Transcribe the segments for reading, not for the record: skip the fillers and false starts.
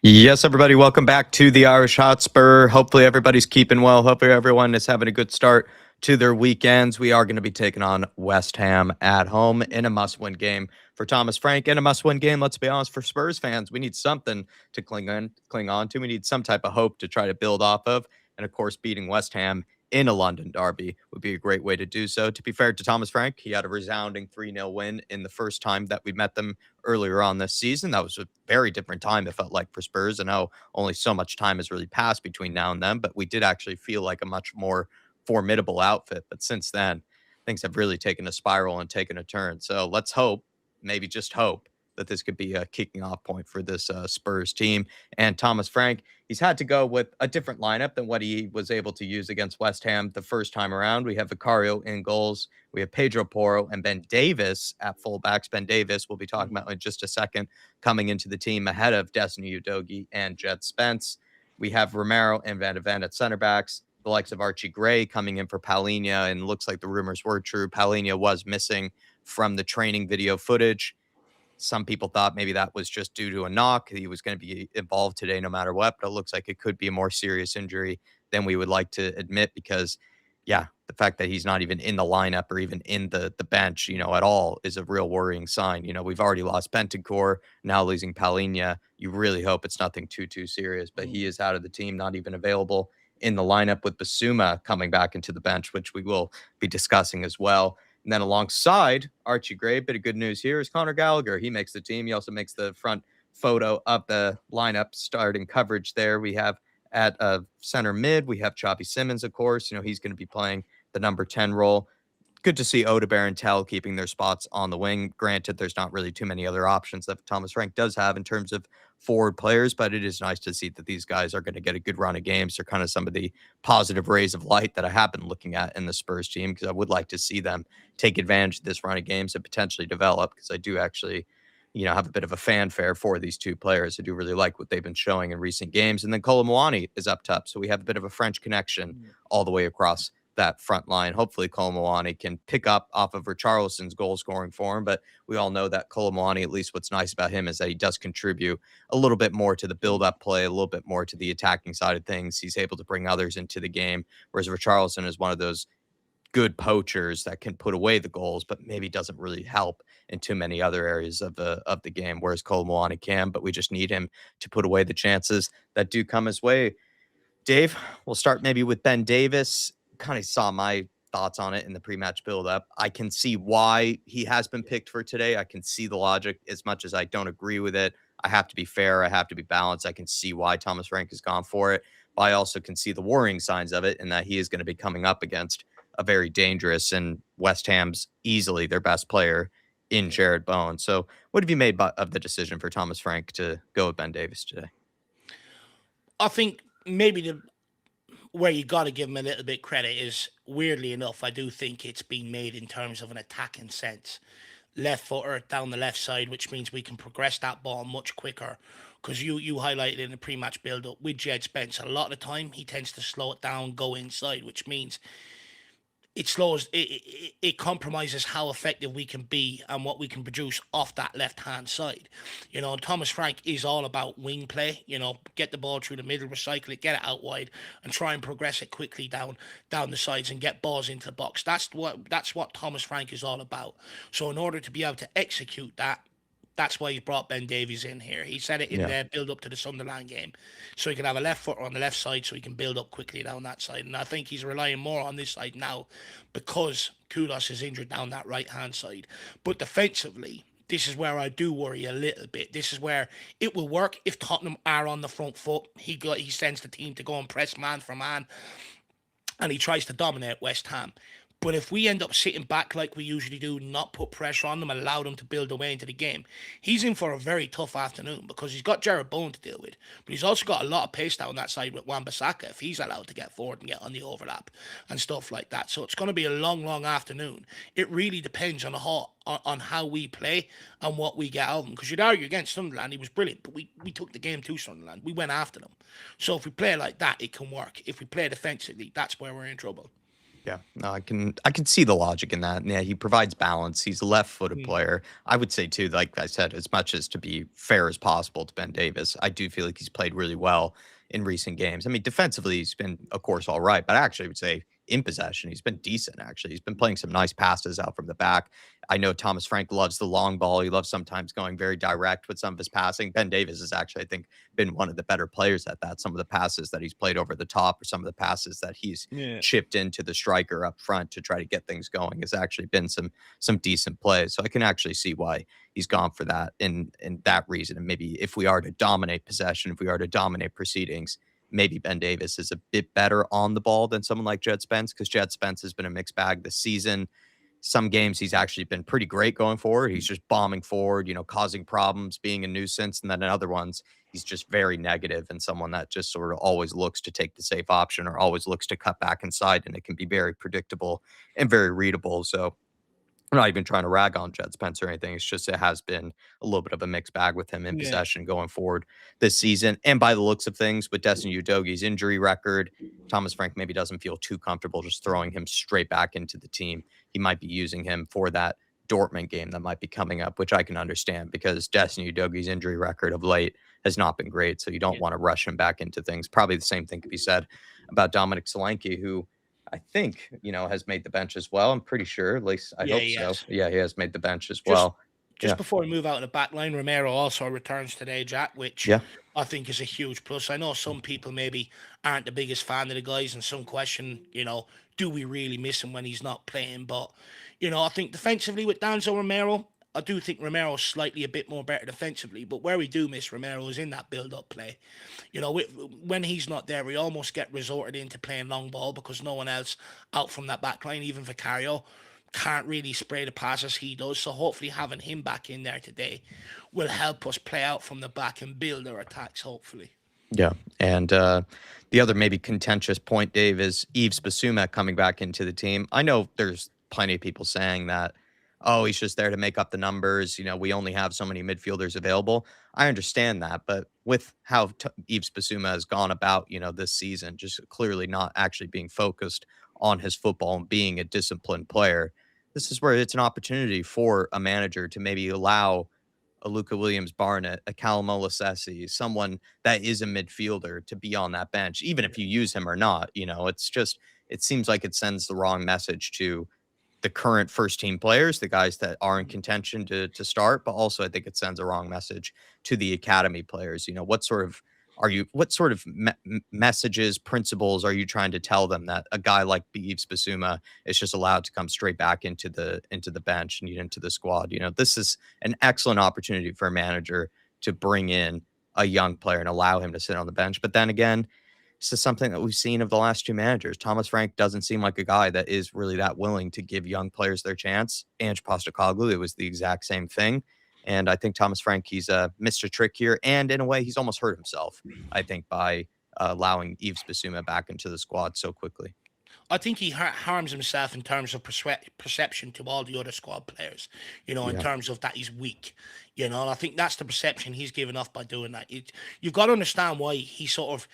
Yes, everybody, welcome back to the Irish Hotspur. Hopefully, everybody's keeping well. Hopefully, everyone is having a good start to their weekends. We are going to be taking on West Ham at home in a must-win game for Thomas Frank and a must-win game, let's be honest, for Spurs fans. We need something to cling on to. We need some type of hope to try to build off of. And of course, beating West Ham in a London derby would be a great way to do so. To be fair to Thomas Frank, he had a resounding 3-0 win in the first time that we met them earlier on this season. That was a very different time, it felt like, for Spurs. I know only so much time has really passed between now and then, but we did actually feel like a much more formidable outfit. But since then, things have really taken a spiral and taken a turn. So let's hope, maybe just hope, that this could be a kicking off point for this Spurs team. And Thomas Frank, he's had to go with a different lineup than what he was able to use against West Ham the first time around. We have Vicario in goals. We have Pedro Porro and Ben Davies at fullbacks. Ben Davies, we'll be talking about in just a second, coming into the team ahead of Destiny Udogie and Jet Spence. We have Romero and Van de Ven at center backs. The likes of Archie Gray coming in for Palhinha, and looks like the rumors were true. Palhinha was missing from the training video footage. Some people thought maybe that was just due to a knock. He was going to be involved today no matter what, but it looks like it could be a more serious injury than we would like to admit because, yeah, the fact that he's not even in the lineup or even in the bench, at all is a real worrying sign. We've already lost Bentancur, now losing Palhinha. You really hope it's nothing too serious, but he is out of the team, not even available in the lineup, with Bissouma coming back into the bench, which we will be discussing as well. And then alongside Archie Gray, bit of good news here is Conor Gallagher. He makes the team. He also makes the front photo of the lineup starting coverage there. We have at center mid, we have Choppy Simmons, of course. He's going to be playing the number 10 role. Good to see Odebear and Tell keeping their spots on the wing. Granted, there's not really too many other options that Thomas Frank does have in terms of forward players, but it is nice to see that these guys are going to get a good run of games. They're kind of some of the positive rays of light that I have been looking at in the Spurs team, because I would like to see them take advantage of this run of games and potentially develop, because I do actually, have a bit of a fanfare for these two players. I do really like what they've been showing in recent games. And then Kolo Muani is up top, so we have a bit of a French connection all the way across that front line. Hopefully Kolo Muani can pick up off of Richarlison's goal scoring form, but we all know that Kolo Muani, at least what's nice about him is that he does contribute a little bit more to the build-up play, a little bit more to the attacking side of things. He's able to bring others into the game, whereas Richarlison is one of those good poachers that can put away the goals, but maybe doesn't really help in too many other areas of the game, whereas Kolo Muani can, but we just need him to put away the chances that do come his way. Dave, we'll start maybe with Ben Davies. Kind of saw my thoughts on it in the pre-match build-up. I can see why he has been picked for today. I can see the logic, as much as I don't agree with it. I have to be fair. I have to be balanced. I can see why Thomas Frank has gone for it, but I also can see the worrying signs of it, in that he is going to be coming up against a very dangerous, and West Ham's easily their best player in Jared Bowen. So what have you made of the decision for Thomas Frank to go with Ben Davies today? I think maybe where you got to give him a little bit credit is, weirdly enough, I do think it's been made in terms of an attacking sense. Left footer down the left side, which means we can progress that ball much quicker. Because you highlighted in the pre-match build-up with Jed Spence, a lot of the time he tends to slow it down, go inside, which means it compromises how effective we can be and what we can produce off that left hand side. Thomas Frank is all about wing play. Get the ball through the middle, recycle it, get it out wide, and try and progress it quickly down the sides and get balls into the box. That's what Thomas Frank is all about. So in order to be able to execute that, that's why he brought Ben Davies in here. He said it in the build up to the Sunderland game. So he can have a left footer on the left side so he can build up quickly down that side. And I think he's relying more on this side now because Kudus is injured down that right hand side. But defensively, this is where I do worry a little bit. This is where it will work if Tottenham are on the front foot. He sends the team to go and press man for man, and he tries to dominate West Ham. But if we end up sitting back like we usually do, not put pressure on them, allow them to build their way into the game, he's in for a very tough afternoon, because he's got Jared Bowen to deal with. But he's also got a lot of pace down that side with Wan-Bissaka if he's allowed to get forward and get on the overlap and stuff like that. So it's going to be a long afternoon. It really depends on how we play and what we get out of him. Because you'd argue against Sunderland, he was brilliant, but we took the game to Sunderland. We went after them. So if we play like that, it can work. If we play defensively, that's where we're in trouble. Yeah, no, I can see the logic in that. And yeah, he provides balance. He's a left-footed Mm. player. I would say too, like I said, as much as to be fair as possible to Ben Davis, I do feel like he's played really well in recent games. I mean, defensively, he's been, of course, all right, but I actually would say in possession, he's been decent. Actually, he's been playing some nice passes out from the back. I know Thomas Frank loves the long ball. He loves sometimes going very direct with some of his passing. Ben Davis has actually, I think, been one of the better players at that. Some of the passes that he's played over the top, or some of the passes that he's Yeah. chipped into the striker up front to try to get things going has actually been some decent plays. So I can actually see why he's gone for that in that reason. And maybe if we are to dominate possession, if we are to dominate proceedings, maybe Ben Davis is a bit better on the ball than someone like Jed Spence, because Jed Spence has been a mixed bag this season. Some games he's actually been pretty great going forward. He's just bombing forward, causing problems, being a nuisance. And then in other ones, he's just very negative and someone that just sort of always looks to take the safe option or always looks to cut back inside. And it can be very predictable and very readable. So I'm not even trying to rag on Jed Spence or anything. It's just it has been a little bit of a mixed bag with him in Yeah. possession going forward this season. And by the looks of things, with Destiny Udogi's injury record, Thomas Frank maybe doesn't feel too comfortable just throwing him straight back into the team. He might be using him for that Dortmund game that might be coming up, which I can understand because Destiny Udogi's injury record of late has not been great. So you don't Yeah. want to rush him back into things. Probably the same thing could be said about Dominic Solanke, who I think, has made the bench as well. I'm pretty sure, at least I Yeah, hope so. yes. Yeah, he has made the bench as Just well. just Yeah. before we move out of the back line, Romero also returns today, Jack, which Yeah. I think is a huge plus. I know some people maybe aren't the biggest fan of the guys and some question, do we really miss him when he's not playing? But, I think defensively with Danzo Romero, I do think Romero's slightly a bit more better defensively, but where we do miss Romero is in that build-up play. When he's not there, we almost get resorted into playing long ball because no one else out from that back line, even Vicario, can't really spray the pass as he does. So hopefully having him back in there today will help us play out from the back and build our attacks, hopefully. Yeah. And the other maybe contentious point, Dave, is Yves Bissouma coming back into the team. I know there's plenty of people saying that, oh, he's just there to make up the numbers. We only have so many midfielders available. I understand that. But with how Yves Bissouma has gone about, this season, just clearly not actually being focused on his football and being a disciplined player, this is where it's an opportunity for a manager to maybe allow a Luca Williams Barnett, a Callum Olasesi, someone that is a midfielder to be on that bench, even if you use him or not. It's just, it seems like it sends the wrong message to the current first team players, the guys that are in contention to start, but also I think it sends a wrong message to the academy players. What sort of messages, principles are you trying to tell them that a guy like Yves Bissouma is just allowed to come straight back into the bench and into the squad? This is an excellent opportunity for a manager to bring in a young player and allow him to sit on the bench. But then again, this is something that we've seen of the last two managers. Thomas Frank doesn't seem like a guy that is really that willing to give young players their chance. Ange Postecoglou, it was the exact same thing. And I think Thomas Frank, he's missed a trick here. And in a way, he's almost hurt himself, I think, by allowing Yves Bissouma back into the squad so quickly. I think he harms himself in terms of perception to all the other squad players, in Yeah. terms of that he's weak, and I think that's the perception he's given off by doing that. You've got to understand why he sort of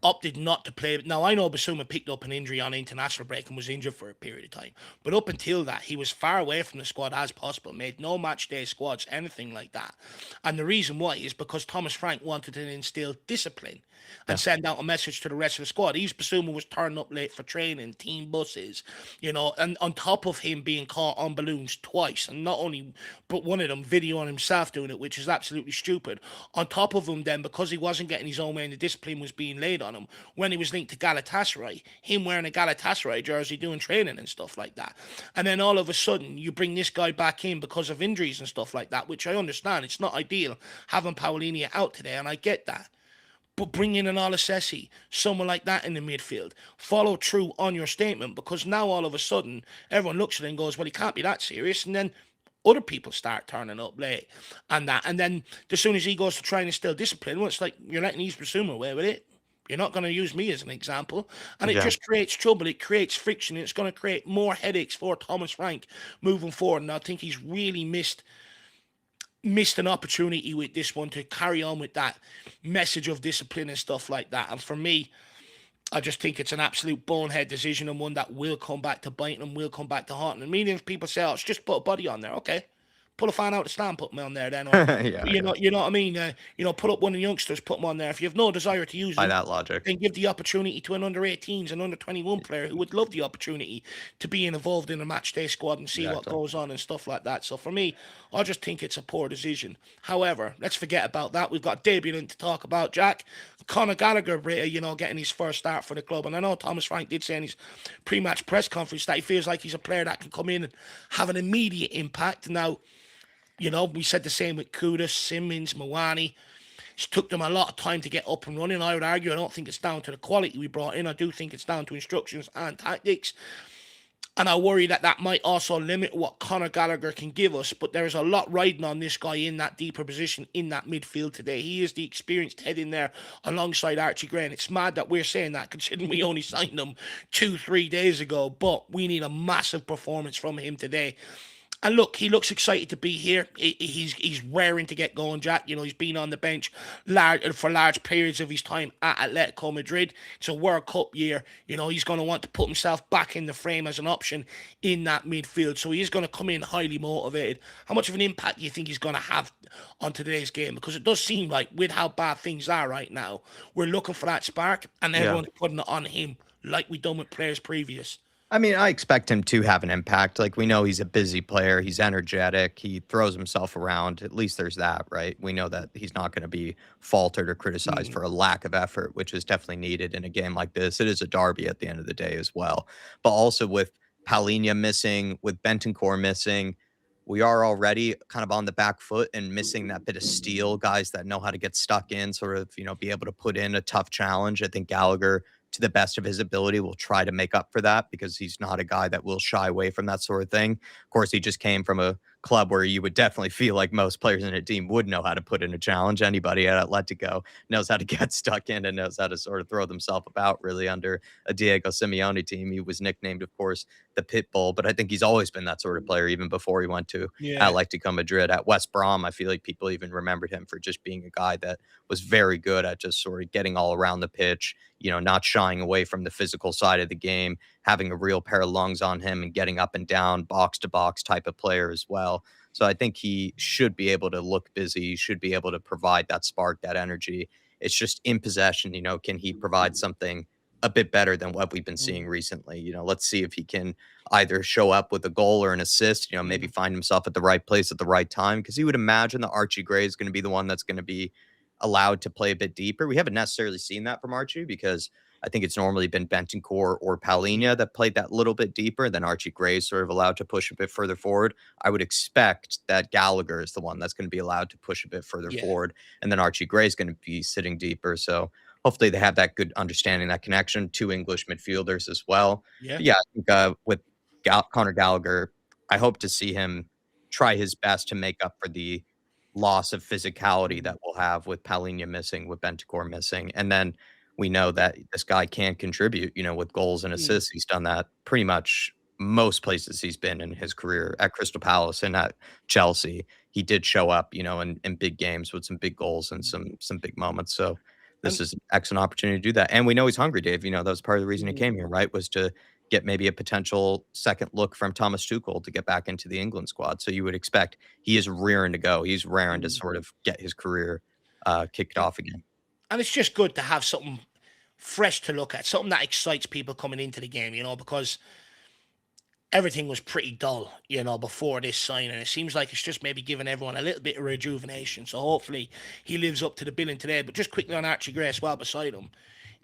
opted not to play. Now, I know Bissouma picked up an injury on international break and was injured for a period of time. But up until that, he was far away from the squad as possible, made no match day squads, anything like that. And the reason why is because Thomas Frank wanted to instill discipline and Yeah. send out a message to the rest of the squad. Yves Bissouma was turning up late for training, team buses, and on top of him being caught on balloons twice, and not only, but one of them videoing himself doing it, which is absolutely stupid. On top of him, then, because he wasn't getting his own way and the discipline was being laid on him, when he was linked to Galatasaray, him wearing a Galatasaray jersey, doing training and stuff like that. And then all of a sudden, you bring this guy back in because of injuries and stuff like that, which I understand. It's not ideal having Paulinho out today, and I get that. But bring in an Olasesi, someone like that in the midfield. Follow through on your statement, because now all of a sudden everyone looks at it and goes, well, he can't be that serious. And then other people start turning up late and that. And then as soon as he goes to try and instill discipline, well, it's like you're letting Yves Bissouma away with it. You're not going to use me as an example. And it Yeah. just creates trouble. It creates friction. It's going to create more headaches for Thomas Frank moving forward. And I think he's really missed an opportunity with this one to carry on with that message of discipline and stuff like that. And for me, I just think it's an absolute bonehead decision and one that will come back to bite them, will come back to haunt them. And millions of people say, "Oh, it's just put a body on there." Okay, pull a fan out the stand, put me on there then, or Yeah, yeah. you know what I mean. Put up one of the youngsters, put them on there. If you have no desire to use By them, that logic. then give the opportunity to an under 18s and under 21 player who would love the opportunity to be involved in a match day squad and see what Exactly. goes on and stuff like that. So for me, I just think it's a poor decision. However, let's forget about that. We've got debutant to talk about, Jack. Conor Gallagher, getting his first start for the club. And I know Thomas Frank did say in his pre-match press conference that he feels like he's a player that can come in and have an immediate impact. Now, we said the same with Kudus, Simmons, Mawani. It took them a lot of time to get up and running. I would argue I don't think it's down to the quality we brought in. I do think it's down to instructions and tactics. And I worry that that might also limit what Conor Gallagher can give us. But there's a lot riding on this guy in that deeper position in that midfield today. He is the experienced head in there alongside Archie Gray. And it's mad that we're saying that considering we only signed him 2-3 days ago. But we need a massive performance from him today. And look, he looks excited to be here. He's raring to get going, Jack. He's been on the bench for large periods of his time at Atletico Madrid. It's a World Cup year. He's going to want to put himself back in the frame as an option in that midfield. So he is going to come in highly motivated. How much of an impact do you think he's going to have on today's game? Because it does seem like with how bad things are right now, we're looking for that spark and Yeah. everyone's putting it on him like we've done with players previous. I mean, I expect him to have an impact. Like, we know he's a busy player. He's energetic. He throws himself around. At least there's that, right? We know that he's not going to be faltered or criticized for a lack of effort, which is definitely needed in a game like this. It is a derby at the end of the day as well. But also with Palhinha missing, with Bentancur missing, we are already kind of on the back foot and missing that bit of steel, guys that know how to get stuck in, sort of, be able to put in a tough challenge. I think Gallagher, to the best of his ability, will try to make up for that because he's not a guy that will shy away from that sort of thing. Of course, he just came from a club where you would definitely feel like most players in a team would know how to put in a challenge. Anybody at Atletico knows how to get stuck in and knows how to sort of throw themselves about really under a Diego Simeone team. He was nicknamed, of course, the pit bull, but I think he's always been that sort of player even before he went to Atletico Madrid. At West Brom, I feel like people even remembered him for just being a guy that was very good at just sort of getting all around the pitch, not shying away from the physical side of the game, having a real pair of lungs on him and getting up and down, box to box type of player as well. So I think he should be able to look busy. He should be able to provide that spark, that energy. It's just in possession, can he provide something a bit better than what we've been seeing recently? Let's see if he can either show up with a goal or an assist, maybe find himself at the right place at the right time. Because you would imagine that Archie Gray is going to be the one that's going to be allowed to play a bit deeper. We haven't necessarily seen that from Archie because I think it's normally been Bentancur or Palhinha that played that little bit deeper. Then Archie Gray is sort of allowed to push a bit further forward. I would expect that Gallagher is the one that's going to be allowed to push a bit further forward. And then Archie Gray is going to be sitting deeper. So hopefully they have that good understanding, that connection. Two English midfielders as well. But yeah, I think with Conor Gallagher, I hope to see him try his best to make up for the loss of physicality that we'll have with Palhinha missing, with Bentancur missing. And then we know that this guy can contribute, with goals and assists. He's done that pretty much most places he's been in his career. At Crystal Palace and at Chelsea, he did show up, in big games with some big goals and some big moments. So this is an excellent opportunity to do that. And we know he's hungry, Dave. That was part of the reason he came here, right? Was to get maybe a potential second look from Thomas Tuchel to get back into the England squad. So you would expect he is rearing to go. He's raring to sort of get his career kicked off again. And it's just good to have something fresh to look at, something that excites people coming into the game, because everything was pretty dull, before this signing. It seems like it's just maybe giving everyone a little bit of rejuvenation. So hopefully he lives up to the billing today. But just quickly on Archie Gray as well beside him,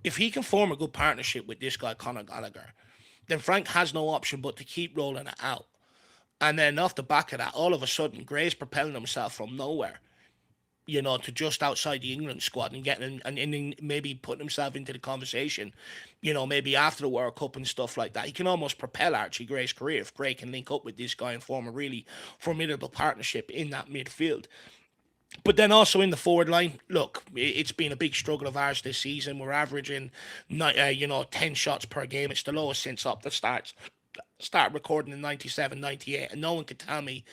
if he can form a good partnership with this guy, Conor Gallagher, then Frank has no option but to keep rolling it out. And then off the back of that, all of a sudden, Gray's propelling himself from nowhere, to just outside the England squad and getting and maybe putting himself into the conversation, maybe after the World Cup and stuff like that. He can almost propel Archie Gray's career if Gray can link up with this guy and form a really formidable partnership in that midfield. But then also in the forward line, look, it's been a big struggle of ours this season. We're averaging, 10 shots per game. It's the lowest since up the start recording in 97, 98. And no one could tell me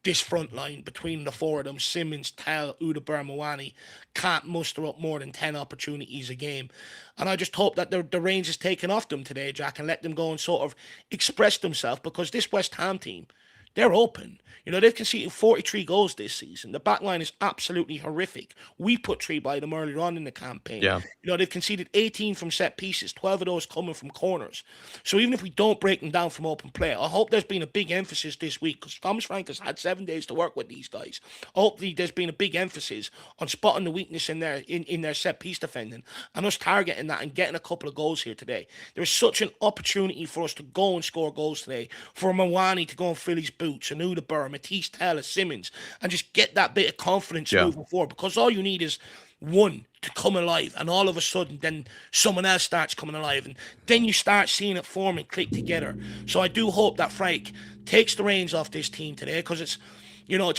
this front line between the four of them, Simmons, Tell, Udabur, Mawani, can't muster up more than 10 opportunities a game. And I just hope that the reins is taken off them today, Jack, and let them go and sort of express themselves, because this West Ham team, they're open. They've conceded 43 goals this season. The back line is absolutely horrific. We put three by them earlier on in the campaign. Yeah. They've conceded 18 from set pieces, 12 of those coming from corners. So even if we don't break them down from open play, I hope there's been a big emphasis this week, because Thomas Frank has had 7 days to work with these guys. Hopefully there's been a big emphasis on spotting the weakness in their set piece defending and us targeting that and getting a couple of goals here today. There's such an opportunity for us to go and score goals today, for Mawani to go and fill his boots, and Udabur, Matisse, Taylor, Simmons, and just get that bit of confidence moving forward, because all you need is one to come alive, and all of a sudden then someone else starts coming alive, and then you start seeing it form and click together. So I do hope that Frank takes the reins off this team today, because it's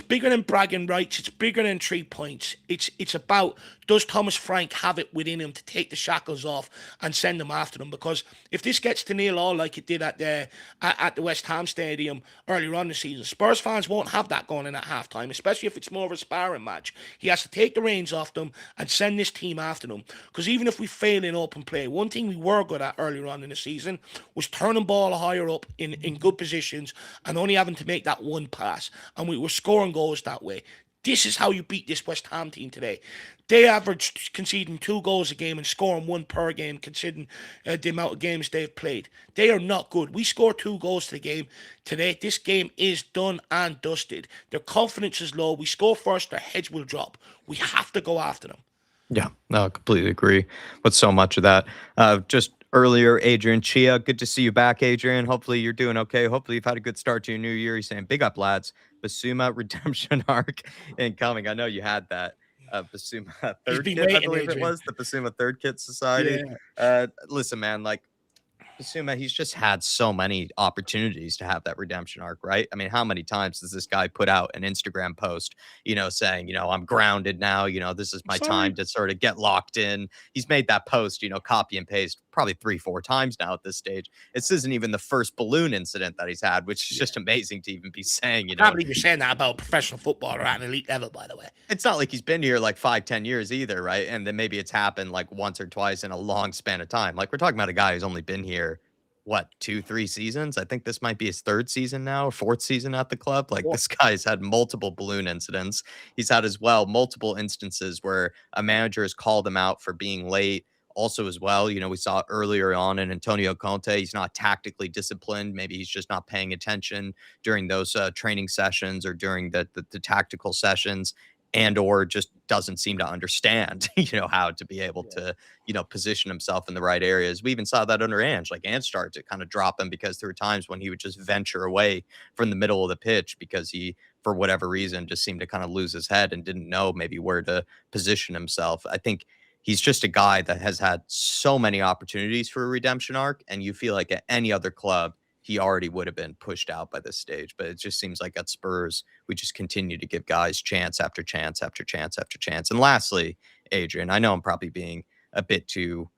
bigger than bragging rights. It's bigger than 3 points. It's about, does Thomas Frank have it within him to take the shackles off and send them after them? Because if this gets to 0-0 like it did at the West Ham Stadium earlier on the season, Spurs fans won't have that going in at halftime, especially if it's more of a sparring match. He has to take the reins off them and send this team after them. Because even if we fail in open play, one thing we were good at earlier on in the season was turning ball higher up in good positions and only having to make that one pass. And we were scoring goals that way. This is how you beat this West Ham team today. They averaged conceding 2 goals a game and scoring 1 per game, considering the amount of games they've played. They are not good. We scored 2 goals to the game today. This game is done and dusted. Their confidence is low. We score first, their heads will drop. We have to go after them. Yeah, no, I completely agree with so much of that. Just earlier, Adrian Chia, good to see you back, Adrian. Hopefully you're doing okay. Hopefully you've had a good start to your new year. He's saying, big up, lads. Bissouma redemption arc incoming. I know you had that. Bissouma third kit, waiting, I believe Adrian. It was the Bissouma third kit society. Yeah. Listen, man, like Bissouma, he's just had so many opportunities to have that redemption arc, right? I mean, how many times does this guy put out an Instagram post, saying, I'm grounded now, this is my time to sort of get locked in. He's made that post, copy and paste probably 3-4 times now at this stage. This isn't even the first balloon incident that he's had, which is just amazing to even be saying, I can't believe you're saying that about a professional footballer at an elite level, by the way. It's not like he's been here like 5-10 years either, right? And then maybe it's happened like once or twice in a long span of time. Like, we're talking about a guy who's only been here, 2-3 seasons? I think this might be his 3rd season now, or 4th season at the club. Like, this guy's had multiple balloon incidents. He's had as well multiple instances where a manager has called him out for being late. Also, as well, we saw earlier on in Antonio Conte, he's not tactically disciplined. Maybe he's just not paying attention during those training sessions or during the tactical sessions, and or just doesn't seem to understand, how to be able to, position himself in the right areas. We even saw that under Ange. Like, Ange started to kind of drop him because there were times when he would just venture away from the middle of the pitch because he, for whatever reason, just seemed to kind of lose his head and didn't know maybe where to position himself. I think he's just a guy that has had so many opportunities for a redemption arc, and you feel like at any other club, he already would have been pushed out by this stage. But it just seems like at Spurs, we just continue to give guys chance after chance after chance after chance. And lastly, Adrian, I know I'm probably being a bit too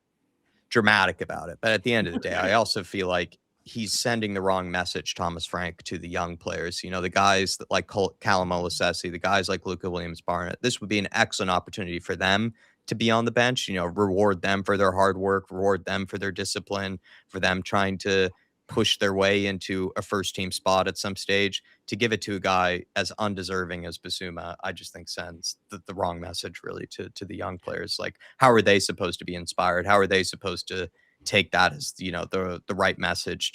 dramatic about it, but at the end of the day, I also feel like he's sending the wrong message, Thomas Frank, to the young players. The guys that like Callum Olasesi, the guys like Luca Williams-Barnett. This would be an excellent opportunity for them to be on the bench, reward them for their hard work, reward them for their discipline, for them trying to push their way into a first team spot at some stage. To give it to a guy as undeserving as Bissouma, I just think sends the wrong message really to the young players. Like, how are they supposed to be inspired? How are they supposed to take that as, the right message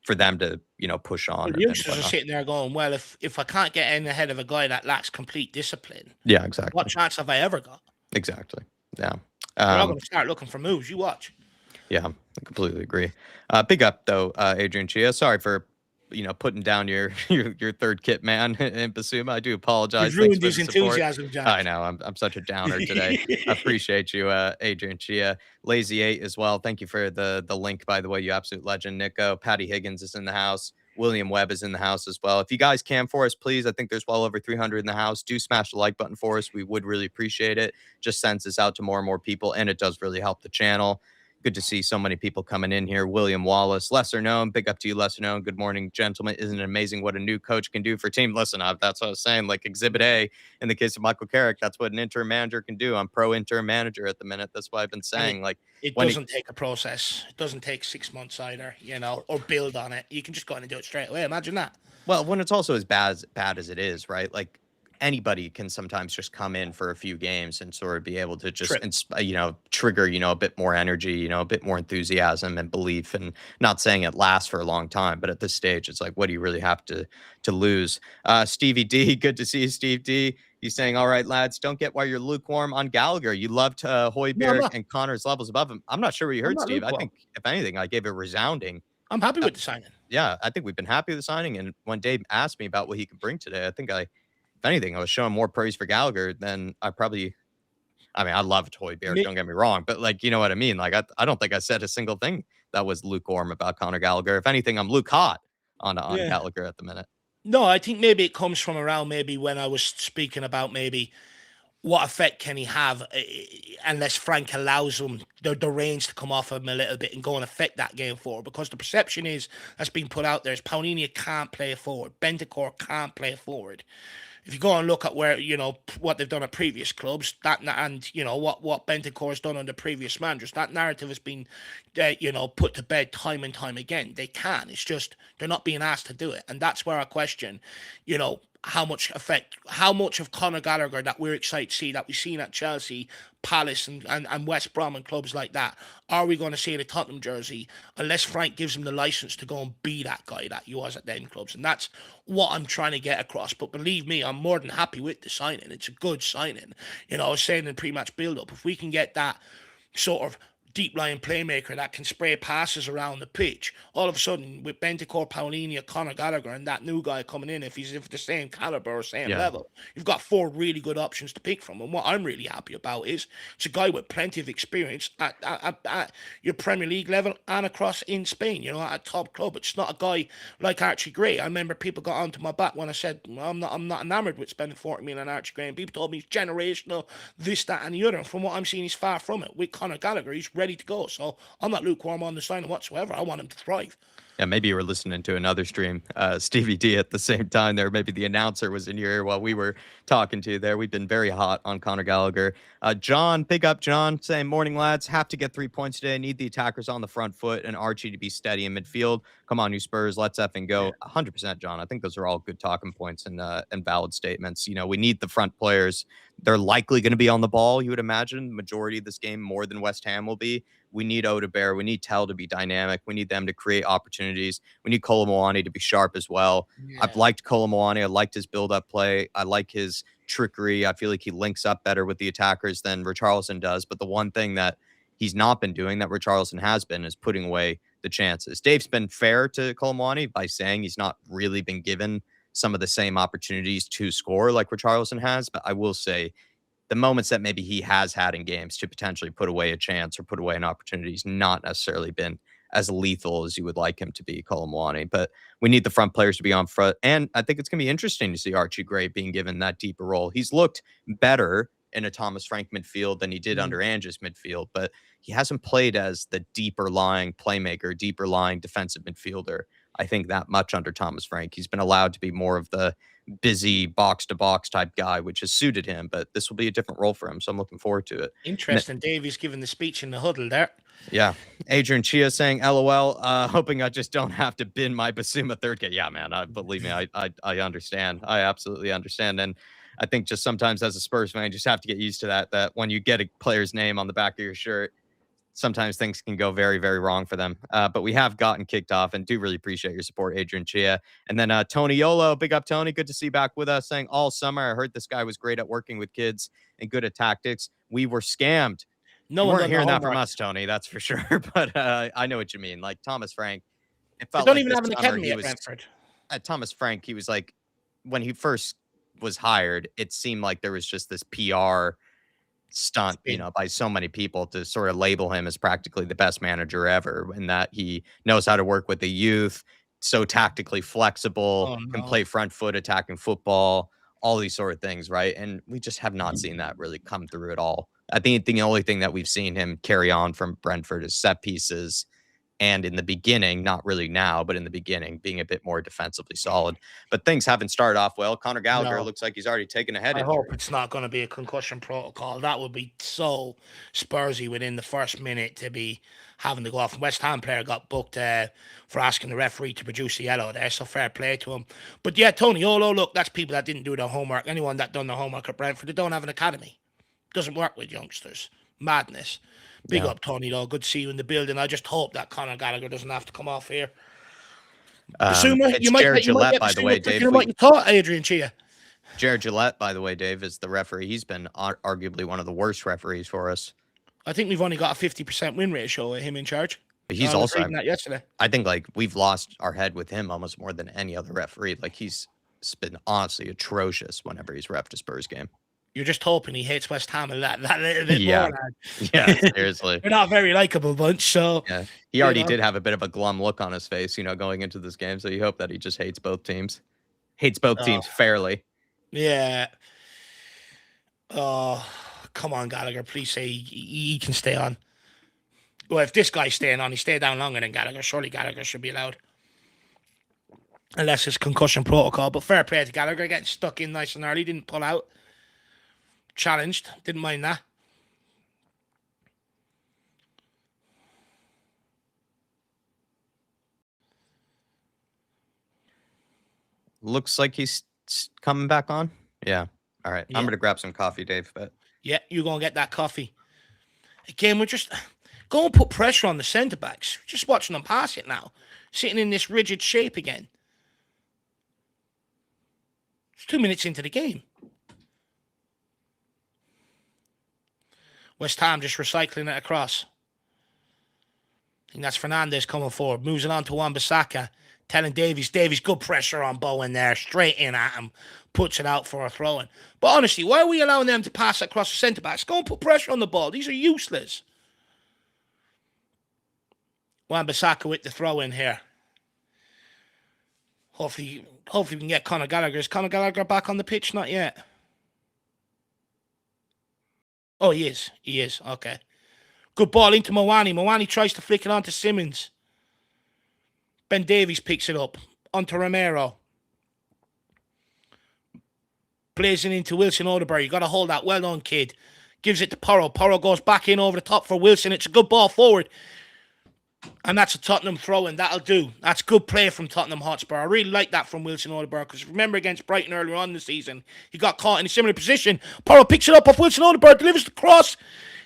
for them to, push on? The youngsters are sitting there going, well, if I can't get in ahead of a guy that lacks complete discipline, yeah, exactly, what chance have I ever got? Exactly. Yeah. We're not going to start looking for moves. You watch. Yeah, I completely agree. Big up though, Adrian Chia. Sorry for putting down your third kit man in Bissouma. I do apologize. You've ruined his enthusiasm, Jack. I know. I'm such a downer today. I appreciate you, Adrian Chia. Lazy 8 as well. Thank you for the link, by the way. You absolute legend, Nico. Patty Higgins is in the house. William Webb is in the house as well. If you guys can for us, please, I think there's well over 300 in the house. Do smash the like button for us. We would really appreciate it. Just sends this out to more and more people, and it does really help the channel. Good to see so many people coming in here. William Wallace, lesser known. Big up to you, lesser known. Good morning, gentlemen. Isn't it amazing what a new coach can do for a team? Listen, that's what I was saying. Like Exhibit A in the case of Michael Carrick, that's what an interim manager can do. I'm pro interim manager at the minute. That's why I've been And saying. Like it when he, doesn't take a process. It doesn't take 6 months either, or build on it. You can just go in and do it straight away. Imagine that. well, when it's also as bad as it is, right? Like anybody can sometimes just come in for a few games and sort of be able to just True. trigger a bit more energy, a bit more enthusiasm and belief. And not saying it lasts for a long time, but at this stage it's like, what do you really have to lose? Stevie D, good to see you, Steve D. He's saying, all right, lads, don't get why you're lukewarm on Gallagher. You loved No, I'm Hoiberg not. and Connor's levels above him. I'm not sure what you I'm heard, not Steve. I lukewarm. think if anything, I gave a resounding I'm happy uh, with the signing. yeah, I think we've been happy with the signing. And when Dave asked me about what he could bring today, I think if anything, I was showing more praise for Gallagher than I love Toy Bear, Me, don't get me wrong, but like, you know what I mean? Like, I don't think I said a single thing that was lukewarm about Connor Gallagher. If anything, I'm Luke hot on yeah. Gallagher at the minute. No, I think maybe it comes from around maybe when I was speaking about maybe what effect can he have unless Frank allows him the reins to come off him a little bit and go and affect that game forward? Because the perception is that's been put out there is Paulinia can't play forward, Bentancur can't play forward. If you go and look at where what they've done at previous clubs, and what Bentancur has done under previous managers, that narrative has been, put to bed time and time again. They can. It's just they're not being asked to do it, and that's where I question, how much of Conor Gallagher that we're excited to see, that we've seen at Chelsea, Palace, and West Brom and clubs like that. Are we going to see the Tottenham jersey unless Frank gives him the license to go and be that guy that he was at them clubs? And that's what I'm trying to get across. But believe me, I'm more than happy with the signing. It's a good signing. I was saying in pre-match build-up, if we can get that sort of deep line playmaker that can spray passes around the pitch. All of a sudden, with Bentancur, Paulinia, Conor Gallagher, and that new guy coming in, if he's the same caliber or same Yeah. level, you've got four really good options to pick from. And what I'm really happy about is it's a guy with plenty of experience at your Premier League level and across in Spain, at a top club. It's not a guy like Archie Gray. I remember people got onto my back when I said I'm not enamored with spending 40 million on Archie Gray. And people told me he's generational, this, that, and the other. And from what I'm seeing, he's far from it. With Conor Gallagher, he's ready to go. So I'm not lukewarm on the signing whatsoever. I want him to thrive. Yeah, maybe you were listening to another stream, Stevie D, at the same time there. Maybe the announcer was in your ear while we were talking to you there. We've been very hot on Conor Gallagher. John, big up John, saying, morning, lads. Have to get 3 points today. Need the attackers on the front foot and Archie to be steady in midfield. Come on, you Spurs. Let's effing go. 100%, John. I think those are all good talking points and valid statements. We need the front players. They're likely going to be on the ball, you would imagine. Majority of this game, more than West Ham will be. We need Odebear. We need Tell to be dynamic. We need them to create opportunities. We need Colomwani to be sharp as well. I've liked Colomwani. I liked his build-up play. I like his trickery. I feel like he links up better with the attackers than Richarlison does. But the one thing that he's not been doing that Richarlison has been is putting away the chances. Dave's been fair to Colomwani by saying he's not really been given some of the same opportunities to score like Richarlison has. But I will say the moments that maybe he has had in games to potentially put away a chance or put away an opportunity has not necessarily been as lethal as you would like him to be, Colomwani. But we need the front players to be on front. And I think it's going to be interesting to see Archie Gray being given that deeper role. He's looked better in a Thomas Frank midfield than he did under Ange's midfield, but he hasn't played as the deeper lying playmaker, deeper lying defensive midfielder. I think that much under Thomas Frank. He's been allowed to be more of the busy box to box type guy, which has suited him, but this will be a different role for him. So I'm looking forward to it. Interesting. Davies giving the speech in the huddle there. Yeah. Adrian Chia saying, LOL, hoping I just don't have to bin my Bissouma third kit. Yeah, man. Believe me, I understand. I absolutely understand. And I think just sometimes as a Spurs fan, you just have to get used to that when you get a player's name on the back of your shirt, sometimes things can go very, very wrong for them. But we have gotten kicked off and do really appreciate your support, Adrian Chia. And then Tony Yolo, big up, Tony. Good to see you back with us, saying all summer, I heard this guy was great at working with kids and good at tactics. We were scammed. No You one weren't done the hearing that from homework. us, Tony, that's for sure. But I know what you mean. Like Thomas Frank, it They felt don't like even this have an summer academy he at was Brentford. at Thomas Frank. He was like, when he first was hired, it seemed like there was just this PR stunt, Spin. by so many people to sort of label him as practically the best manager ever, and that he knows how to work with the youth, so tactically flexible, Oh can no. play front foot attacking football, all these sort of things, right? And we just have not seen that really come through at all I think the only thing that we've seen him carry on from Brentford is set pieces. And in the beginning, not really now, but in the beginning, being a bit more defensively solid. But things haven't started off well. Conor Gallagher No. looks like he's already taken a head I injury. hope it's not going to be a concussion protocol. That would be so Spursy within the first minute to be having to go off. West Ham player got booked for asking the referee to produce a yellow there, so fair play to him. But yeah, Tony Olo, look, that's people that didn't do their homework. Anyone that done their homework at Brentford, they don't have an academy. Doesn't work with youngsters. Madness. Big up, Tony, though. Good to see you in the building. I just hope that Conor Gallagher doesn't have to come off here. Bissouma, It's Jared Gillette, by the way, Dave. What you thought, Adrian Chia. Jared Gillette, by the way, Dave, is the referee. He's been arguably one of the worst referees for us. I think we've only got a 50% win ratio with him in charge. But he's also reading that yesterday. I think like we've lost our head with him almost more than any other referee. Like he's been honestly atrocious whenever he's reffed a Spurs game. You're just hoping he hates West Ham and that little bit more, lad. Yeah, seriously. They're not a very likable bunch, so... Yeah, he already did have a bit of a glum look on his face, going into this game, so you hope that he just hates both teams. Hates both teams fairly. Yeah. Oh, come on, Gallagher. Please say he can stay on. Well, if this guy's staying on, he stay down longer than Gallagher. Surely Gallagher should be allowed. Unless it's concussion protocol. But fair play to Gallagher. Getting stuck in nice and early. Didn't pull out. Challenged. Didn't mind that. Looks like he's coming back on. Yeah. All right. Yeah. I'm going to grab some coffee, Dave. But yeah, you're going to get that coffee. Again, we're just going to put pressure on the centre-backs. Just watching them pass it now. Sitting in this rigid shape again. It's 2 minutes into the game. West Ham just recycling it across. I think that's Fernandes coming forward. Moves it on to Wan-Bissaka. Telling Davies, good pressure on Bowen there. Straight in at him. Puts it out for a throw-in. But honestly, why are we allowing them to pass across the centre-backs? Go and put pressure on the ball. These are useless. Wan-Bissaka with the throw-in here. Hopefully we can get Conor Gallagher. Is Conor Gallagher back on the pitch? Not yet. Oh, he is. He is. Okay. Good ball into Mawani. Mawani tries to flick it onto Simmons. Ben Davies picks it up. Onto Romero. Plays it into Wilson Odegaard. You got to hold that. Well done, kid. Gives it to Porro. Porro goes back in over the top for Wilson. It's a good ball forward. And that's a Tottenham throw-in. That'll do. That's good play from Tottenham Hotspur. I really like that from Wilson Odegaard because remember against Brighton earlier on in the season, he got caught in a similar position. Porro picks it up off Wilson Odegaard, delivers the cross,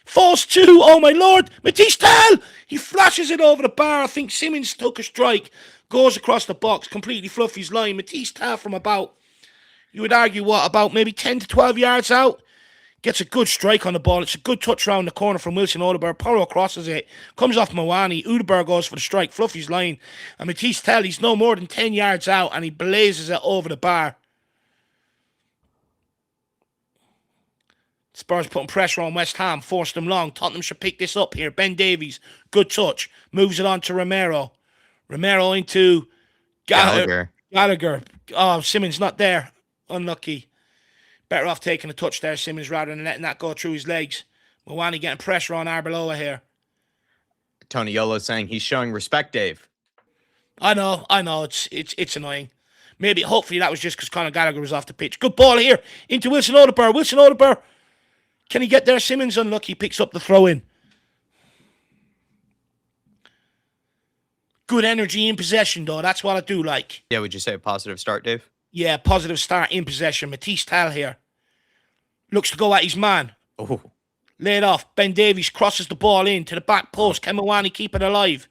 falls to, oh my lord, Matisse Tal! He flashes it over the bar. I think Simmons took a strike, goes across the box, completely Fluffy's line. Matisse Tal from about, you would argue about maybe 10 to 12 yards out. Gets a good strike on the ball. It's a good touch around the corner from Wilson Odegaard. Porro crosses it. Comes off Mawani. Odegaard goes for the strike. Fluffy's line. And Matisse Tell, he's no more than 10 yards out and he blazes it over the bar. Spurs putting pressure on West Ham. Forced them long. Tottenham should pick this up here. Ben Davies. Good touch. Moves it on to Romero. Romero into Gallagher. Oh, Simmons not there. Unlucky. Better off taking a touch there, Simmons, rather than letting that go through his legs. Mawani getting pressure on Arbeloa here. Tony Yolo saying he's showing respect, Dave. I know. It's annoying. Maybe, hopefully that was just because Conor Gallagher was off the pitch. Good ball here into Wilson Odegaard. Wilson Odegaard. Can he get there? Simmons unlucky. Picks up the throw-in. Good energy in possession, though. That's what I do like. Yeah, would you say a positive start, Dave? Yeah, positive start in possession. Matisse Tal here. Looks to go at his man. Oh. Laid off. Ben Davies crosses the ball in to the back post. Can Mawani keep it alive?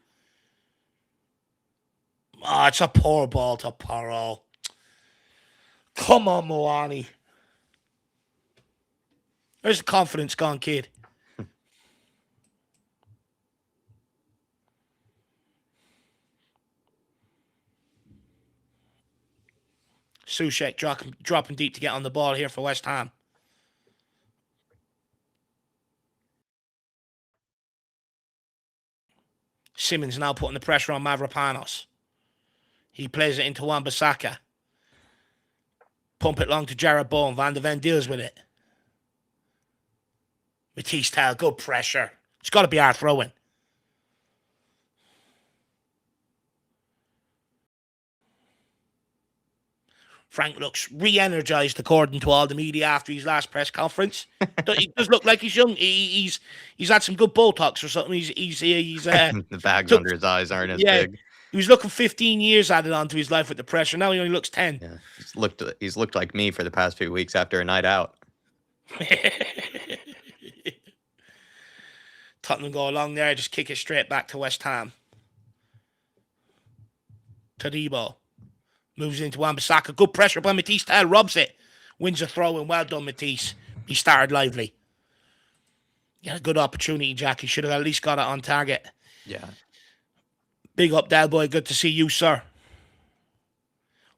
Oh, it's a poor ball to Porro. Come on, Mawani. There's the confidence gone, kid. Soucek dropping deep to get on the ball here for West Ham. Simmons now putting the pressure on Mavropanos. He plays it into Wan-Bissaka. Pump it long to Jared Bowen. Van de Ven deals with it. Matisse tail, good pressure. It's got to be our throw-in. Frank looks re-energized according to all the media after his last press conference. He does look like he's young. He's had some good Botox or something. He's The bags took, under his eyes aren't as yeah. big. He was looking 15 years added onto his life with the pressure. Now he only looks 10. Yeah, he's looked like me for the past few weeks after a night out. Tottenham go along there, just kick it straight back to West Ham. Todibo moves into Wan-Bissaka. Good pressure by Matisse. Tail robs it. Wins a throw in. Well done, Matisse. He started lively. He had a good opportunity, Jack. He should have at least got it on target. Yeah. Big up, Del Boy. Good to see you, sir.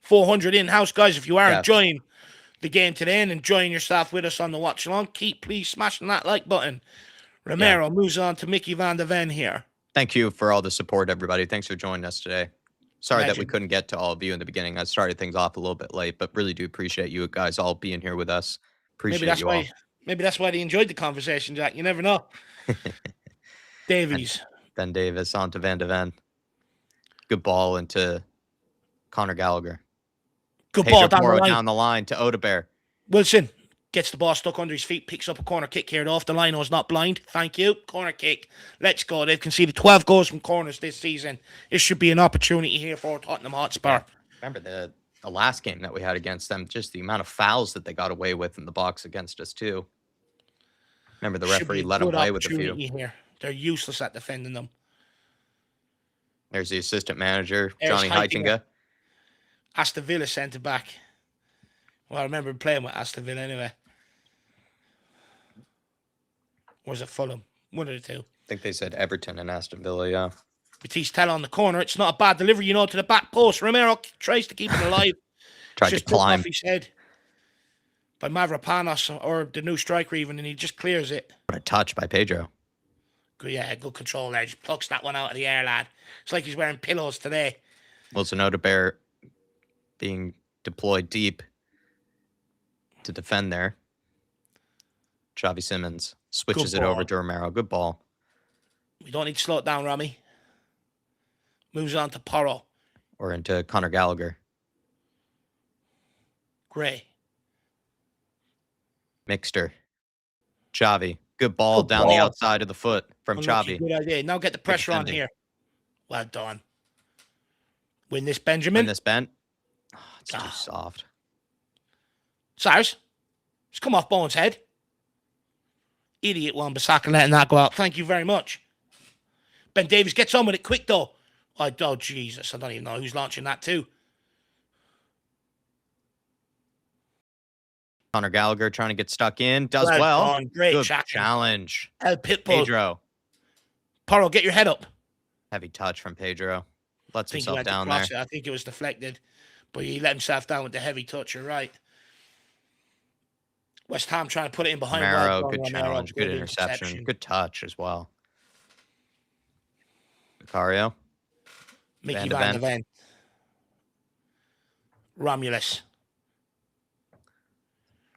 400 in-house, guys. If you are enjoying the game today and enjoying yourself with us on the watch along, keep please smashing that like button. Romero moves on to Mickey van de Ven here. Thank you for all the support, everybody. Thanks for joining us today. Sorry that we couldn't get to all of you in the beginning. I started things off a little bit late, but really do appreciate you guys all being here with us. Appreciate you all. Maybe that's why they enjoyed the conversation, Jack. You never know. Davies. Ben Davies on to Van de Ven. Good ball into Conor Gallagher. Good ball down the line to Odebear. Wilson gets the ball stuck under his feet, picks up a corner kick here off the line. I was not blind. Thank you. Corner kick. Let's go. They've conceded 12 goals from corners this season. This should be an opportunity here for Tottenham Hotspur. Yeah. Remember the last game that we had against them, just the amount of fouls that they got away with in the box against us too. Remember the referee let them away with a few. Here. They're useless at defending them. There's the assistant manager, Johnny Heitinga. Aston Villa centre back. Well, I remember playing with Aston Villa anyway. Or was it Fulham? One of the two. I think they said Everton and Aston Villa, yeah. Matisse Tell on the corner. It's not a bad delivery, to the back post. Romero tries to keep it alive. Tried to climb. Off his head by Mavropanos or the new striker even, and he just clears it. What a touch by Pedro. Good control there. Just plucks that one out of the air, lad. It's like he's wearing pillows today. Wilson Odebear being deployed deep to defend there. Xavi Simons switches it over to Romero. Good ball. We don't need to slow it down, Rami. Moves on to Porro. Or into Conor Gallagher. Gray. Mixter. Xavi. Good ball down the outside of the foot from Xavi. Good idea. Now get the pressure on here. Well done. Win this, Benjamin. Win this, Ben. Oh, it's too soft. Cyrus. Just come off Bowen's head. Idiot Wan-Bissaka letting that go out. Thank you very much. Ben Davies gets on with it quick, though. Oh, Jesus. I don't even know who's launching that, too. Conor Gallagher trying to get stuck in. Does well. Done. Great Good challenge. El Pitbull. Pedro. Porro, get your head up. Heavy touch from Pedro. Lets himself down there. I think it was deflected, but he let himself down with the heavy touch. You're right. West Ham trying to put it in behind. Romero, good challenge. Good interception. Good touch as well. Vicario. Mickey van de Ven. Romulus.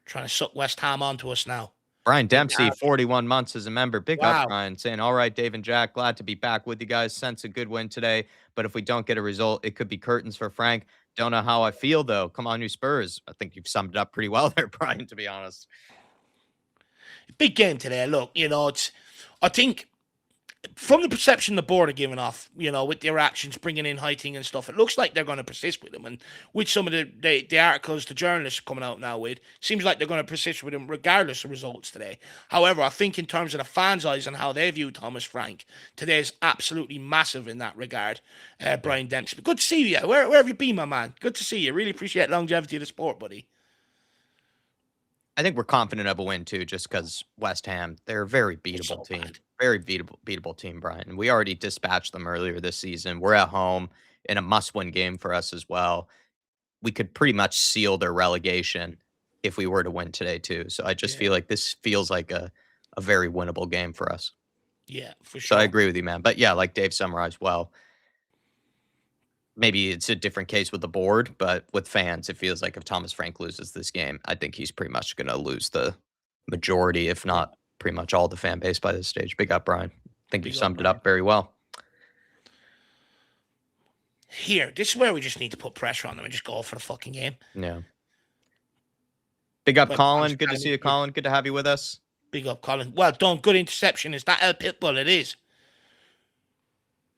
Trying to suck West Ham onto us now. Brian Dempsey, 41 months as a member. Big up, Brian, saying, all right, Dave and Jack, glad to be back with you guys. Sense a good win today, but if we don't get a result, it could be curtains for Frank. Don't know how I feel, though. Come on, you Spurs. I think you've summed it up pretty well there, Brian, to be honest. Big game today. Look, I think from the perception the board are giving off, with their actions, bringing in Heiting and stuff, it looks like they're going to persist with him. And with some of the articles the journalists are coming out now with, seems like they're going to persist with him regardless of results today. However, I think in terms of the fans' eyes and how they view Thomas Frank, today is absolutely massive in that regard. Brian Dempsey. Good to see you. Where have you been, my man? Good to see you. Really appreciate longevity of the sport, buddy. I think we're confident of a win, too, just because West Ham, they're a very beatable team. Very beatable team, Brian. We already dispatched them earlier this season. We're at home in a must-win game for us as well. We could pretty much seal their relegation if we were to win today, too. So I just feel like this feels like a very winnable game for us. Yeah, for sure. So I agree with you, man. But yeah, like Dave summarized well, maybe it's a different case with the board, but with fans, it feels like if Thomas Frank loses this game, I think he's pretty much going to lose the majority, if not pretty much all the fan base by this stage. Big up, Brian. I think you summed it Brian. up very well. Here, this is where we just need to put pressure on them and just go for the fucking game. Yeah. Big up, Colin. Good to see you, Colin. Good to have you with us. Big up, Colin. Well done. Good interception. Is that El Pitbull? It is.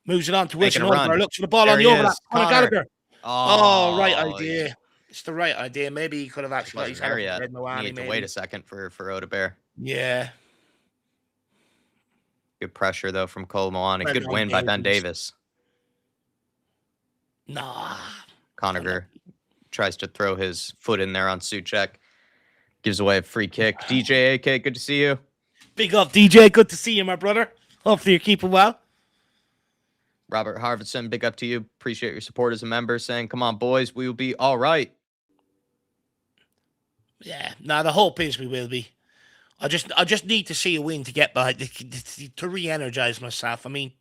Moves it on to Wilson. Looks for the ball on the overlap. Conor Gallagher. Oh, right idea. It's the right idea. Maybe he could have actually got his head up. Need to wait a second for Odebear. Yeah. Good pressure, though, from Cole Moani. Good win by Ben Davies. Nah. Conor tries to throw his foot in there on Souček. Gives away a free kick. DJ AK, good to see you. Big up, DJ. Good to see you, my brother. Hopefully you're keeping well. Robert Harvardson, big up to you. Appreciate your support as a member, saying, come on, boys, we will be all right. Yeah, the hope is we will be. I just need to see a win to get behind, to re-energize myself. I mean,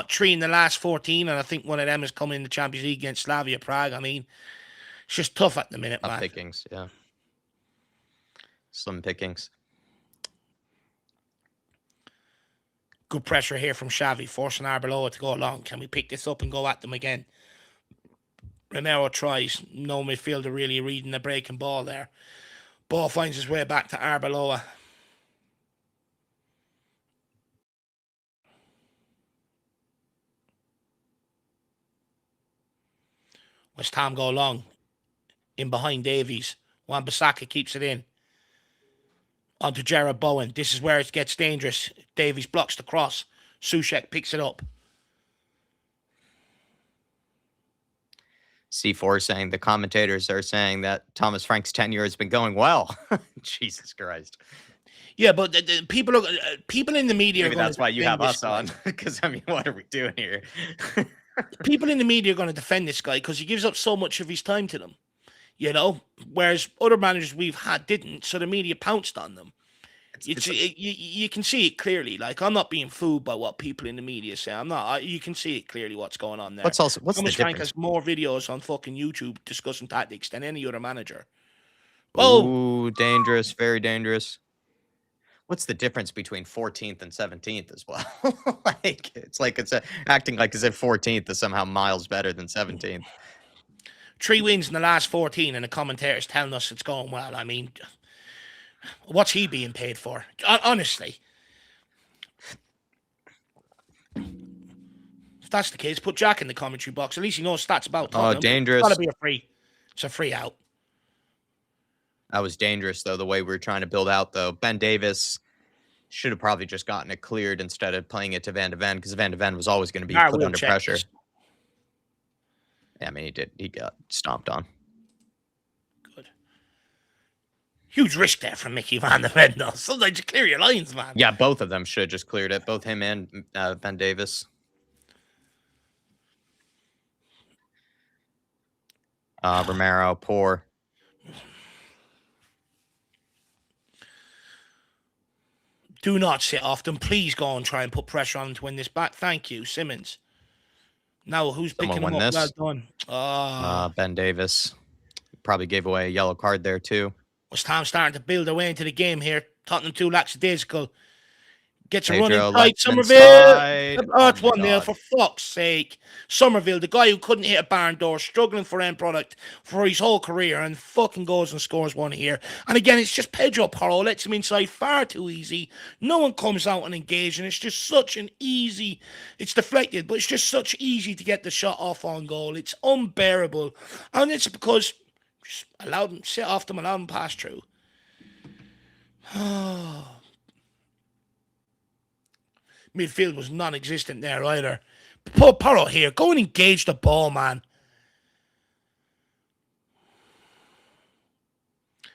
3 in the last 14, and I think one of them is coming in the Champions League against Slavia Prague. I mean, it's just tough at the minute, man. Pickings, yeah. Slim pickings. Good pressure here from Xavi, forcing Arbeloa to go along. Can we pick this up and go at them again? Romero tries. No midfielder really reading the breaking ball there. Ball finds his way back to Arbeloa. West Ham go long. In behind Davies. Wan-Bissaka keeps it in. Onto Jared Bowen. This is where it gets dangerous. Davies blocks the cross. Souček picks it up. C4 saying the commentators are saying that Thomas Frank's tenure has been going well. Jesus Christ. Yeah, but the people in the media. Maybe that's why you have us on. Because I mean, what are we doing here? People in the media are going to defend this guy because he gives up so much of his time to them. You know, whereas other managers we've had didn't, so the media pounced on them. You can see it clearly. Like, I'm not being fooled by what people in the media say. I'm not. You can see it clearly what's going on there. What's Thomas the difference? Frank has more videos on fucking YouTube discussing tactics than any other manager. Oh, dangerous, very dangerous. What's the difference between 14th and 17th as well? It's acting like as if 14th is somehow miles better than 17th. 3 wins in the last 14, and the commentators telling us it's going well. I mean, what's he being paid for? Honestly. If that's the case, put Jack in the commentary box. At least he knows stats about Tottenham. Oh, dangerous. It's got to be a free. It's a free out. That was dangerous, though, the way we were trying to build out, though. Ben Davies should have probably just gotten it cleared instead of playing it to Van de Ven, because Van de Ven was always going to be put under pressure. This. Yeah, I mean, he got stomped on. Good. Huge risk there from Mickey Van de Ven, though. Sometimes you clear your lines, man. Yeah, both of them should have just cleared it. Both him and Ben Davies. Romero, poor. Do not sit off them. Please go and try and put pressure on them to win this back. Thank you, Simmons. Now, who's picking him up? This? Well done. Ben Davies. Probably gave away a yellow card there, too. West Ham starting to build their way into the game here. Tottenham 2 lackadaisical. Gets a run Pedro inside. Somerville. Oh, it's 1-0 for fuck's sake. Somerville, the guy who couldn't hit a barn door, struggling for end product for his whole career, and fucking goes and scores one here. And again, it's just Pedro Porro lets him inside far too easy. No one comes out and engages, and it's just such an easy. It's deflected, but it's just such easy to get the shot off on goal. It's unbearable, and it's because just allow them sit off them, allow them pass through. Midfield was non-existent there either. Porro here. Go and engage the ball, man.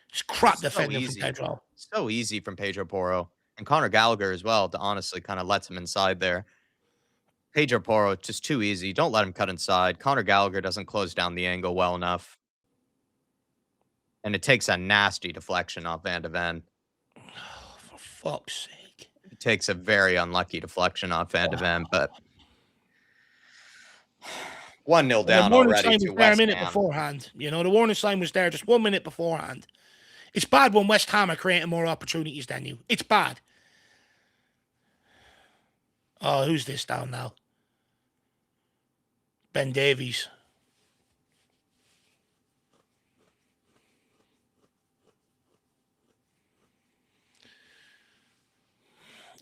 It's crap defending from Pedro. So easy from Pedro Porro. And Conor Gallagher as well, to honestly kind of lets him inside there. Pedro Porro, just too easy. Don't let him cut inside. Conor Gallagher doesn't close down the angle well enough. And it takes a nasty deflection off Van de Ven. Oh, for fuck's sake. Takes a very unlucky deflection off Van de Ven, but 1-0 down already to West Ham. Beforehand. You know, the warning sign was there just 1 minute beforehand. It's bad when West Ham are creating more opportunities than you. It's bad. Oh, who's this down now? Ben Davies.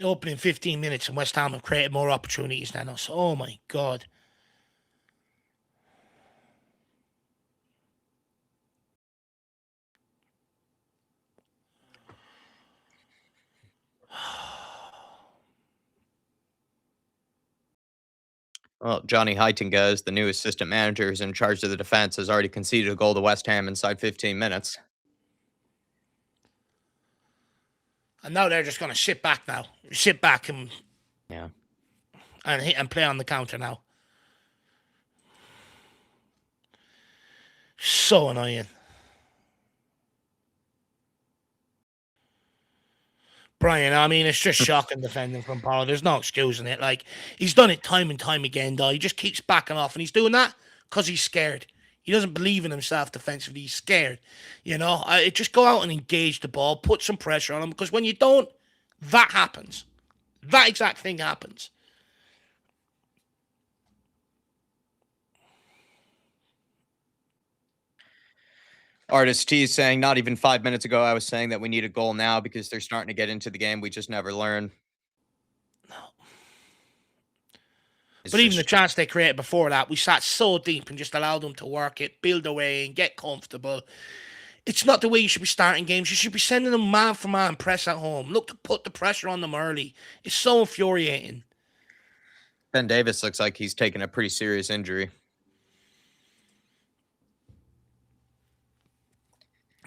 Opening 15 minutes and West Ham have created more opportunities than us. Oh my God. Well, Johnny Heitinga, is the new assistant manager who's in charge of the defense, has already conceded a goal to West Ham inside 15 minutes. And now they're just going to sit back now. Sit back and hit and play on the counter now. So annoying. Brian, I mean, it's just shocking defending from Paul. There's no excusing it. Like, he's done it time and time again, though. He just keeps backing off, and he's doing that because he's scared. He doesn't believe in himself defensively. He's scared. You know, just go out and engage the ball, put some pressure on him, because when you don't, that happens. That exact thing happens. Artist T is saying, not even 5 minutes ago, I was saying that we need a goal now because they're starting to get into the game. We just never learn. No. It's But even the chance they created before that, we sat so deep and just allowed them to work it, build away, and get comfortable. It's not the way you should be starting games. You should be sending them man for man press at home. Look to put the pressure on them early. It's so infuriating. Ben Davies looks like he's taken a pretty serious injury.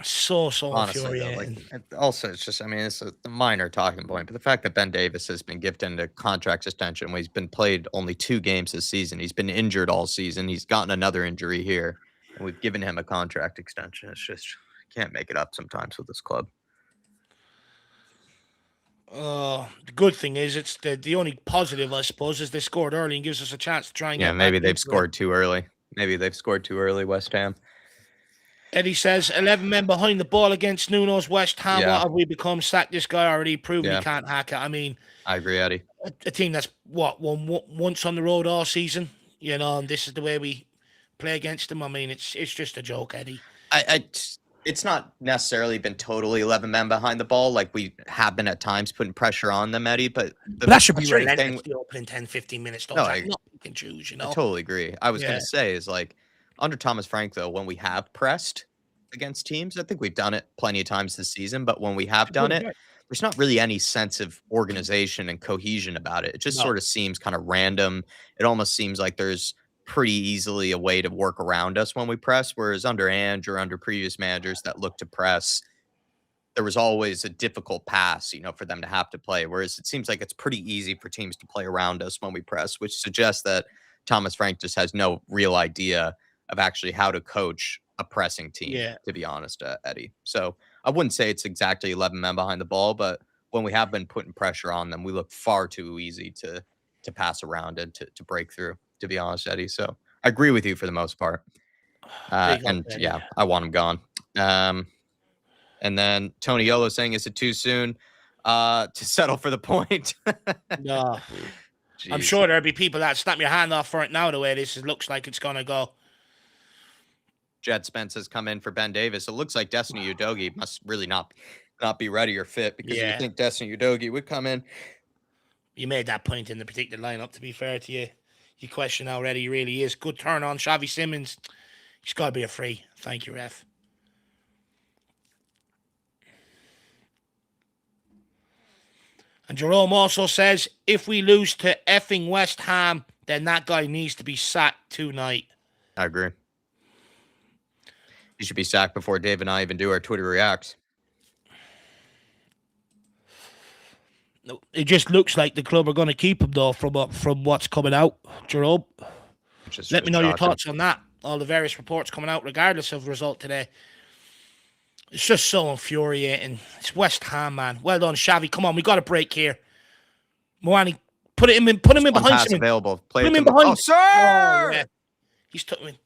So Honestly, infuriating. though, like, also, it's just, I mean, it's a minor talking point, but the fact that Ben Davies has been gifted a contract extension when he's been played only 2 games this season, he's been injured all season, he's gotten another injury here, and we've given him a contract extension. It's just, can't make it up sometimes with this club. The good thing is, it's the only positive, I suppose, is they scored early and gives us a chance to try and get maybe back they've into scored it. too early. Maybe they've scored too early, West Ham. Eddie says, 11 men behind the ball against Nuno's West Ham. Yeah. What have we become? Sack this guy already, proven Yeah. he can't hack it. I mean, I agree, Eddie. a team that's, won once on the road all season, you know, and this is the way we play against them. I mean, it's just a joke, Eddie. It's not necessarily been totally 11 men behind the ball. Like, we have been at times putting pressure on them, Eddie, but that should be frustrating relentless, the opening 10, 15 minutes. Don't not you can choose, you know? I totally agree. I was going to say is, like, under Thomas Frank, though, when we have pressed against teams, I think we've done it plenty of times this season, but when we have done it, there's not really any sense of organization and cohesion about it. It just sort of seems kind of random. It almost seems like there's pretty easily a way to work around us when we press, whereas under Ange or under previous managers that look to press, there was always a difficult pass, for them to have to play. Whereas it seems like it's pretty easy for teams to play around us when we press, which suggests that Thomas Frank just has no real idea of actually how to coach a pressing team, to be honest, Eddie. So I wouldn't say it's exactly 11 men behind the ball, but when we have been putting pressure on them, we look far too easy to pass around and to break through, to be honest, Eddie. So I agree with you for the most part. And yeah, I want him gone. And then Tony Yolo saying, is it too soon to settle for the point? No. I'm sure there'll be people that snap your hand off for it now, the way this looks like it's going to go. Jed Spence has come in for Ben Davies. It looks like Destiny Udogie must really not be ready or fit, because you think Destiny Udogie would come in. You made that point in the particular lineup, to be fair to you. You question how ready he really is. Good turn on Xavi Simons. He's got to be a free. Thank you, ref. And Jerome also says, if we lose to effing West Ham, then that guy needs to be sacked tonight. I agree. He should be sacked before Dave and I even do our Twitter reacts. It just looks like the club are going to keep him, though, from what's coming out, Jerome. Let me know your thoughts on that. All the various reports coming out, regardless of the result today. It's just so infuriating. It's West Ham, man. Well done, Xavi. Come on, we got a break here. Moani, put him in behind him. Available. Put him in behind. Oh, sir! Oh, yeah. He's took me.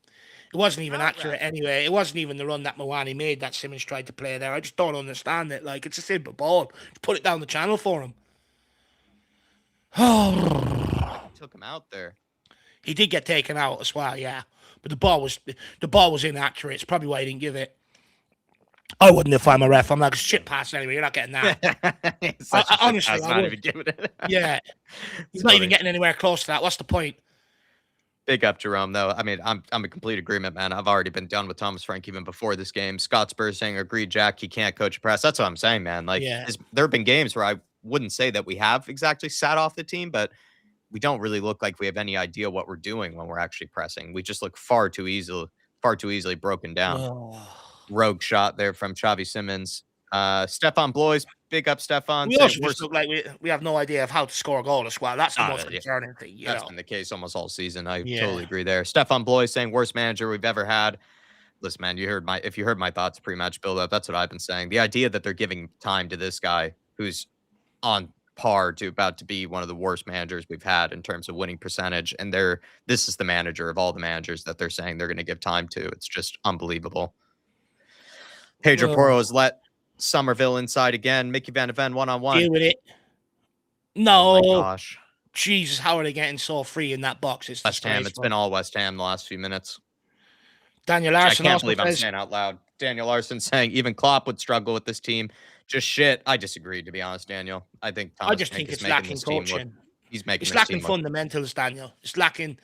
It wasn't even accurate anyway. It wasn't even the run that Moani made that Simmons tried to play there. I just don't understand it. Like, it's a simple ball. Just put it down the channel for him. Oh. took him out there. He did get taken out as well, yeah. But the ball was inaccurate. It's probably why he didn't give it. I wouldn't if I'm a ref. I'm like, shit pass anyway. You're not getting that. Honestly, I not would. even giving it. Yeah. He's not even getting anywhere close to that. What's the point? Big up Jerome, though. I mean, I'm in complete agreement, man. I've already been done with Thomas Frank even before this game. Scott Spurs saying, agreed, Jack, he can't coach a press. That's what I'm saying, man. Like, there have been games where I wouldn't say that we have exactly sat off the team, but we don't really look like we have any idea what we're doing when we're actually pressing. We just look far too easily broken down. Oh. Rogue shot there from Xavi Simons. Stefan Blois, big up Stefan. We also just look like we have no idea of how to score a goal as well. That's the most concerning thing. That's been the case almost all season. I totally agree there. Stefan Blois saying worst manager we've ever had. Listen, man, if you heard my thoughts pre-match build-up, that's what I've been saying. The idea that they're giving time to this guy who's on par to about to be one of the worst managers we've had in terms of winning percentage, and this is the manager of all the managers that they're saying they're going to give time to. It's just unbelievable. Pedro Porro has let Somerville inside again. Mickey Van de Ven one-on-one. Deal with it. No. Oh my gosh. Jesus, how are they getting so free in that box? It's West Ham. It's been all West Ham the last few minutes. Daniel Larson. I can't believe I'm saying out loud. Daniel Larson saying even Klopp would struggle with this team. Just shit. I disagree, to be honest, Daniel. I think it's lacking coaching. He's making. It's lacking fundamentals, Daniel. It's lacking.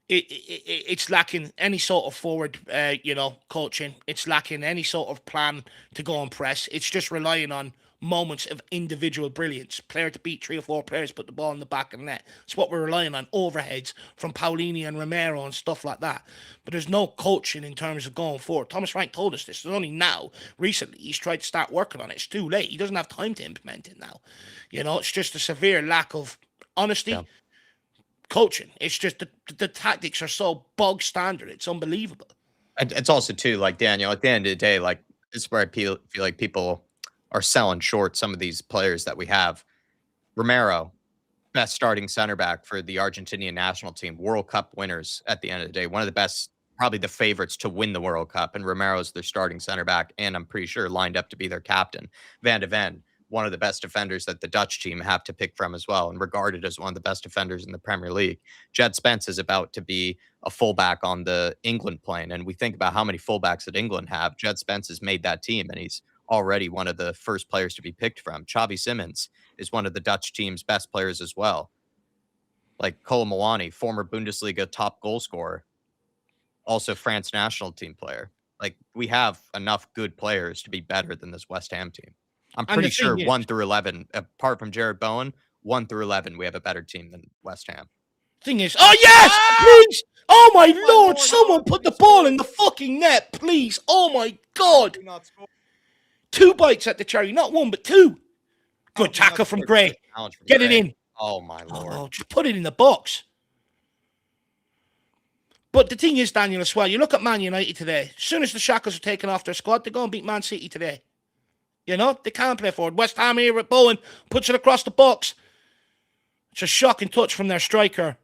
It's lacking any sort of forward, coaching. It's lacking any sort of plan to go and press. It's just relying on moments of individual brilliance. Player to beat 3 or 4 players, put the ball in the back of the net. It's what we're relying on. Overheads from Paulini and Romero and stuff like that. But there's no coaching in terms of going forward. Thomas Frank told us this. It's only now, recently, he's tried to start working on it. It's too late. He doesn't have time to implement it now. It's just a severe lack of honesty. Yeah. Coaching. It's just the tactics are so bog standard. It's unbelievable. And it's also too, like, Daniel, at the end of the day, like, this is where I feel like people are selling short some of these players that we have. Romero, best starting center back for the Argentinian national team, World Cup winners at the end of the day. One of the best, probably the favorites to win the World Cup, and Romero's their starting center back, and I'm pretty sure lined up to be their captain. Van de Ven, one of the best defenders that the Dutch team have to pick from as well, and regarded as one of the best defenders in the Premier League. Jed Spence is about to be a fullback on the England plane, and we think about how many fullbacks that England have. Jed Spence has made that team, and he's already one of the first players to be picked from. Xavi Simons is one of the Dutch team's best players as well. Like Kolo Muani, former Bundesliga top goal scorer, also France national team player. Like, we have enough good players to be better than this West Ham team. I'm pretty sure 1 through 11, apart from Jared Bowen, 1 through 11, we have a better team than West Ham. Thing is, oh yes, please! Oh my Lord, someone put the ball in the fucking net, please! Oh my God! 2 bites at the cherry, not 1 but 2. Good tackle from Gray. Get it in. Oh my Lord! Oh, just put it in the box. But the thing is, Daniel, as well, you look at Man United today. As soon as the shackles are taken off their squad, they go and beat Man City today. They can't play forward. West Ham here with Bowen puts it across the box. It's a shocking touch from their striker.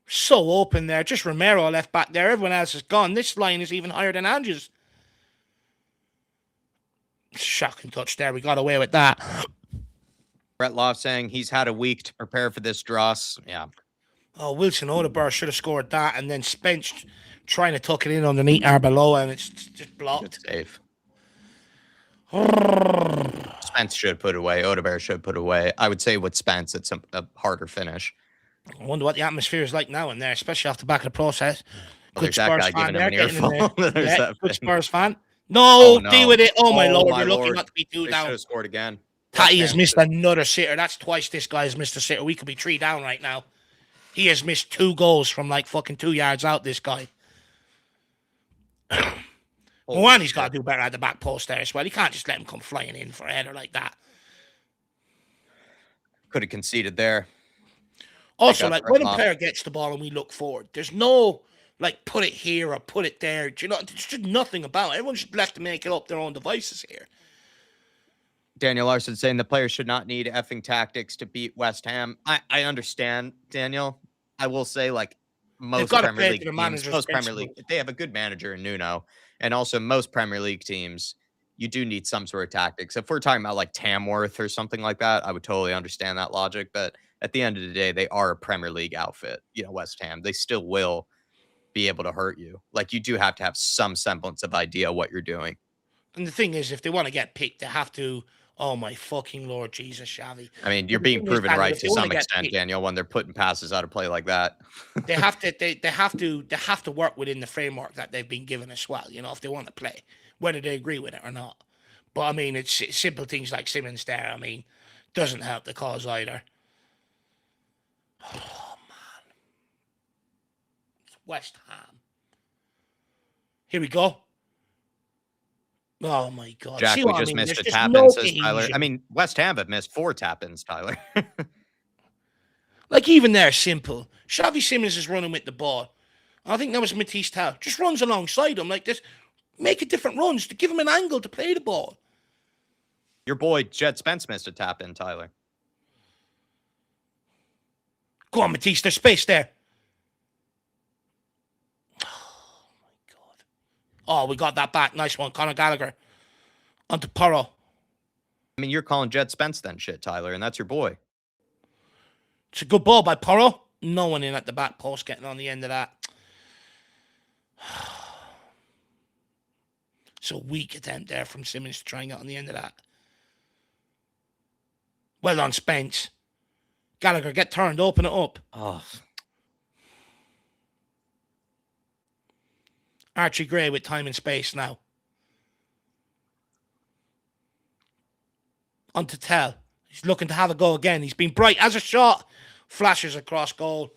So open there. Just Romero left back there. Everyone else is gone. This line is even higher than Andrew's. Shocking touch there. We got away with that. Brett Loft saying he's had a week to prepare for this, Dross. Yeah. Oh, Wilson Odegaard should have scored that, and then Spence trying to tuck it in underneath Arbeloa, and it's just blocked. Good save. Spence should put it away. Odegaard should put it away. I would say with Spence, it's a harder finish. I wonder what the atmosphere is like now in there, especially off the back of the process. Well, good Spurs fan there, good Spurs fan. No, deal with it. Oh, my Lord, you're lucky not to be 2 down. Should have scored again. Tatty has missed another sitter. That's twice this guy has missed a sitter. We could be 3 down right now. He has missed 2 goals from like fucking 2 yards out, this guy. Moani's got to do better at the back post there as well. He can't just let him come flying in for a header like that. Could have conceded there. Also, like, when a player gets the ball and we look forward, there's no, like, put it here or put it there. Do you know, there's just nothing about it. Everyone's just left to make it up their own devices here. Daniel Larson saying the players should not need effing tactics to beat West Ham. I understand, Daniel. I will say, like, most Premier League teams, they have a good manager in Nuno. And also most Premier League teams, you do need some sort of tactics. If we're talking about like Tamworth or something like that, I would totally understand that logic. But at the end of the day, they are a Premier League outfit. West Ham. They still will be able to hurt you. Like, you do have to have some semblance of idea what you're doing. And the thing is, if they want to get picked, they have to. Oh my fucking Lord Jesus, Xavi. I mean, But you're the being thing is, proven Daniel, right if to they want to some get extent, picked, Daniel, when they're putting passes out of play like that. they have to work within the framework that they've been given as well. If they want to play, whether they agree with it or not. But I mean, it's simple things like Simmons there. I mean, doesn't help the cause either. Oh man, it's West Ham. Here we go. Oh my God! Jack, See we what I just mean? missed There's a just tap-in, no says Tyler. I cohesion. mean, West Ham have missed 4 tap-ins, Tyler. Like, even there, simple. Xavi Simmons is running with the ball. I think that was Matisse Tal. Just runs alongside him like this. Make a different runs to give him an angle to play the ball. Your boy, Jed Spence, missed a tap-in, Tyler. Go on, Matisse. There's space there. Oh, my God. Oh, we got that back. Nice one. Conor Gallagher. Onto Porro. I mean, you're calling Jed Spence then shit, Tyler, and that's your boy. It's a good ball by Porro. No one in at the back post getting on the end of that. It's a weak attempt there from Simmons to try and get on the end of that. Well done, Spence. Gallagher, get turned. Open it up. Oh. Archie Gray with time and space now. On to Tell. He's looking to have a go again. He's been bright as a shot. Flashes across goal.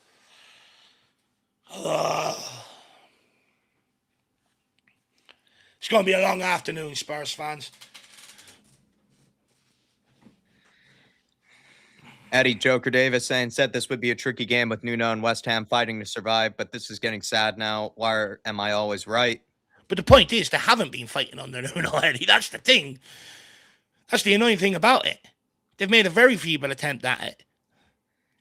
Ugh. It's going to be a long afternoon, Spurs fans. Eddie Joker Davis said this would be a tricky game with Nuno and West Ham fighting to survive, but this is getting sad now. Why am I always right? But the point is, they haven't been fighting under Nuno, Eddie. That's the thing. That's the annoying thing about it. They've made a very feeble attempt at it.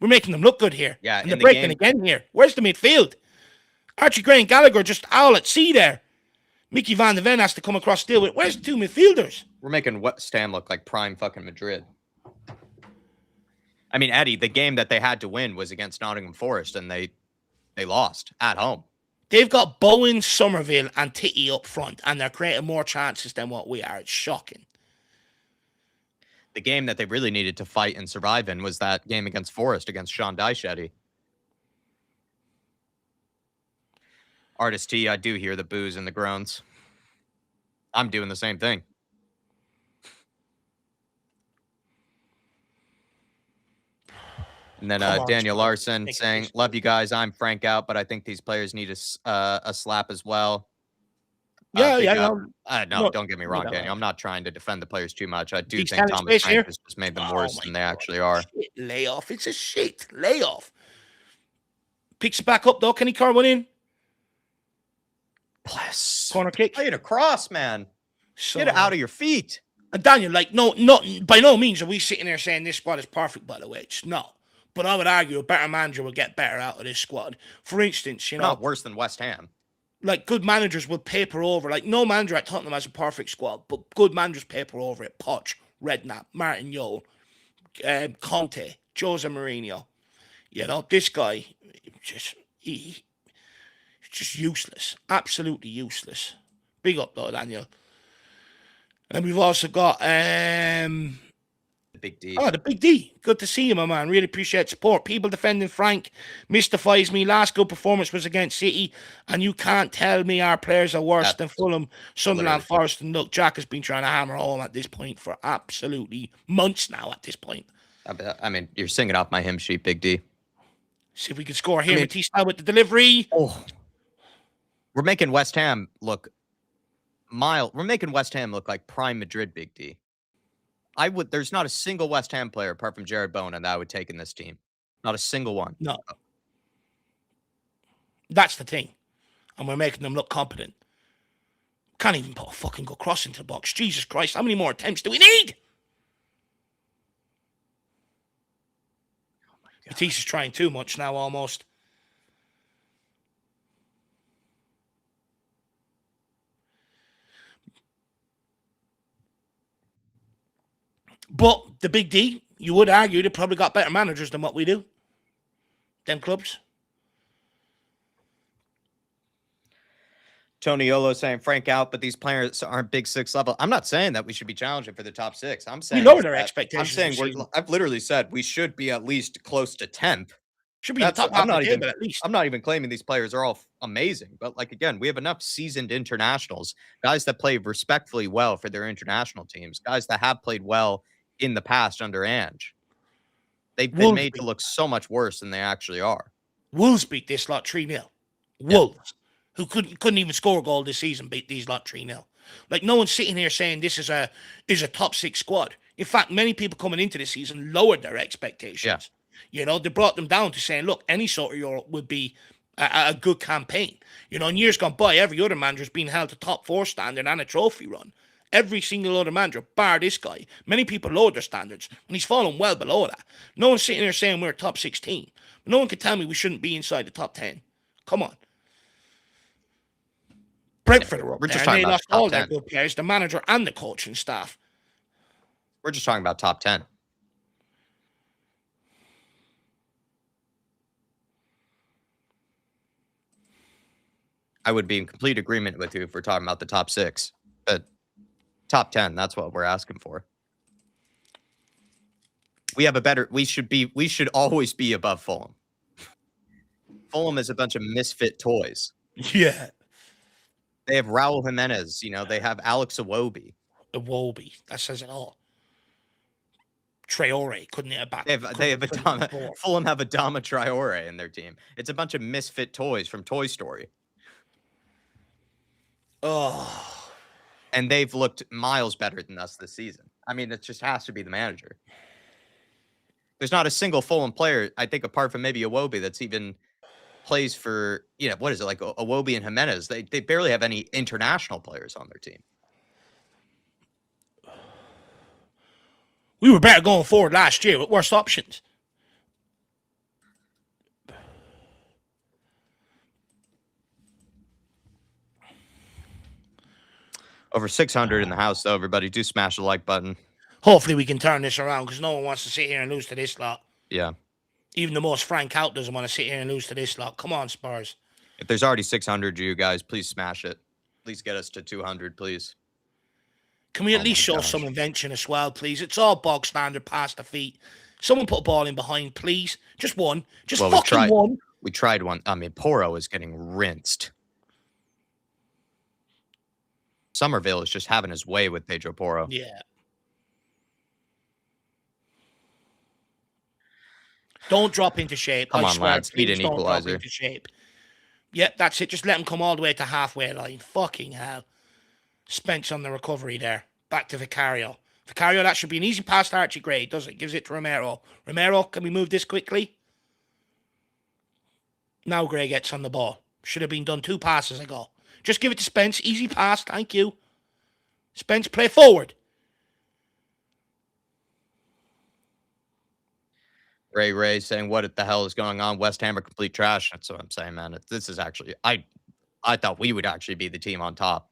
We're making them look good here. Yeah, and they're breaking again here. Where's the midfield? Archie Gray and Gallagher just owl at sea there. Mickey Van de Ven has to come across still with. Where's the 2 midfielders? We're making West Ham look like prime fucking Madrid. I mean, Eddie, the game that they had to win was against Nottingham Forest, and they lost at home. They've got Bowen, Somerville, and Titty up front, and they're creating more chances than what we are. It's shocking. The game that they really needed to fight and survive in was that game against Forest, against Sean Dyche, Eddie. Artist T, I do hear the boos and the groans. I'm doing the same thing. And then Daniel Larson saying, love you guys. I'm Frank out, but I think these players need a slap as well. No, don't get me wrong, Daniel. I'm not trying to defend the players too much. I do think Thomas Frank has just made them worse than they actually are. Shit layoff. It's a shit layoff. Picks it back up, though. Can he carve one in? Bless. Corner kick. Play it across, man. Get it out of your feet. And Daniel, by no means are we sitting there saying this squad is perfect, by the way. It's not. But I would argue a better manager will get better out of this squad. For instance, not worse than West Ham. Like, good managers will paper over. Like, no manager at Tottenham has a perfect squad, but good managers paper over it. Poch, Redknapp, Martin Yole, Conte, Jose Mourinho. This guy, he's just useless. Absolutely useless. Big up, though, Daniel. And we've also got the Big D. Oh, the Big D. Good to see you, my man. Really appreciate support. People defending Frank mystifies me. Last good performance was against City, and you can't tell me our players are worse than Fulham, Sunderland, Forest, and look, Jack has been trying to hammer home at this point for absolutely months now at this point. I mean, you're singing off my hymn sheet, Big D. See if we can score here. Matisse now with the delivery. Oh. We're making West Ham look mild. We're making West Ham look like prime Madrid, Big D. There's not a single West Ham player apart from Jared Bowen that I would take in this team. Not a single one. No. That's the thing. And we're making them look competent. Can't even put a fucking good cross into the box. Jesus Christ, how many more attempts do we need? Oh, Matisse is trying too much now, almost. But the Big D, you would argue they probably got better managers than what we do. Them clubs. Tony Yolo saying Frank out, but these players aren't Big Six level. I'm not saying that we should be challenging for the top six. I'm saying we lowered our expectations. I've literally said we should be at least close to 10th. Should be in the top half of the table at least. I'm not even claiming these players are all amazing, but like again, we have enough seasoned internationals, guys that play respectfully well for their international teams, guys that have played well in the past under Ange. They've been made to look so much worse than they actually are. Wolves beat this lot 3-0. Wolves, who couldn't even score a goal this season, beat these lot 3-0. Like, no one's sitting here saying this is a top six squad. In fact, many people coming into this season lowered their expectations. Yeah. You know, they brought them down to saying, look, any sort of Europe would be a good campaign. You know, in years gone by, every other manager's been held to top four standard and a trophy run. Every single other manager, bar this guy. Many people lowered their standards, and he's fallen well below that. No one's sitting there saying we're a top 16. No one can tell me we shouldn't be inside the top 10. Come on. Brentford are up We're there, just and talking they about lost top all 10. their good players, the manager and the coaching staff. We're just talking about top 10. I would be in complete agreement with you if we're talking about the top 6. But top 10, that's what we're asking for. We should always be above Fulham. Fulham is a bunch of misfit toys. Yeah. They have Raul Jimenez, you know, they have Alex Iwobi. Iwobi, that says it all. Traore couldn't hit a back. Fulham have Adama Traore in their team. It's a bunch of misfit toys from Toy Story. Oh. And they've looked miles better than us this season. I mean, it just has to be the manager. There's not a single Fulham player, I think, apart from maybe Iwobi, that's even plays for, you know, what is it, like Iwobi and Jimenez. They barely have any international players on their team. We were better going forward last year with worse options. Over 600 in the house, though, everybody. Do smash the like button. Hopefully we can turn this around, because no one wants to sit here and lose to this lot. Yeah. Even the most frank out doesn't want to sit here and lose to this lot. Come on, Spurs. If there's already 600, you guys, please smash it. Please get us to 200, please. Can we at least show some invention as well, please? It's all bog standard, past the feet. Someone put a ball in behind, please. Just one. One. We tried one. I mean, Porro is getting rinsed. Somerville is just having his way with Pedro Porro. Yeah. Don't drop into shape. Come on, lads. Beat an equalizer. Don't drop into shape. Yeah, that's it. Just let him come all the way to halfway line. Fucking hell. Spence on the recovery there. Back to Vicario. Vicario, that should be an easy pass to Archie Gray, does it? Gives it to Romero. Romero, can we move this quickly? Now Gray gets on the ball. Should have been done 2 passes ago. Just give it to Spence. Easy pass. Thank you. Spence, play forward. Ray saying, what the hell is going on? West Ham are complete trash. That's what I'm saying, man. This is actually, I thought we would actually be the team on top.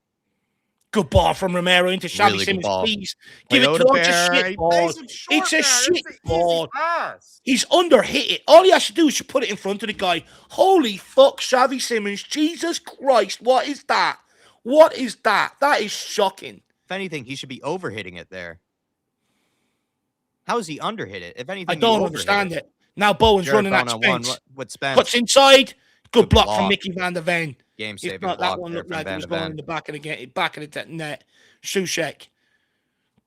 Good ball from Romero into Xavi Really Simons, please. Give it to him. It's a shit ball. It's a shit ball. He's underhit it. All he has to do is put it in front of the guy. Holy fuck, Xavi Simons. Jesus Christ. What is that? What is that? That is shocking. If anything, he should be overhitting it there. How is he underhit it? If anything, I don't understand it. Now Bowen's running at Spence. With Spence. Cuts inside. Good block from Mickey van der Ven. Game-saving block. That one looked like it was going in the back of the net. Soucek.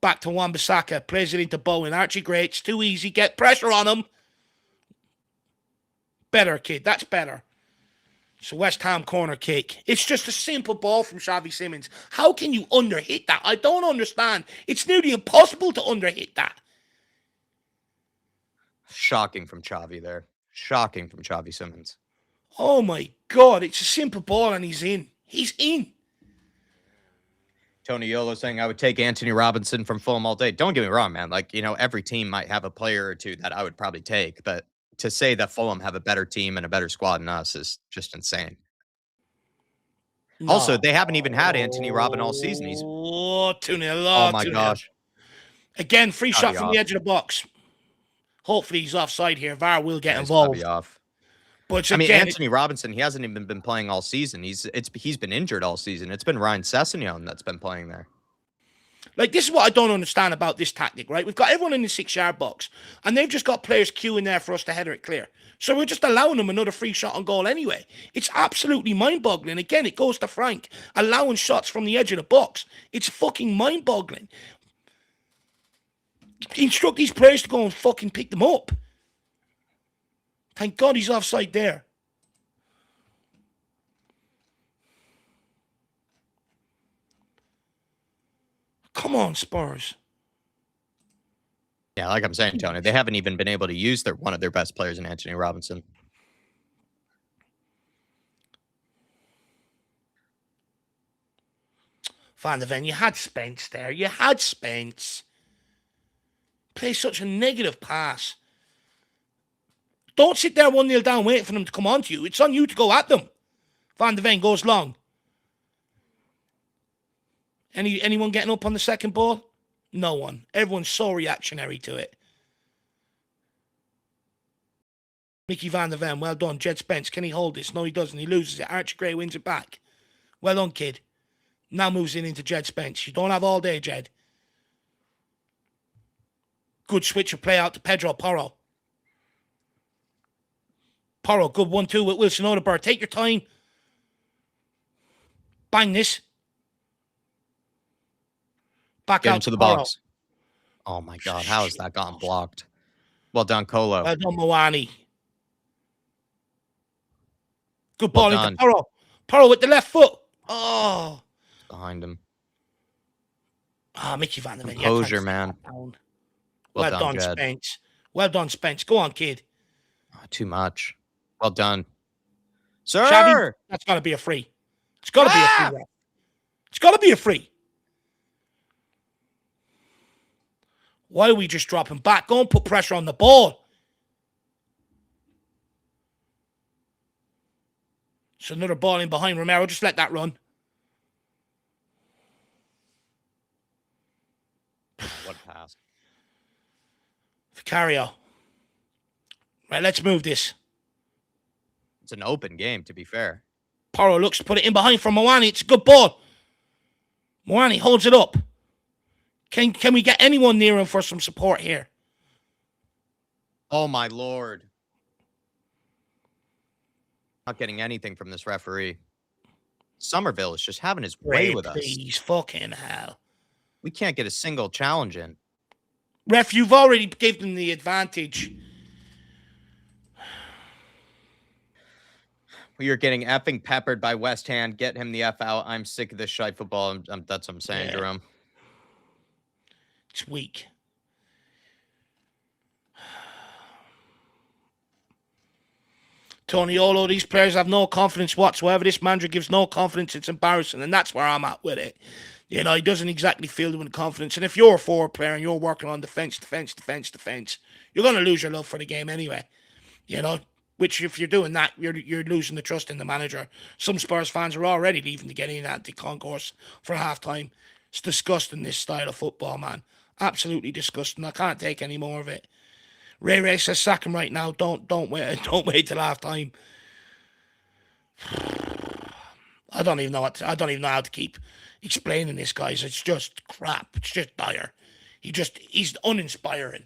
Back to Wan-Bissaka. Plays it into Bowen. Archie Gray. It's too easy. Get pressure on him. Better, kid. That's better. It's a West Ham corner kick. It's just a simple ball from Xavi Simons. How can you underhit that? I don't understand. It's nearly impossible to underhit that. Shocking from Xavi there. Shocking from Xavi Simons. Oh my God, it's a simple ball and he's in. He's in. Tony Yolo saying, I would take Anthony Robinson from Fulham all day. Don't get me wrong, man. Like, you know, every team might have a player or two that I would probably take. But to say that Fulham have a better team and a better squad than us is just insane. No. Also, they haven't even had Anthony Robin all season. He's 2-0. Oh my gosh. Again, free Gotta shot be from the off. edge of the box. Hopefully he's offside here. VAR will get Yeah, he's gotta be involved. off. But I mean, again, Anthony Robinson, he hasn't even been playing all season. He's been injured all season. It's been Ryan Sessegnon that's been playing there. like, this is what I don't understand about this tactic, right? We've got everyone in the 6-yard box, and they've just got players queuing there for us to header it clear. So we're just allowing them another free shot on goal anyway. It's absolutely mind-boggling. Again, it goes to Frank, allowing shots from the edge of the box. It's fucking mind-boggling. Instruct these players to go and fucking pick them up. Thank God he's offside there. Come on, Spurs. Yeah, like I'm saying, Tony, they haven't even been able to use one of their best players in Anthony Robinson. Van der Ven, you had Spence there. You had Spence. Play such a negative pass. Don't sit there 1-0 down waiting for them to come on to you. It's on you to go at them. Van der Ven goes long. Anyone getting up on the second ball? No one. Everyone's so reactionary to it. Mickey Van der Ven, well done. Jed Spence, can he hold this? No, he doesn't. He loses it. Archie Gray wins it back. Well done, kid. Now moves in into Jed Spence. You don't have all day, Jed. Good switch of play out to Pedro Porro. Porro, good 1-2 with Wilson Odegaard. Take your time. Bang this. Back Get out into to the Porro. box. Oh my God, how has that gotten blocked? Well done, Colo. Well done, Moani. Good ball into Porro. Porro with the left foot. Oh. Behind him. Ah, Mickey Van der Ven. Composure, man. Well done, Jed. Spence. Well done, Spence. Go on, kid. Oh, too much. Well done. Sir! Shabby, that's got to be a free. It's got to be a free. Ref. It's got to be a free. Why are we just dropping back? Go and put pressure on the ball. So another ball in behind Romero. Just let that run. What a pass. Vicario. Right, let's move this. It's an open game, to be fair. Porro looks to put it in behind from Moani. It's a good ball. Moani holds it up. Can we get anyone near him for some support here? Oh, my Lord. Not getting anything from this referee. Somerville is just having his way with us. Please, fucking hell. We can't get a single challenge in. Ref, you've already given them the advantage. We are getting effing peppered by West Ham. Get him the F out. I'm sick of this shite football. That's what I'm saying, Jerome. It's weak. Toniolo, these players have no confidence whatsoever. This manager gives no confidence. It's embarrassing, and that's where I'm at with it. You know, he doesn't exactly feel with confidence. And if you're a forward player and you're working on defense, you're going to lose your love for the game anyway. You know, which if you're doing that, you're losing the trust in the manager. Some Spurs fans are already leaving to get in at the concourse for halftime. It's disgusting, this style of football, man. Absolutely disgusting. I can't take any more of it. Ray says sack him right now. Don't wait till halftime. I don't even know how to keep explaining this, guys. It's just crap. It's just dire. He's uninspiring.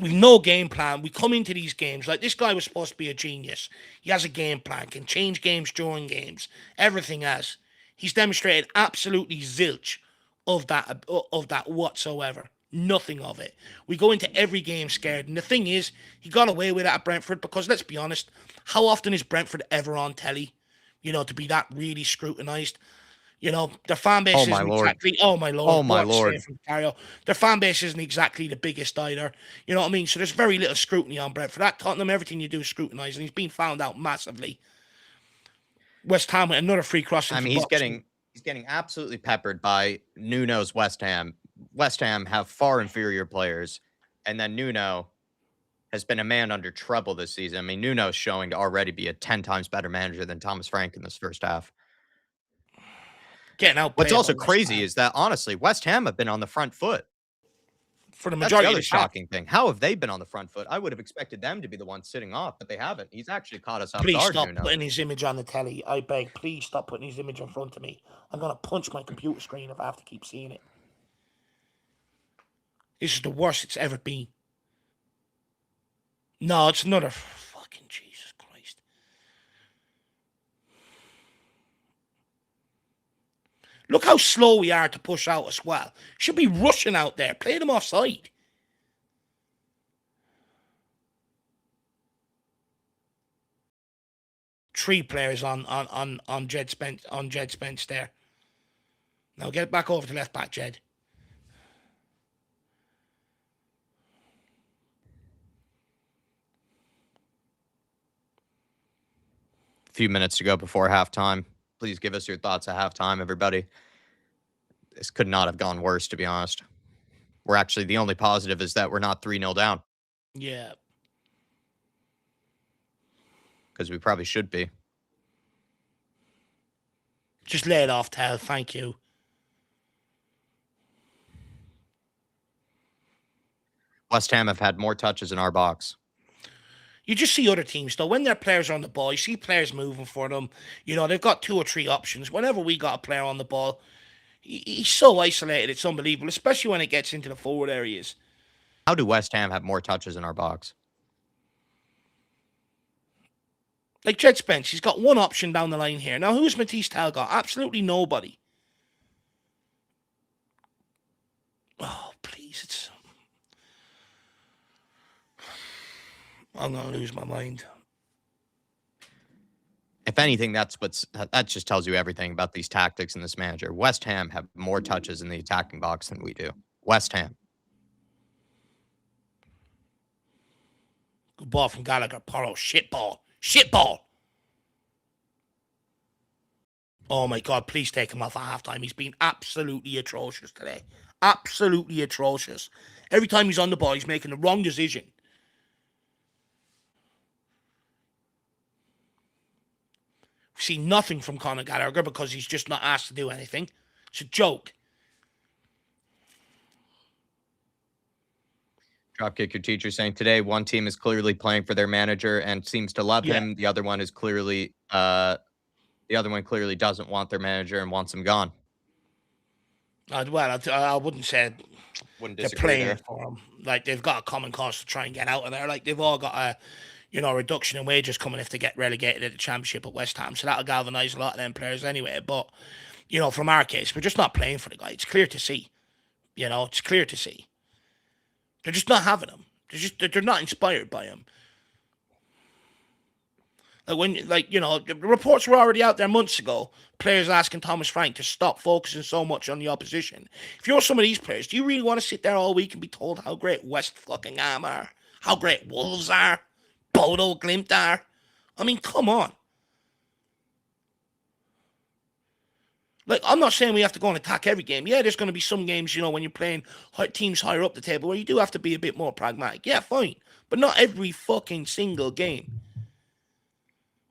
We've no game plan. We come into these games like this guy was supposed to be a genius. He has a game plan, can change games during games. Everything has. He's demonstrated absolutely zilch of that whatsoever. Nothing of it. We go into every game scared. And the thing is, he got away with it at Brentford because, let's be honest, how often is Brentford ever on telly? You know, to be that really scrutinised. You know, their fan base isn't exactly... Oh, my Lord. Oh, my Lord. Their fan base isn't exactly the biggest either. You know what I mean? So there's very little scrutiny on Brentford. At Tottenham, everything you do is scrutinised, and he's been found out massively. West Ham with another free cross. I mean, he's getting absolutely peppered by Nuno's West Ham. West Ham have far inferior players, and then Nuno has been a man under trouble this season. I mean, Nuno's showing to already be a 10 times better manager than Thomas Frank in this first half. getting out. What's also crazy is that, honestly, West Ham have been on the front foot. For the That's the majority other of the half. shocking thing. How have they been on the front foot? I would have expected them to be the ones sitting off, but they haven't. He's actually caught us off Please guard, stop Nuno. putting his image on the telly. I beg. Please stop putting his image in front of me. I'm going to punch my computer screen if I have to keep seeing it. This is the worst it's ever been. No, it's another fucking Jesus Christ. Look how slow we are to push out as well. Should be rushing out there. Play them offside. Three players on Jed Spence there. Now get it back over to left back, Jed. A few minutes to go before halftime. Please give us your thoughts at halftime, everybody. This could not have gone worse, to be honest. We're actually, the only positive is that we're not 3-0 down. Yeah. Because we probably should be. Just lay it off, Tel. Thank you. West Ham have had more touches in our box. You just see other teams, though, when their players are on the ball, you see players moving for them. You know, they've got 2 or 3 options. Whenever we got a player on the ball, he's so isolated, it's unbelievable, especially when it gets into the forward areas. How do West Ham have more touches in our box? Like Jed Spence, he's got one option down the line here. Now, who's Matisse Tel got? Absolutely nobody. Oh, please, it's... I'm going to lose my mind. If anything, that just tells you everything about these tactics and this manager. West Ham have more touches in the attacking box than we do. West Ham. Good ball from Gallagher. Porro, shit ball. Shit ball. Oh, my God, please take him off at halftime. He's been absolutely atrocious today. Absolutely atrocious. Every time he's on the ball, he's making the wrong decision. We see nothing from Conor Gallagher because he's just not asked to do anything. It's a joke. Dropkick Your Teacher saying today one team is clearly playing for their manager and seems to love him. The other one is clearly clearly doesn't want their manager and wants him gone. Well, I wouldn't say they're playing for him. Like, they've got a common cause to try and get out of there. Like, they've all got a reduction in wages coming if they get relegated at the Championship at West Ham. So that'll galvanise a lot of them players anyway. But, from our case, we're just not playing for the guy. It's clear to see. It's clear to see. They're just not having him. They're not inspired by him. The reports were already out there months ago. Players asking Thomas Frank to stop focusing so much on the opposition. If you're some of these players, do you really want to sit there all week and be told how great West fucking Ham are? How great Wolves are? Bodo Glimt are? I mean, come on. Like, I'm not saying we have to go and attack every game. Yeah, there's going to be some games, when you're playing teams higher up the table where you do have to be a bit more pragmatic. Yeah, fine. But not every fucking single game.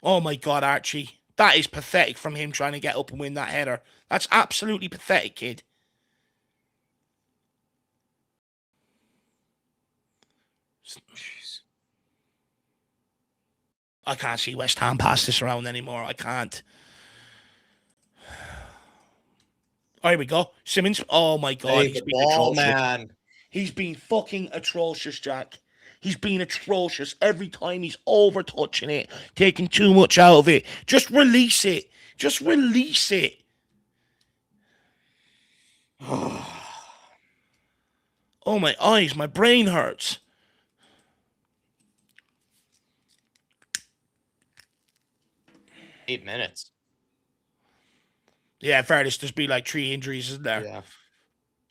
Oh, my God, Archie. That is pathetic from him trying to get up and win that header. That's absolutely pathetic, kid. Jeez. I can't see West Ham pass this around anymore. I can't. Oh, here we go. Simmons. Oh, my God. He's been atrocious. Man. He's been fucking atrocious, Jack. He's been atrocious every time he's over-touching it, taking too much out of it. Just release it. Just release it. Oh, my eyes. My brain hurts. Eight minutes. Yeah, fairness, there's been like 3 injuries, isn't there? Yeah.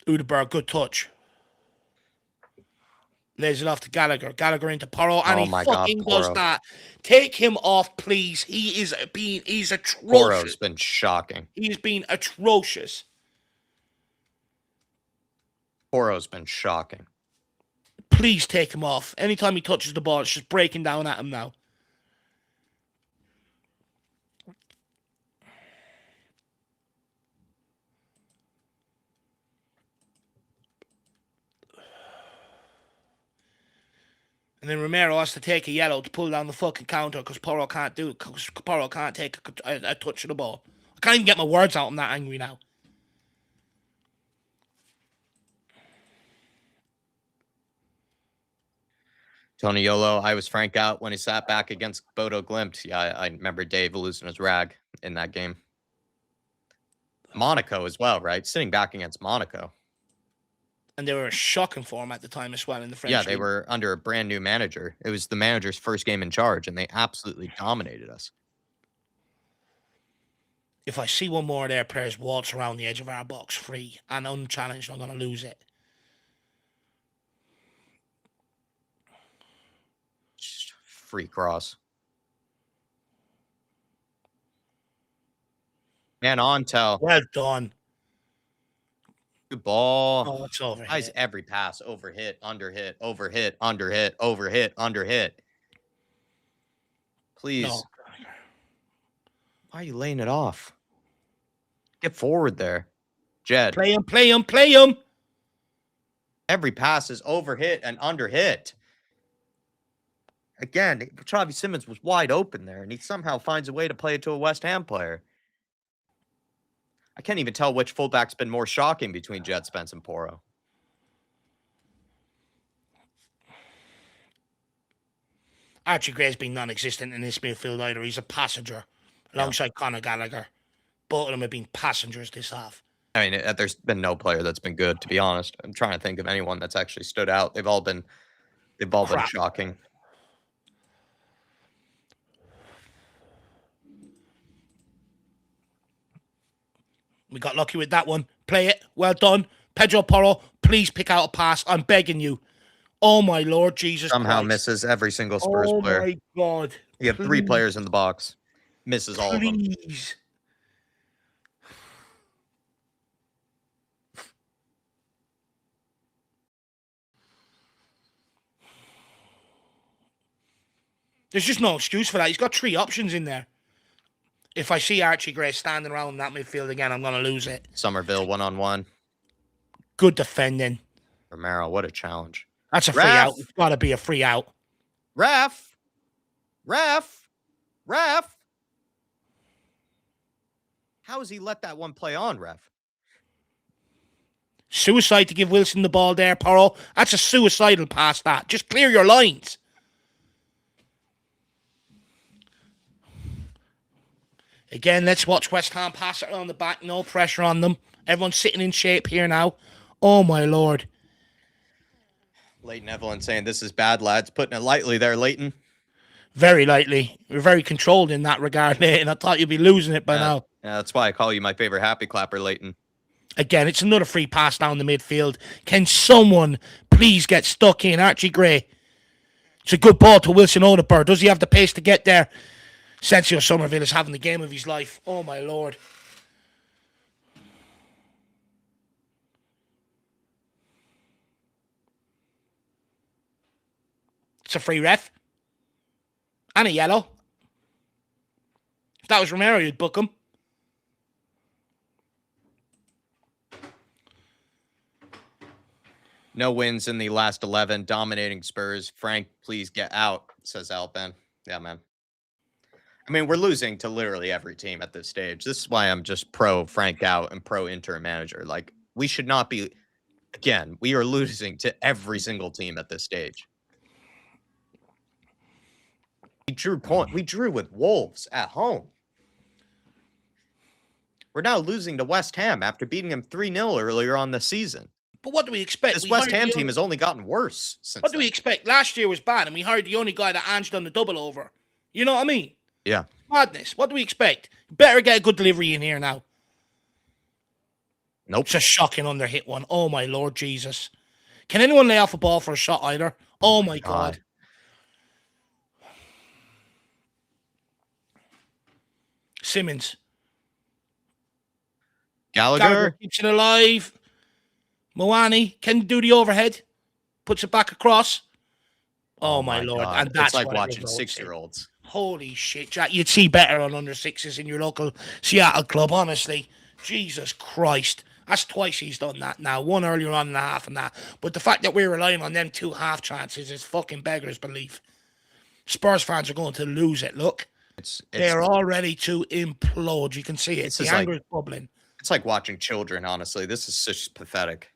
Udeberg, good touch. Lays it off to Gallagher. Gallagher into Porro, and he fucking does that. Take him off, please. He's atrocious. Porro's been shocking. He's been atrocious. Porro's been shocking. Please take him off. Anytime he touches the ball, it's just breaking down at him now. And then Romero has to take a yellow to pull down the fucking counter because Porro can't do it. Because Porro can't take a touch of the ball. I can't even get my words out. I'm that angry now. Tony Yolo, I was Frank out when he sat back against Bodo Glimt. Yeah, I remember Dave losing his rag in that game. Monaco as well, right? Sitting back against Monaco. And they were in shocking form at the time as well in the French Yeah, they league. were under a brand new manager. It was the manager's first game in charge, and they absolutely dominated us. If I see one more of their players waltz around the edge of our box free and unchallenged, I'm going to lose it. Free cross. Man on tell. Well done. Good ball. Oh, it's over. Guys, every pass over hit, under hit, over hit, under hit, over hit, under hit. Please. No. Why are you laying it off? Get forward there. Jed. Play him, play him, play him. Every pass is over hit and under hit. Again, Travis Simmons was wide open there, and he somehow finds a way to play it to a West Ham player. I can't even tell which fullback's been more shocking between Jed Spence and Porro. Archie Gray's been non-existent in this midfield either. He's a passenger alongside Conor Gallagher. Both of them have been passengers this half. I mean, there's been no player that's been good, to be honest. I'm trying to think of anyone that's actually stood out. They've all been shocking. We got lucky with that one. Play it. Well done. Pedro Porro, please pick out a pass. I'm begging you. Oh, my Lord Jesus Somehow Christ. misses every single Spurs player. Oh, my God. You have 3 players in the box. Misses all of them. Please. There's just no excuse for that. He's got 3 options in there. If I see Archie Gray standing around that midfield again, I'm going to lose it. Somerville 1-on-1. Good defending. Romero, what a challenge. That's a free out. It's got to be a free out. Ref. How has he let that one play on, ref? Suicide to give Wilson the ball there, Porro. That's a suicidal pass, that. Just clear your lines. Again, let's watch West Ham pass it around the back. No pressure on them. Everyone's sitting in shape here now. Oh, my Lord. Leighton Evelyn saying this is bad, lads. Putting it lightly there, Leighton. Very lightly. We're very controlled in that regard, Leighton. I thought you'd be losing it by now. Yeah, that's why I call you my favorite happy clapper, Leighton. Again, it's another free pass down the midfield. Can someone please get stuck in? Archie Gray. It's a good ball to Wilson Hotspur. Does he have the pace to get there? Sergio Somerville is having the game of his life. Oh, my Lord. It's a free ref. And a yellow. If that was Romero, you'd book him. No wins in the last 11. Dominating Spurs. Frank, please get out, says Alpen. Yeah, man. I mean, we're losing to literally every team at this stage. This is why I'm just pro Frank out and pro interim manager. Like, we should not be... Again, we are losing to every single team at this stage. We drew with Wolves at home. We're now losing to West Ham after beating them 3-0 earlier on the season. But what do we expect? This West Ham team has only gotten worse since What do we expect? Last year was bad, and we hired the only guy that Ange done the double over. You know what I mean? Yeah. Madness. What do we expect? Better get a good delivery in here now. Nope. It's a shocking under hit one. Oh, my Lord Jesus. Can anyone lay off a ball for a shot either? Oh, my God. Simmons. Gallagher keeps it alive. Moani can do the overhead. Puts it back across. Oh, my Lord. God. And that's it's like what watching 6-year-olds. Holy shit, Jack. You'd see better on under 6s in your local Seattle club, honestly. Jesus Christ. That's twice he's done that now. One earlier on in the half and that. But the fact that we're relying on them 2 half chances is fucking beggars belief. Spurs fans are going to lose it. Look, It's they're all ready to implode. You can see it. This The is anger like is bubbling. it's like watching children. Honestly, this is just pathetic.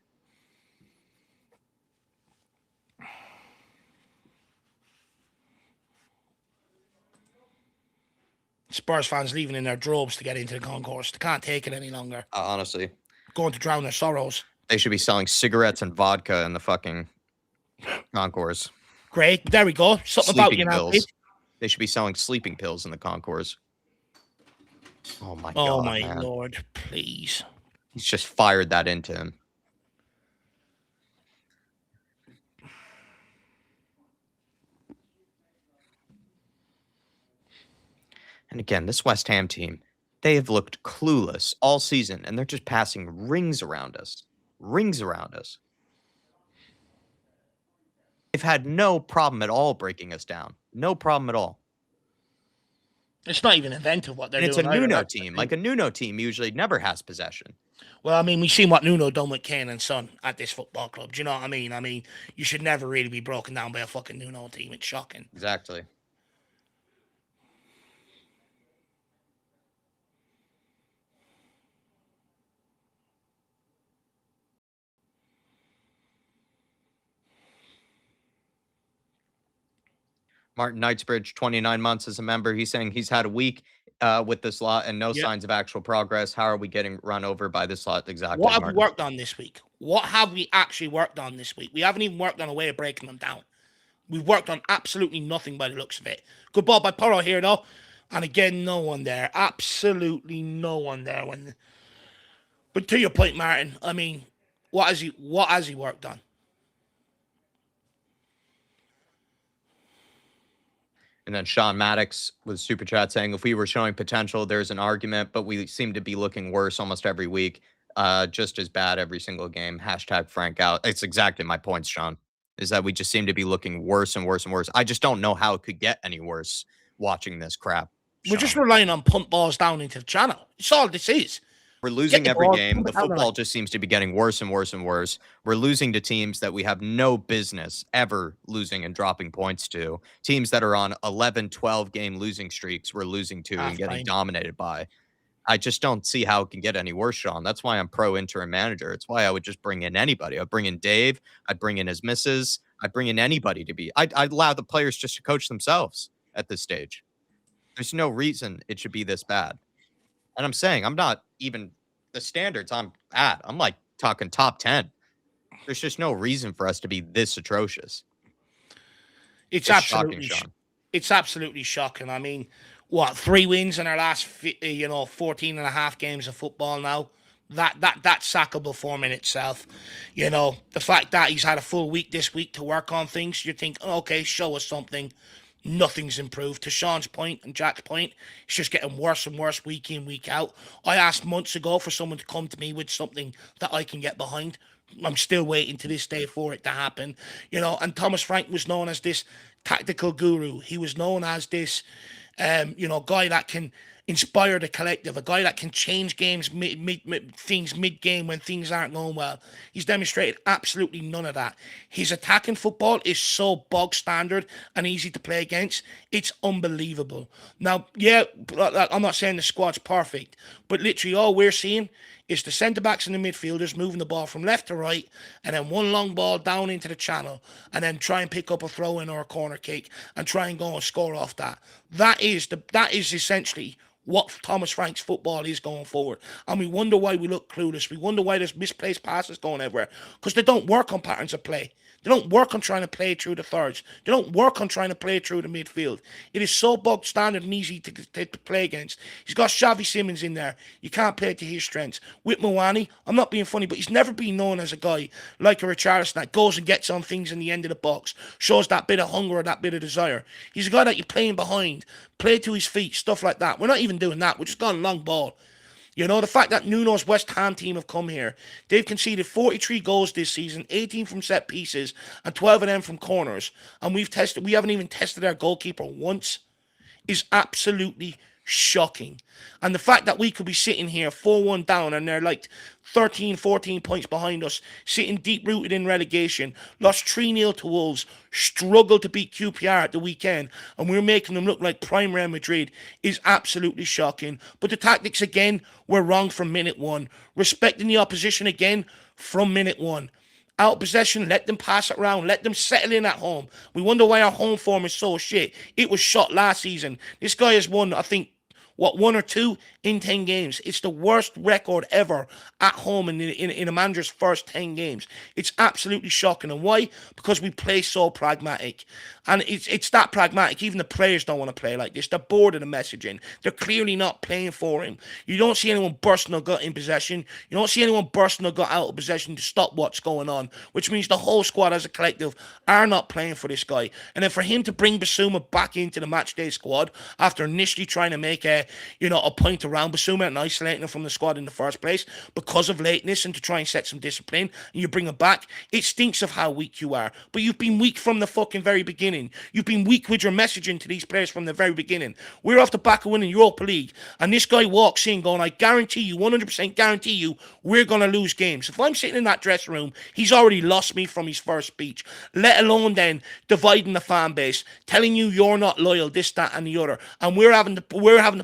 Spurs fans leaving in their droves to get into the concourse. They can't take it any longer. Honestly, Going to drown their sorrows. they should be selling cigarettes and vodka in the fucking concourse. Great. There we go. Something about you now, Pete. They should be selling sleeping pills in the concourse. Oh my god. Oh my man. lord, please. He's just fired that into him. And again, this West Ham team, they have looked clueless all season, and they're just passing rings around us. Rings around us. They've had no problem at all breaking us down. No problem at all. It's not even inventive what they're doing. It's a Nuno team. Like a Nuno team usually never has possession. Well, I mean, we've seen what Nuno done with Kane and Son at this football club. Do you know what I mean? I mean, you should never really be broken down by a fucking Nuno team. It's shocking. Exactly. Martin Knightsbridge, 29 months as a member. He's saying he's had a week with this lot and no signs of actual progress. How are we getting run over by this lot exactly? What have we worked on this week? What have we actually worked on this week? We haven't even worked on a way of breaking them down. We've worked on absolutely nothing by the looks of it. Good ball by Porro here, though. And again, no one there. Absolutely no one there. But to your point, Martin, I mean, what has he worked on? And then Sean Maddox with Super Chat saying, if we were showing potential, there's an argument, but we seem to be looking worse almost every week. Just as bad every single game. Hashtag Frank out. It's exactly my points, Sean, is that we just seem to be looking worse and worse and worse. I just don't know how it could get any worse watching this crap. Sean. We're just relying on punt balls down into the channel. It's all this is. We're losing every game. The football just seems to be getting worse and worse and worse. We're losing to teams that we have no business ever losing and dropping points to. Teams that are on 11, 12 game losing streaks we're losing to and getting dominated by. I just don't see how it can get any worse, Sean. That's why I'm pro interim manager. It's why I would just bring in anybody. I'd bring in Dave. I'd bring in his missus. I'd bring in anybody to be. I'd allow the players just to coach themselves at this stage. There's no reason it should be this bad. And I'm saying I'm not even the standards I'm at. I'm like talking top 10. There's just no reason for us to be this atrocious. It's absolutely shocking. It's absolutely shocking. I mean, what, 3 wins in our last 14 and a half games of football now? That's sackable form in itself. You know, the fact that he's had a full week this week to work on things, you think, okay, show us something. Nothing's improved. To Sean's point and Jack's point, it's just getting worse and worse week in, week out. I asked months ago for someone to come to me with something that I can get behind. I'm still waiting to this day for it to happen. You know, and Thomas Frank was known as this tactical guru. He was known as this, guy that can inspire the collective, a guy that can change games mid-game when things aren't going well. He's demonstrated absolutely none of that. His attacking football is so bog standard and easy to play against. It's unbelievable. Now, yeah, I'm not saying the squad's perfect, but literally all we're seeing is the centre-backs and the midfielders moving the ball from left to right, and then one long ball down into the channel, and then try and pick up a throw-in or a corner kick, and try and go and score off that. That is essentially what Thomas Frank's football is going forward. And we wonder why we look clueless. We wonder why there's misplaced passes going everywhere. Because they don't work on patterns of play. They don't work on trying to play through the thirds. They don't work on trying to play through the midfield. It is so bog standard and easy to play against. He's got Xavi Simons in there. You can't play to his strengths. With Mawani, I'm not being funny, but he's never been known as a guy like a Richarlison that goes and gets on things in the end of the box, shows that bit of hunger or that bit of desire. He's a guy that you're playing behind, play to his feet, stuff like that. We're not even doing that. We're just going long ball. You know, the fact that Nuno's West Ham team have come here, they've conceded 43 goals this season, 18 from set pieces, and 12 of them from corners. And we haven't even tested our goalkeeper once, is absolutely shocking. And the fact that we could be sitting here 4-1 down and they're like 13, 14 points behind us, sitting deep-rooted in relegation, lost 3-0 to Wolves, struggled to beat QPR at the weekend, and we're making them look like prime Real Madrid is absolutely shocking. But the tactics, again, were wrong from minute one. Respecting the opposition again from minute one. Out possession, let them pass it around, let them settle in at home. We wonder why our home form is so shit. It was shot last season. This guy has won, I think, 1 or 2 in 10 games. It's the worst record ever at home in a manager's first 10 games. It's absolutely shocking. And why? Because we play so pragmatic. And it's that pragmatic. Even the players don't want to play like this. They're bored of the messaging. They're clearly not playing for him. You don't see anyone bursting their gut in possession. You don't see anyone bursting their gut out of possession to stop what's going on, which means the whole squad as a collective are not playing for this guy. And then for him to bring Bissouma back into the matchday squad after initially trying to make a point around Bissouma and isolating him from the squad in the first place because of lateness and to try and set some discipline, and you bring him back, it stinks of how weak you are. But you've been weak from the fucking very beginning. You've been weak with your messaging to these players from the very beginning. We're off the back of winning Europa League, and this guy walks in going, I guarantee you, 100% guarantee you, we're going to lose games. If I'm sitting in that dressing room, he's already lost me from his first speech, let alone then dividing the fan base, telling you you're not loyal, this, that, and the other. And we're having to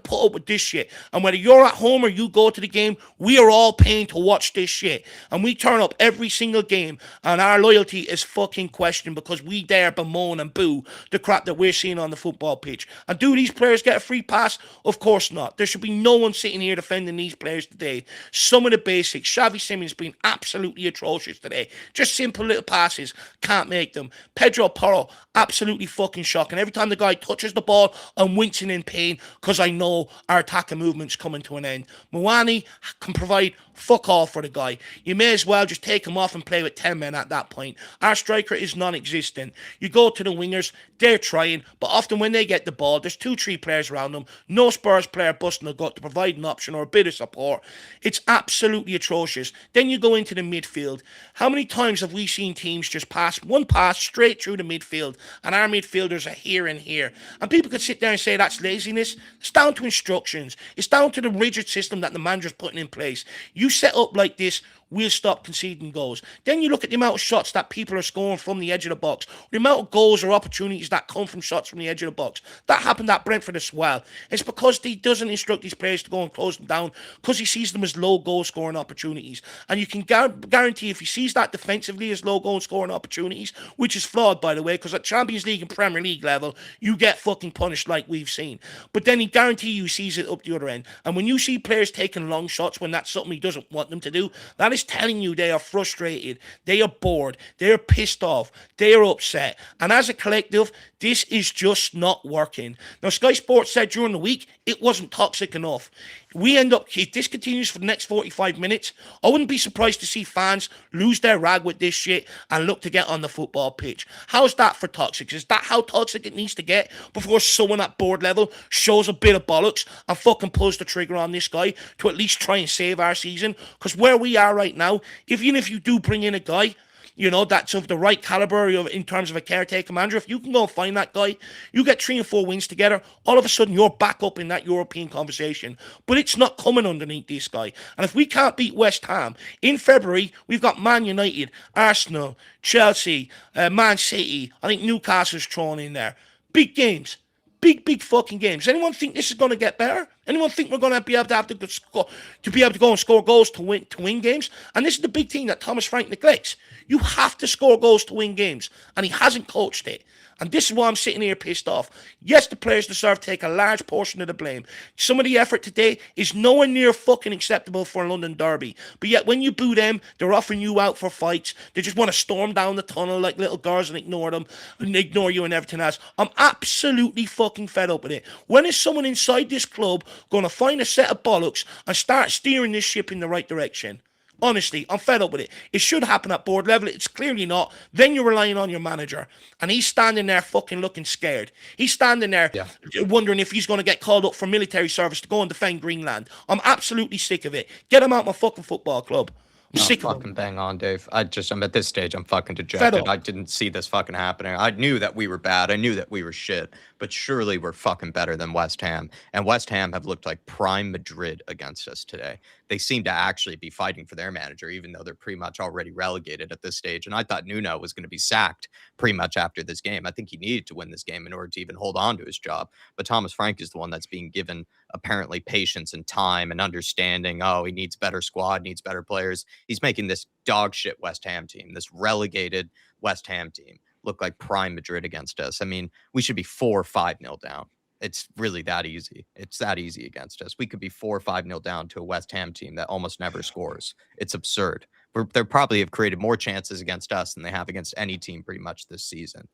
put up with this shit. And whether you're at home or you go to the game, we are all paying to watch this shit. And we turn up every single game, and our loyalty is fucking questioned because we dare bemoan and boo the crap that we're seeing on the football pitch. And do these players get a free pass? Of course not. There should be no one sitting here defending these players today. Some of the basics. Xavi Simon's been absolutely atrocious today. Just simple little passes. Can't make them. Pedro Porro, absolutely fucking shocking. Every time the guy touches the ball, I'm wincing in pain because I know our attacking movement's coming to an end. Muani can provide fuck all for the guy. You may as well just take him off and play with 10 men at that point. Our striker is non-existent. You go to the wingers, they're trying, but often when they get the ball, there's 2-3 players around them. No Spurs player busting a gut to provide an option or a bit of support. It's absolutely atrocious. Then you go into the midfield. How many times have we seen teams just pass one pass straight through the midfield, and our midfielders are here and here? And people could sit there and say that's laziness. It's down to instructions. It's down to the rigid system that the manager's putting in place. You set up like this, we'll stop conceding goals. Then you look at the amount of shots that people are scoring from the edge of the box, the amount of goals or opportunities that come from shots from the edge of the box. That happened at Brentford as well. It's because he doesn't instruct these players to go and close them down because he sees them as low goal scoring opportunities. And you can guarantee if he sees that defensively as low goal scoring opportunities, which is flawed by the way, because at Champions League and Premier League level, you get fucking punished like we've seen. But then he guarantee you sees it up the other end. And when you see players taking long shots when that's something he doesn't want them to do, that is telling you they are frustrated, they are bored, they are pissed off, they are upset. And as a collective, this is just not working. Now, Sky Sports said during the week it wasn't toxic enough. We end up, if this continues for the next 45 minutes, I wouldn't be surprised to see fans lose their rag with this shit and look to get on the football pitch. How's that for toxic? Is that how toxic it needs to get before someone at board level shows a bit of bollocks and fucking pulls the trigger on this guy to at least try and save our season? Because where we are right now, even if you do bring in a guy, that's of the right caliber in terms of a caretaker manager, if you can go and find that guy, you get 3 and 4 wins together, all of a sudden you're back up in that European conversation. But it's not coming underneath this guy. And if we can't beat West Ham, in February, we've got Man United, Arsenal, Chelsea, Man City, I think Newcastle's thrown in there. Big games. Big fucking games. Anyone think this is going to get better? Anyone think we're going to be able to go and score goals to win games? And this is the big thing that Thomas Frank neglects. You have to score goals to win games, and he hasn't coached it. And this is why I'm sitting here pissed off. Yes, the players deserve to take a large portion of the blame. Some of the effort today is nowhere near fucking acceptable for a London derby. But yet when you boo them, they're offering you out for fights. They just want to storm down the tunnel like little girls and ignore them and ignore you and everything else. I'm absolutely fucking fed up with it. When is someone inside this club going to find a set of bollocks and start steering this ship in the right direction? Honestly, I'm fed up with it. It should happen at board level. It's clearly not. Then you're relying on your manager. And he's standing there fucking looking scared. He's standing there wondering if he's going to get called up for military service to go and defend Greenland. I'm absolutely sick of it. Get him out my fucking football club. Oh, Sick of them. fucking bang on, Dave. I'm at this stage, I'm fucking Fed dejected. up. I didn't see this fucking happening. I knew that we were bad. I knew that we were shit. But surely we're fucking better than West Ham. And West Ham have looked like prime Madrid against us today. They seem to actually be fighting for their manager, even though they're pretty much already relegated at this stage. And I thought Nuno was going to be sacked pretty much after this game. I think he needed to win this game in order to even hold on to his job. But Thomas Frank is the one that's being given apparently patience and time and understanding. Oh, he needs better squad, needs better players. He's making this dog shit West Ham team, this relegated West Ham team, look like prime Madrid against us. I mean, we should be 4-5-0 down. It's really that easy. It's that easy against us. We could be 4-5-0 down to a West Ham team that almost never scores. It's absurd. They probably have created more chances against us than they have against any team pretty much this season.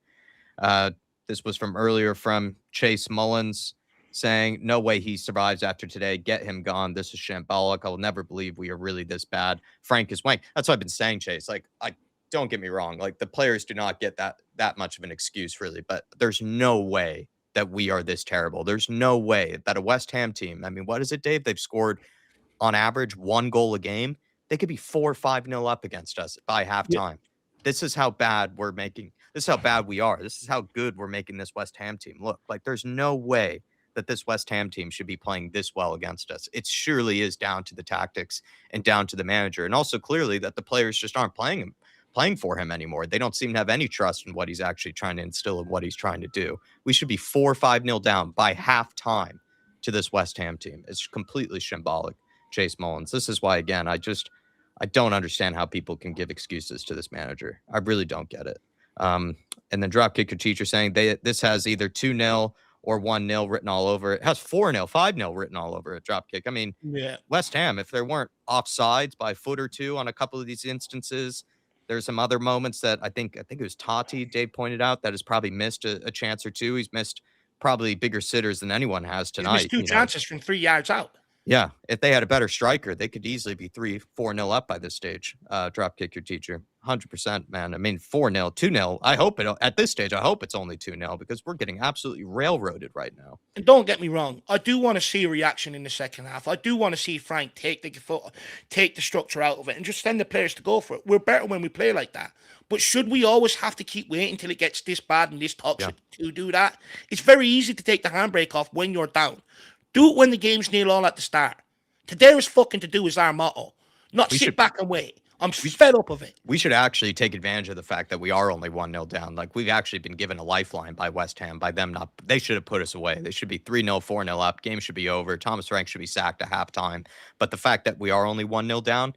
This was from earlier from Chase Mullins saying, no way he survives after today. Get him gone. This is shambolic. I'll never believe we are really this bad. Frank is wank. That's what I've been saying, Chase. Like, I don't get me wrong. Like, the players do not get that much of an excuse, really. But there's no way that we are this terrible. There's no way that a West Ham team, I mean, what is it, Dave? They've scored on average 1 goal a game. They could be 4-5-0 up against us by halftime. This is how bad we're making. This is how bad we are. This is how good we're making this West Ham team look. Like, there's no way that this West Ham team should be playing this well against us. It surely is down to the tactics and down to the manager. And also clearly that the players just aren't playing for him anymore. They don't seem to have any trust in what he's actually trying to instill and what he's trying to do. We should be 4-5-0 down by halftime to this West Ham team. It's completely shambolic, Chase Mullins. This is why, again, I don't understand how people can give excuses to this manager. I really don't get it. And then Dropkick Your Teacher saying this has either 2-0 or 1-0 written all over it. It has 4-0, 5-0 written all over it. Dropkick. I mean, West Ham, if there weren't offsides by a foot or two on a couple of these instances, there's some other moments that I think it was Tati, Dave pointed out, that has probably missed a chance or two. He's missed probably bigger sitters than anyone has tonight. He's missed 2 chances from 3 yards out. Yeah, if they had a better striker, they could easily be 3-4-0 up by this stage. Dropkick Your Teacher. 100%, man. I mean, 4-0, 2-0. I hope at this stage, I hope it's only 2-0 because we're getting absolutely railroaded right now. And don't get me wrong, I do want to see a reaction in the second half. I do want to see Frank take the structure out of it and just send the players to go for it. We're better when we play like that. But should we always have to keep waiting until it gets this bad and this toxic to do that? It's very easy to take the handbrake off when you're down. Do it when the game's 0-0 at the start. Today is fucking to do is our motto. Not sit back and wait. I'm fed up of it. We should actually take advantage of the fact that we are only 1-0 down. Like, we've actually been given a lifeline by West Ham, by them not. They should have put us away. They should be 3-0, 4-0 up. Game should be over. Thomas Frank should be sacked at halftime. But the fact that we are only 1-0 down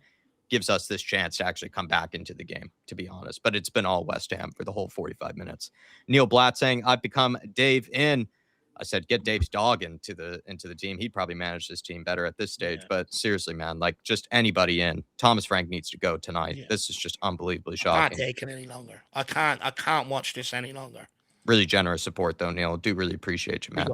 gives us this chance to actually come back into the game, to be honest. But it's been all West Ham for the whole 45 minutes. Neil Blatt saying, I've become Dave in. I said, get Dave's dog into the team. He'd probably manage this team better at this stage. Yeah. But seriously, man, like, just anybody in. Thomas Frank needs to go tonight. Yeah. This is just unbelievably shocking. I can't take it any longer. I can't watch this any longer. Really generous support, though, Neil. Do really appreciate you, man.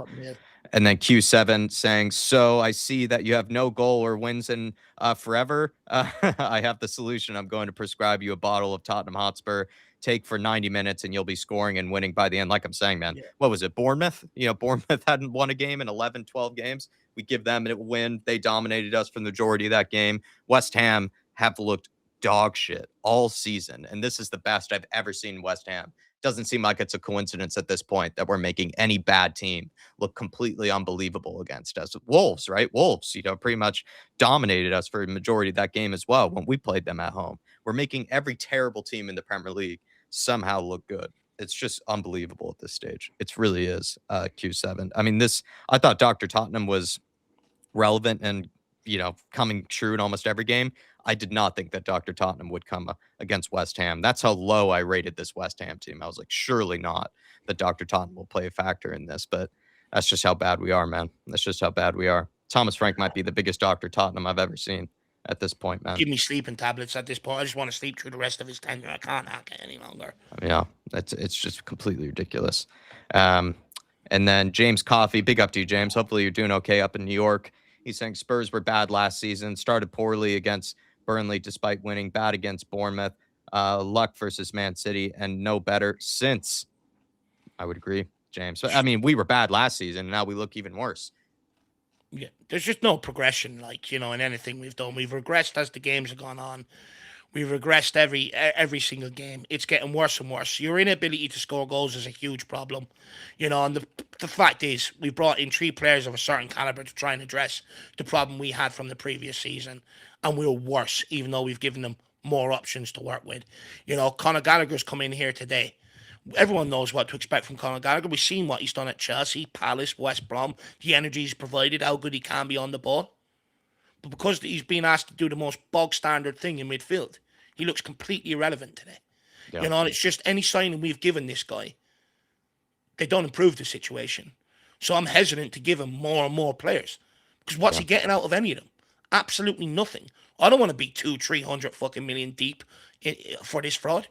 And then Q7 saying, so I see that you have no goal or wins in forever. I have the solution. I'm going to prescribe you a bottle of Tottenham Hotspur. Take for 90 minutes and you'll be scoring and winning by the end. Like I'm saying, man, What was it? Bournemouth? Bournemouth hadn't won a game in 11, 12 games. We give them a win. They dominated us for the majority of that game. West Ham have looked dog shit all season. And this is the best I've ever seen West Ham. Doesn't seem like it's a coincidence at this point that we're making any bad team look completely unbelievable against us. Wolves, right? Wolves, pretty much dominated us for a majority of that game as well when we played them at home. We're making every terrible team in the Premier League somehow look good. It's just unbelievable at this stage. It really is. Q7. I mean, I thought Dr. Tottenham was relevant and, coming true in almost every game. I did not think that Dr. Tottenham would come against West Ham. That's how low I rated this West Ham team. I was like, surely not that Dr. Tottenham will play a factor in this, but that's just how bad we are, man. That's just how bad we are. Thomas Frank might be the biggest Dr. Tottenham I've ever seen at this point, man. Give me sleeping tablets at this point. I just want to sleep through the rest of his tenure. I can't hack it any longer. Yeah, it's just completely ridiculous. And then James Coffey, big up to you, James. Hopefully you're doing okay up in New York. He's saying Spurs were bad last season, started poorly against Burnley despite winning, bad against Bournemouth, luck versus Man City, and no better since. I would agree, James. I mean, we were bad last season, and now we look even worse. Yeah, there's just no progression, in anything we've done. We've regressed as the games have gone on. We've regressed every single game. It's getting worse and worse. Your inability to score goals is a huge problem. And the fact is, we brought in 3 players of a certain caliber to try and address the problem we had from the previous season, and we're worse, even though we've given them more options to work with. Conor Gallagher's come in here today. Everyone knows what to expect from Conor Gallagher. We've seen what he's done at Chelsea, Palace, West Brom, the energy he's provided, how good he can be on the ball. But because he's been asked to do the most bog standard thing in midfield, he looks completely irrelevant today. Yeah. And it's just any signing we've given this guy, they don't improve the situation. So I'm hesitant to give him more and more players. Because what's he getting out of any of them? Absolutely nothing. I don't want to be 200-300 fucking million deep for this fraud.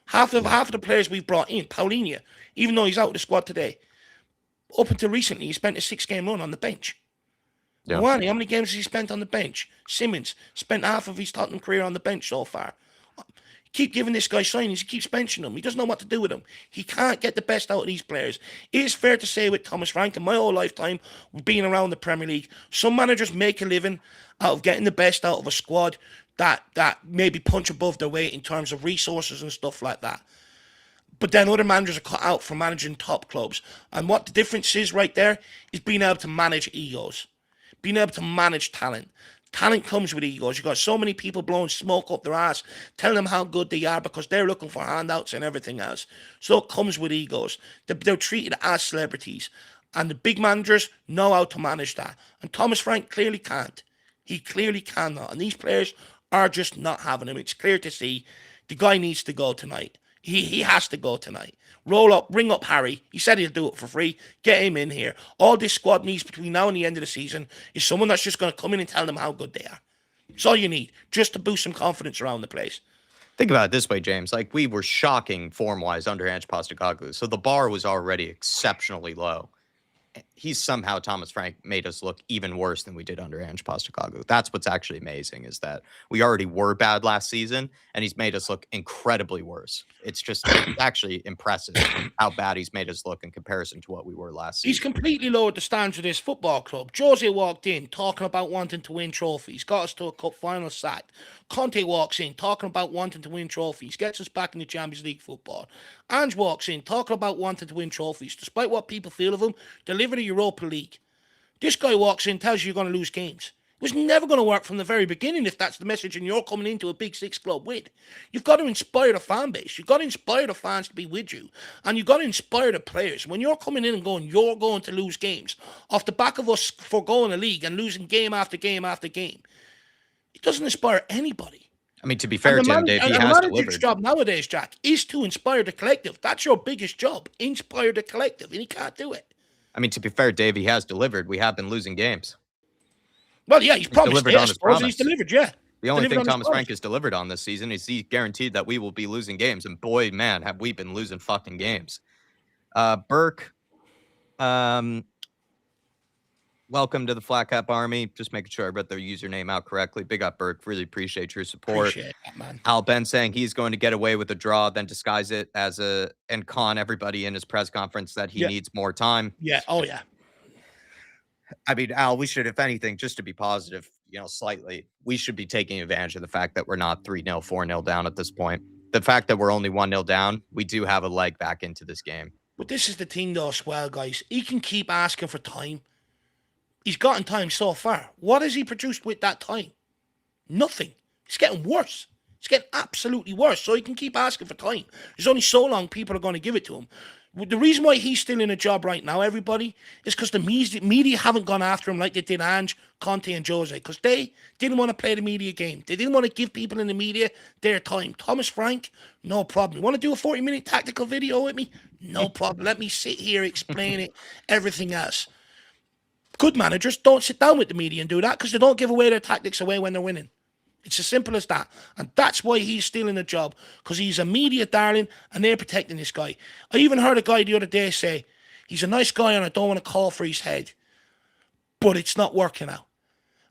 Half of the players we've brought in, Paulinho, even though he's out of the squad today, up until recently, he spent a 6-game run on the bench. Yeah. Wani, how many games has he spent on the bench? Simmons spent half of his Tottenham career on the bench so far. Keep giving this guy signings. He keeps benching them. He doesn't know what to do with them. He can't get the best out of these players. It is fair to say with Thomas Frank, in my whole lifetime, being around the Premier League, some managers make a living out of getting the best out of a squad that maybe punch above their weight in terms of resources and stuff like that. But then other managers are cut out for managing top clubs. And what the difference is right there is being able to manage egos. Being able to manage talent. Talent comes with egos. You've got so many people blowing smoke up their ass, telling them how good they are because they're looking for handouts and everything else. So it comes with egos. They're treated as celebrities. And the big managers know how to manage that. And Thomas Frank clearly can't. He clearly cannot. And these players are just not having him. It's clear to see the guy needs to go tonight. He has to go tonight. Roll up, ring up Harry. He said he'll do it for free. Get him in here. All this squad needs between now and the end of the season is someone that's just going to come in and tell them how good they are. It's all you need, just to boost some confidence around the place. Think about it this way, James. Like, we were shocking form-wise under Ange Postecoglou, so the bar was already exceptionally low. He's somehow, Thomas Frank, made us look even worse than we did under Ange Postecoglou. That's what's actually amazing, is that we already were bad last season, and he's made us look incredibly worse. It's actually impressive how bad he's made us look in comparison to what we were last season. He's completely lowered the standards of this football club. Jose walked in talking about wanting to win trophies, got us to a cup final sacked. Conte walks in talking about wanting to win trophies, gets us back in the Champions League football. Ange walks in talking about wanting to win trophies, despite what people feel of him, deliver the Europa League. This guy walks in, tells you you're going to lose games. It was never going to work from the very beginning if that's the message and you're coming into a Big Six club with. You've got to inspire the fan base. You've got to inspire the fans to be with you. And you've got to inspire the players. When you're coming in and going, you're going to lose games, off the back of us foregoing a league and losing game after game after game, it doesn't inspire anybody. I mean, to be fair to him, Dave, he has delivered. His job nowadays, Jack, is to inspire the collective. That's your biggest job. Inspire the collective. And he can't do it. I mean, to be fair, Dave, he has delivered. We have been losing games. Well, yeah, he's promised delivered on his promise. He's delivered, yeah. The only thing Thomas Frank has delivered on this season is he's guaranteed that we will be losing games. And boy, man, have we been losing fucking games. Burke, welcome to the Flat Cap Army. Just making sure I read their username out correctly. Big up, Burke. Really appreciate your support. Appreciate it, man. Al Ben saying he's going to get away with a draw, then disguise it as and con everybody in his press conference that he needs more time. Yeah. Oh, yeah. I mean, Al, we should, if anything, just to be positive, slightly, we should be taking advantage of the fact that we're not 3-0, 4-0 down at this point. The fact that we're only 1-0 down, we do have a leg back into this game. But this is the thing, though, as well, guys. He can keep asking for time. He's gotten time so far. What has he produced with that time? Nothing. It's getting worse. It's getting absolutely worse. So he can keep asking for time. There's only so long people are going to give it to him. The reason why he's still in a job right now, everybody, is because the media haven't gone after him like they did Ange, Conte, and Jose, because they didn't want to play the media game. They didn't want to give people in the media their time. Thomas Frank, no problem. You want to do a 40-minute tactical video with me? No problem. Let me sit here, explain it, everything else. Good managers don't sit down with the media and do that because they don't give away their tactics away when they're winning. It's as simple as that. And that's why he's still in a job, because he's a media darling and they're protecting this guy. I even heard a guy the other day say, he's a nice guy and I don't want to call for his head. But it's not working out.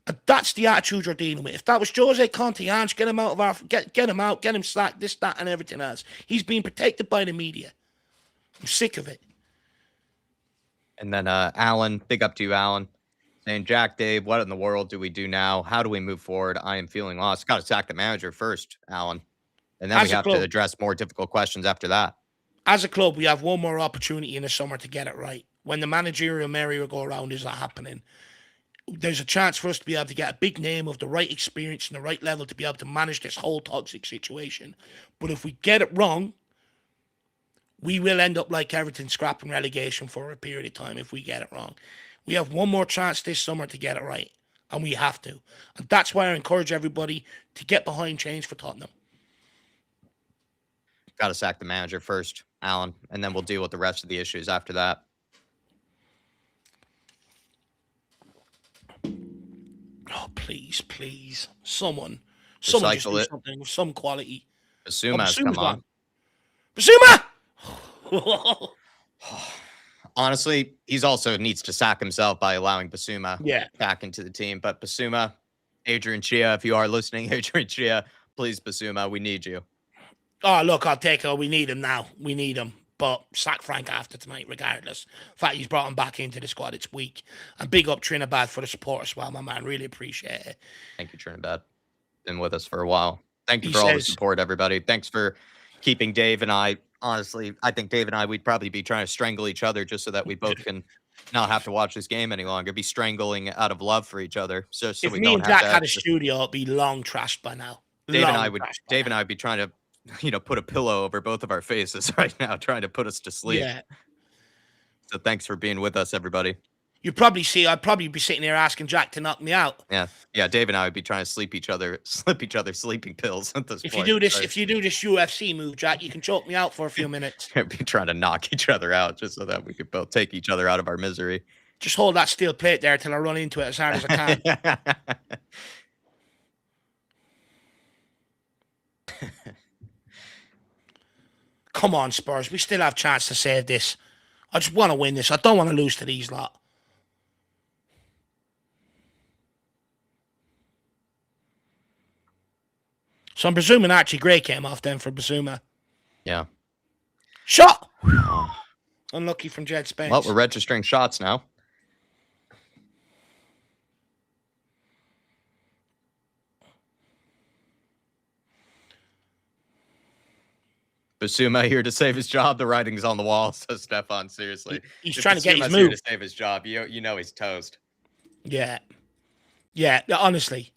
And that's the attitude you're dealing with. If that was Jose Conte, Ange, get him out of our, get him out, get him sacked, this, that, and everything else. He's being protected by the media. I'm sick of it. And then Alan, big up to you, Alan. saying, Jack, Dave, what in the world do we do now? How do we move forward? I am feeling lost. Got to sack the manager first, Alan. And then we As a have to club, address more difficult questions after that. as a club, we have one more opportunity in the summer to get it right. When the managerial merry-go round is not happening, there's a chance for us to be able to get a big name of the right experience and the right level to be able to manage this whole toxic situation. But if we get it wrong, we will end up like Everton, scrapping relegation for a period of time if we get it wrong. We have one more chance this summer to get it right, and we have to. And that's why I encourage everybody to get behind change for Tottenham. Got to sack the manager first, Alan, and then we'll deal with the rest of the issues after that. Oh, please. Someone just do something with some quality. Bissouma's come on. Bissouma! Honestly, he's also needs to sack himself by allowing Bissouma back into the team. But Bissouma, Adrian Chia, if you are listening, Adrian Chia, please, Bissouma, we need you. Oh, look, I'll take it. We need him now. We need him. But sack Frank after tonight, regardless. In fact, he's brought him back into the squad. It's weak. And big up Trinidad for the support as well, my man. Really appreciate it. Thank you, Trinidad. Been with us for a while. Thank you for all the support, everybody. Thanks for keeping Dave and I. Honestly, I think Dave and I, we'd probably be trying to strangle each other just so that we both can not have to watch this game any longer. Be strangling out of love for each other. So if we me and Jack had a studio, it'd be long trashed by now. Dave and I would be trying to, put a pillow over both of our faces right now, trying to put us to sleep. Yeah. So thanks for being with us, everybody. You'd probably see I'd probably be sitting here asking Jack to knock me out. Yeah. Dave and I would be trying to slip each other sleeping pills at this point. If you do this UFC move, Jack, you can choke me out for a few minutes. We'd be trying to knock each other out just so that we could both take each other out of our misery. Just hold that steel plate there till I run into it as hard as I can. Come on, Spurs. We still have a chance to save this. I just want to win this. I don't want to lose to these lot. So I'm presuming Archie Gray came off then for Bissouma. Yeah. Shot! Unlucky from Jed Spence. Well, we're registering shots now. Bissouma here to save his job. The writing's on the wall, says Stefan. Seriously. He's trying to get his move. Here to save his job. You know he's toast. Yeah, honestly.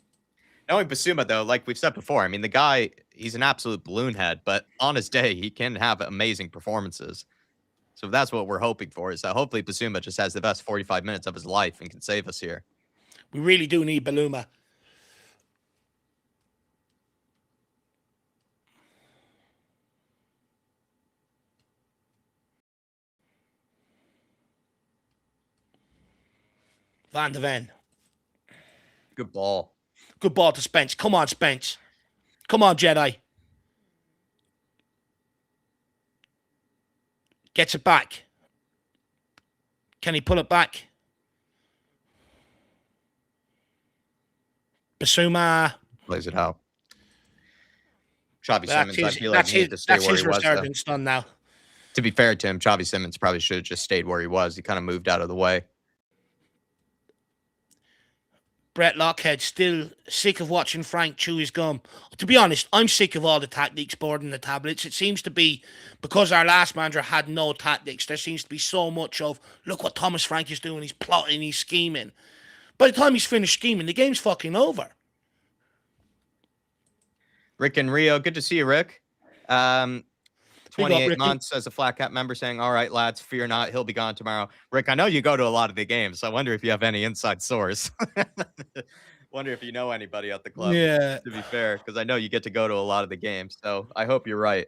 Knowing Bissouma, though, like we've said before, I mean, the guy, he's an absolute balloon head, but on his day, he can have amazing performances. So that's what we're hoping for, is that hopefully Bissouma just has the best 45 minutes of his life and can save us here. We really do need Bissouma. Van de Ven. Good ball. Good ball to Spence. Come on, Spence. Come on, Jedi. Gets it back. Can he pull it back? Bissouma. Plays it out. Xavi Simons, I feel like he needed to stay where he was. That's done now. To be fair to him, Xavi Simons probably should have just stayed where he was. He kind of moved out of the way. Brett Lockhead still sick of watching Frank chew his gum. To be honest, I'm sick of all the tactics board in the tablets. It seems to be, because our last manager had no tactics, there seems to be so much of, look what Thomas Frank is doing, he's plotting, he's scheming. By the time he's finished scheming, the game's fucking over. Rick and Rio, good to see you, Rick. 28 months as a Flat Cap member saying, all right, lads, fear not, he'll be gone tomorrow. Rick, I know you go to a lot of the games, so I wonder if you have any inside source. Wonder if you know anybody at the club. Yeah. To be fair, because I know you get to go to a lot of the games, so I hope you're right.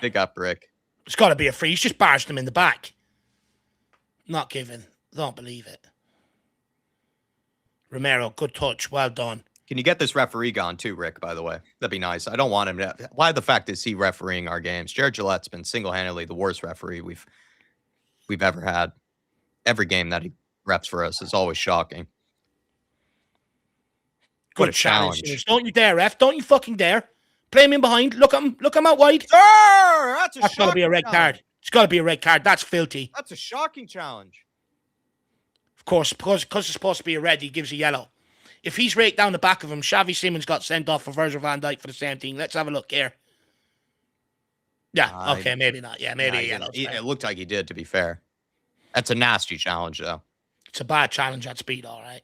Big up, Rick. It's got to be a free. He's just barged him in the back. Not given. Don't believe it. Romero, good touch. Well done. Can you get this referee gone too, Rick, by the way? That'd be nice. I don't want him to. Why the fact is he refereeing our games? Jared Gillette's been single-handedly the worst referee we've ever had. Every game that he reps for us is always shocking. What a challenge. Don't you dare, ref. Don't you fucking dare. Play him in behind. Look at him. Look him out wide. That's got to be a red card. It's got to be a red card. That's filthy. That's a shocking challenge. course, because it's supposed to be a red, he gives a yellow. If he's right down the back of him, Xavi Simons got sent off for Virgil van Dijk for the same thing. Let's have a look here. Yeah, okay, maybe not. Yeah, maybe a yellow. It looked like he did, to be fair. That's a nasty challenge, though. It's a bad challenge at speed, all right.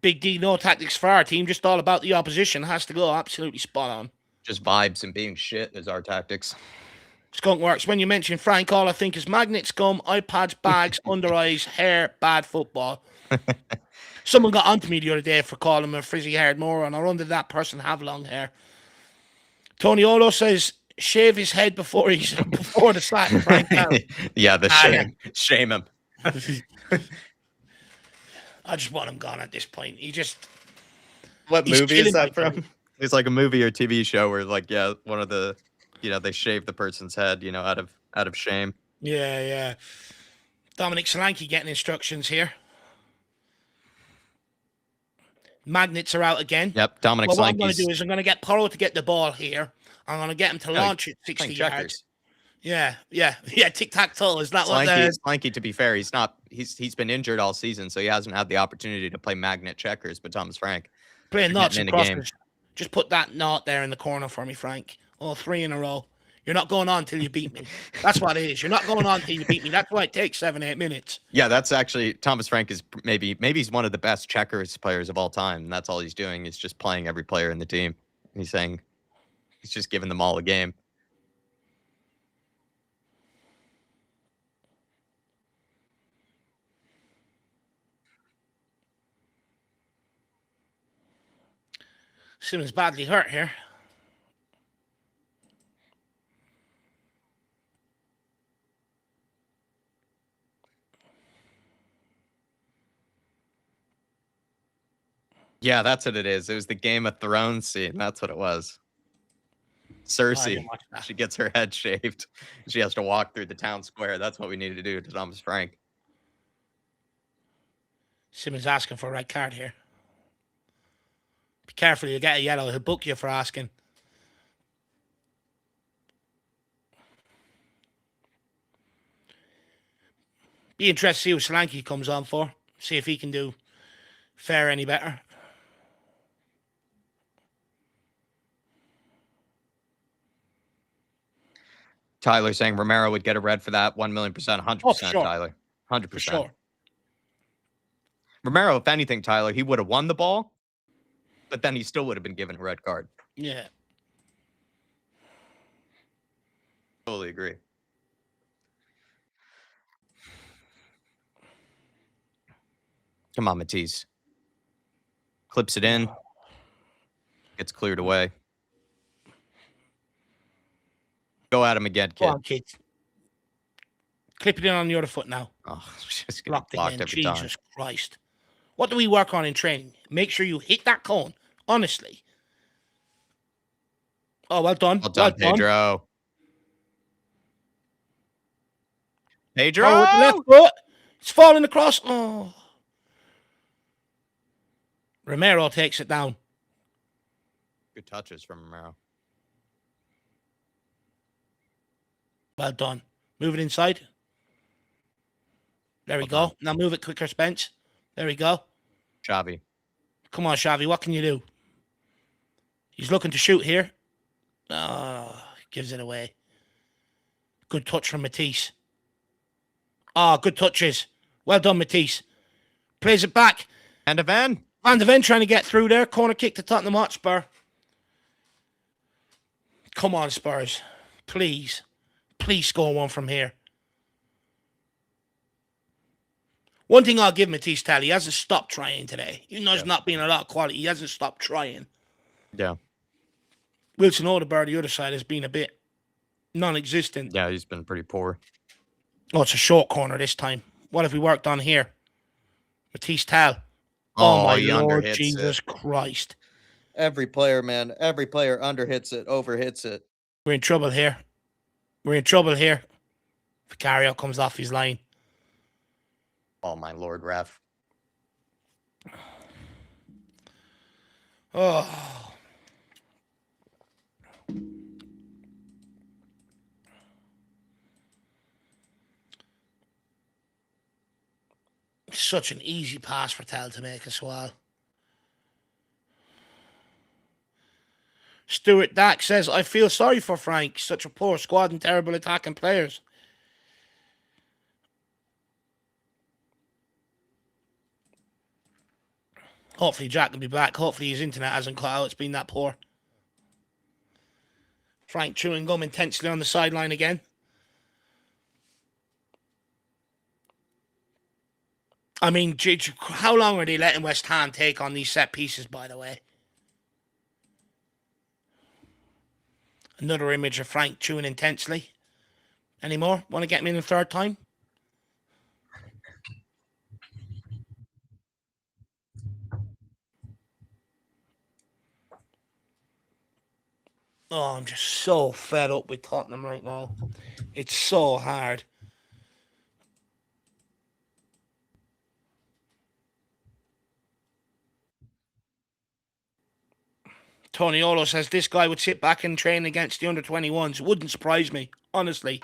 Big D, no tactics for our team, just all about the opposition. Has to go absolutely spot on. Just vibes and being shit is our tactics. Skunk Works, when you mention Frank, all I think is magnets, gum, iPads, bags, under eyes, hair, bad football. Someone got onto me the other day for calling him a frizzy-haired moron, or under that person have long hair. Tony Olo says, shave his head before the sack, Frank. Yeah, the shame. Yeah. Shame him. I just want him gone at this point. What movie is that from? It's like a movie or TV show where, like, yeah, one of the, they shave the person's head, out of shame. Yeah. Dominic Solanke getting instructions here. Magnets are out again. Yep, Dominic Solanke. What I'm going to do is I'm going to get Porro to get the ball here. I'm going to get him to launch it 60 yards. Yeah. Tic-tac-toe. Is that Solanke, to be fair, he's been injured all season, so he hasn't had the opportunity to play magnet checkers, but Thomas Frank. Playing knots and crosses. Just put that knot there in the corner for me, Frank. 3 in a row. You're not going on till you beat me. That's what it is. You're not going on till you beat me. That's why it takes 7-8 minutes. Yeah, that's actually Thomas Frank is maybe he's one of the best checkers players of all time. And that's all he's doing is just playing every player in the team. He's saying he's just giving them all a game. Simmons badly hurt here. Yeah, that's what it is. It was the Game of Thrones scene. That's what it was. Cersei, she gets her head shaved. She has to walk through the town square. That's what we needed to do to Thomas Frank. Simmons asking for a red card here. Be careful, you get a yellow. He'll book you for asking. Be interested to see what Solanke comes on for. See if he can do fare any better. Tyler saying Romero would get a red for that 1,000,000%, 100%, sure. Tyler. 100%. For sure. Romero, if anything, Tyler, he would have won the ball, but then he still would have been given a red card. Yeah. Totally agree. Come on, Matisse. Clips it in. Gets cleared away. Go at him again, kid. Go on, kid. Clip it in on the other foot now. Oh, just getting blocked blocked again. every time. Jesus Christ. What do we work on in training? Make sure you hit that cone. Honestly. Oh, well done. Well done, Pedro. Pedro! Oh, with the left foot. It's falling across. Oh. Romero takes it down. Good touches from Romero. Well done. Move it inside. There we go. Now move it quicker, Spence. There we go. Xavi. Come on, Xavi. What can you do? He's looking to shoot here. Oh, gives it away. Good touch from Matisse. Oh, good touches. Well done, Matisse. Plays it back. And Van Van de Ven trying to get through there. Corner kick to Tottenham Hotspur. Come on, Spurs. Please. Please score one from here. One thing I'll give Matisse Tell, he hasn't stopped trying today. Even though there's not been a lot of quality, he hasn't stopped trying. Yeah. Wilson Odegaard, the other side, has been a bit non-existent. Yeah, he's been pretty poor. Oh, it's a short corner this time. What have we worked on here? Matisse Tell. Oh my Lord, Jesus Christ. Every player, man. Every player underhits it, overhits it. We're in trouble here. We're in trouble here. Vicario comes off his line. Oh, my Lord, ref. Oh. such an easy pass for Tell to make as well. Stuart Dack says, I feel sorry for Frank. Such a poor squad and terrible attacking players. Hopefully Jack will be back. Hopefully his internet hasn't cut out. It's been that poor. Frank chewing gum intensely on the sideline again. I mean, how long are they letting West Ham take on these set pieces, by the way? Another image of Frank chewing intensely. Any more? Want to get me in the third time? Oh, I'm just so fed up with Tottenham right now. It's so hard. Tony Olo says this guy would sit back and train against the under-21s. Wouldn't surprise me, honestly.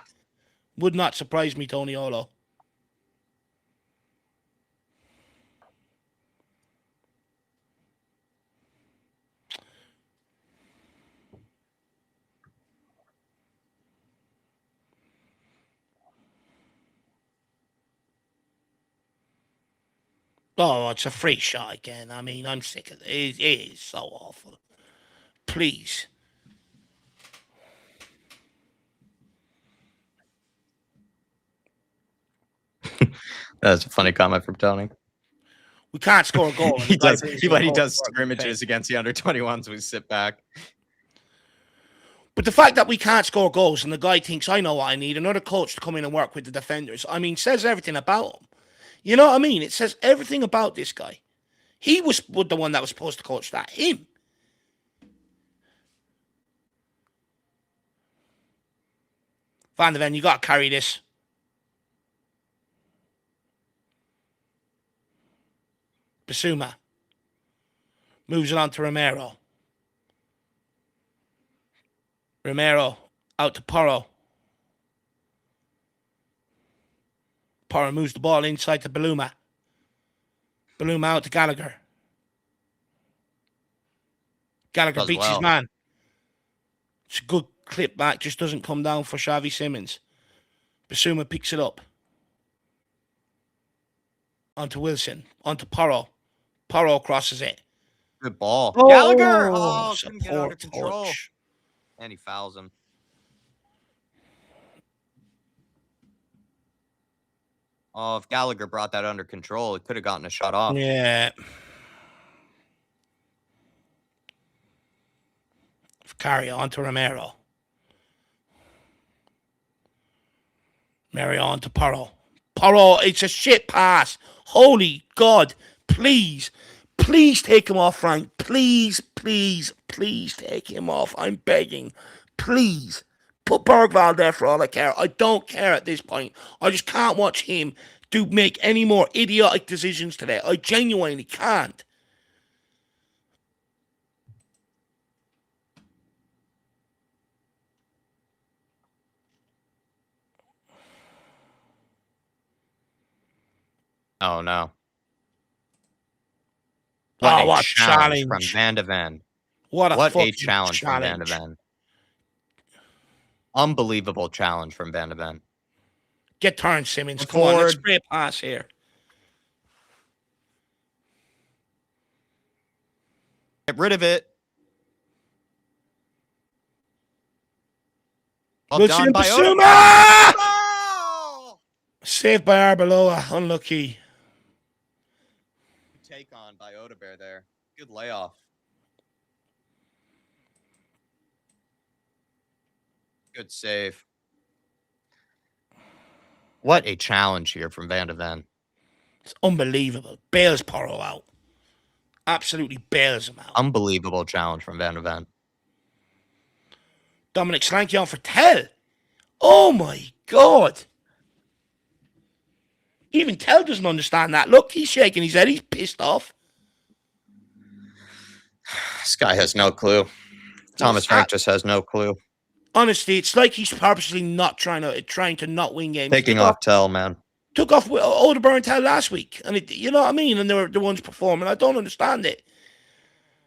Would not surprise me, Tony Olo. Oh, it's a free shot again. I mean, I'm sick of it. It is so awful. Please. That's a funny comment from Tony. We can't score a goal. he does scrimmages against the under-21s. We sit back. But the fact that we can't score goals and the guy thinks, I know what I need, another coach to come in and work with the defenders, I mean, says everything about him. You know what I mean? It says everything about this guy. He was the one that was supposed to coach that. Him. Van der Ven, you got to carry this. Bissouma. Moves it on to Romero. Romero out to Porro. Porro moves the ball inside to Bissouma. Bissouma out to Gallagher. Gallagher beats his man. It's a good clip back, just doesn't come down for Xavi Simons. Bissouma picks it up. Onto Wilson. Onto Porro. Porro crosses it. Good ball. Oh, Gallagher! Oh, couldn't get under control. Touch. And he fouls him. Oh, if Gallagher brought that under control, it could have gotten a shot off. Yeah. Carry on to Romero. Romero on to Porro. Porro, it's a shit pass. Holy God. Please. Please take him off, Frank. Please, please, please take him off. I'm begging. Please. Put Bergvall there for all I care. I don't care at this point. I just can't watch him make any more idiotic decisions today. I genuinely can't. Oh, no. What a challenge from Van de Ven. What a challenge from Van de Ven. Unbelievable challenge from Van de Ven. Get turned, Simmons. Come on, let's spray a pass here. Get rid of it. Well done by Bissouma! Oh! Saved by Arbeloa. Unlucky. Take on by Odebear there. Good layoff. Good save. What a challenge here from Van de Ven. It's unbelievable. Bails Porro out. Absolutely bails him out. Unbelievable challenge from Van de Ven. Dominic Slanky on for Tell. Oh my God. Even Tell doesn't understand that. Look, he's shaking his head. He's pissed off. This guy has no clue. Thomas Frank just has no clue. Honestly, it's like he's purposely not trying to not win games. Taking off Tell, man. took off Odegaard until last week, and you know what I mean. And they're the ones performing. I don't understand it.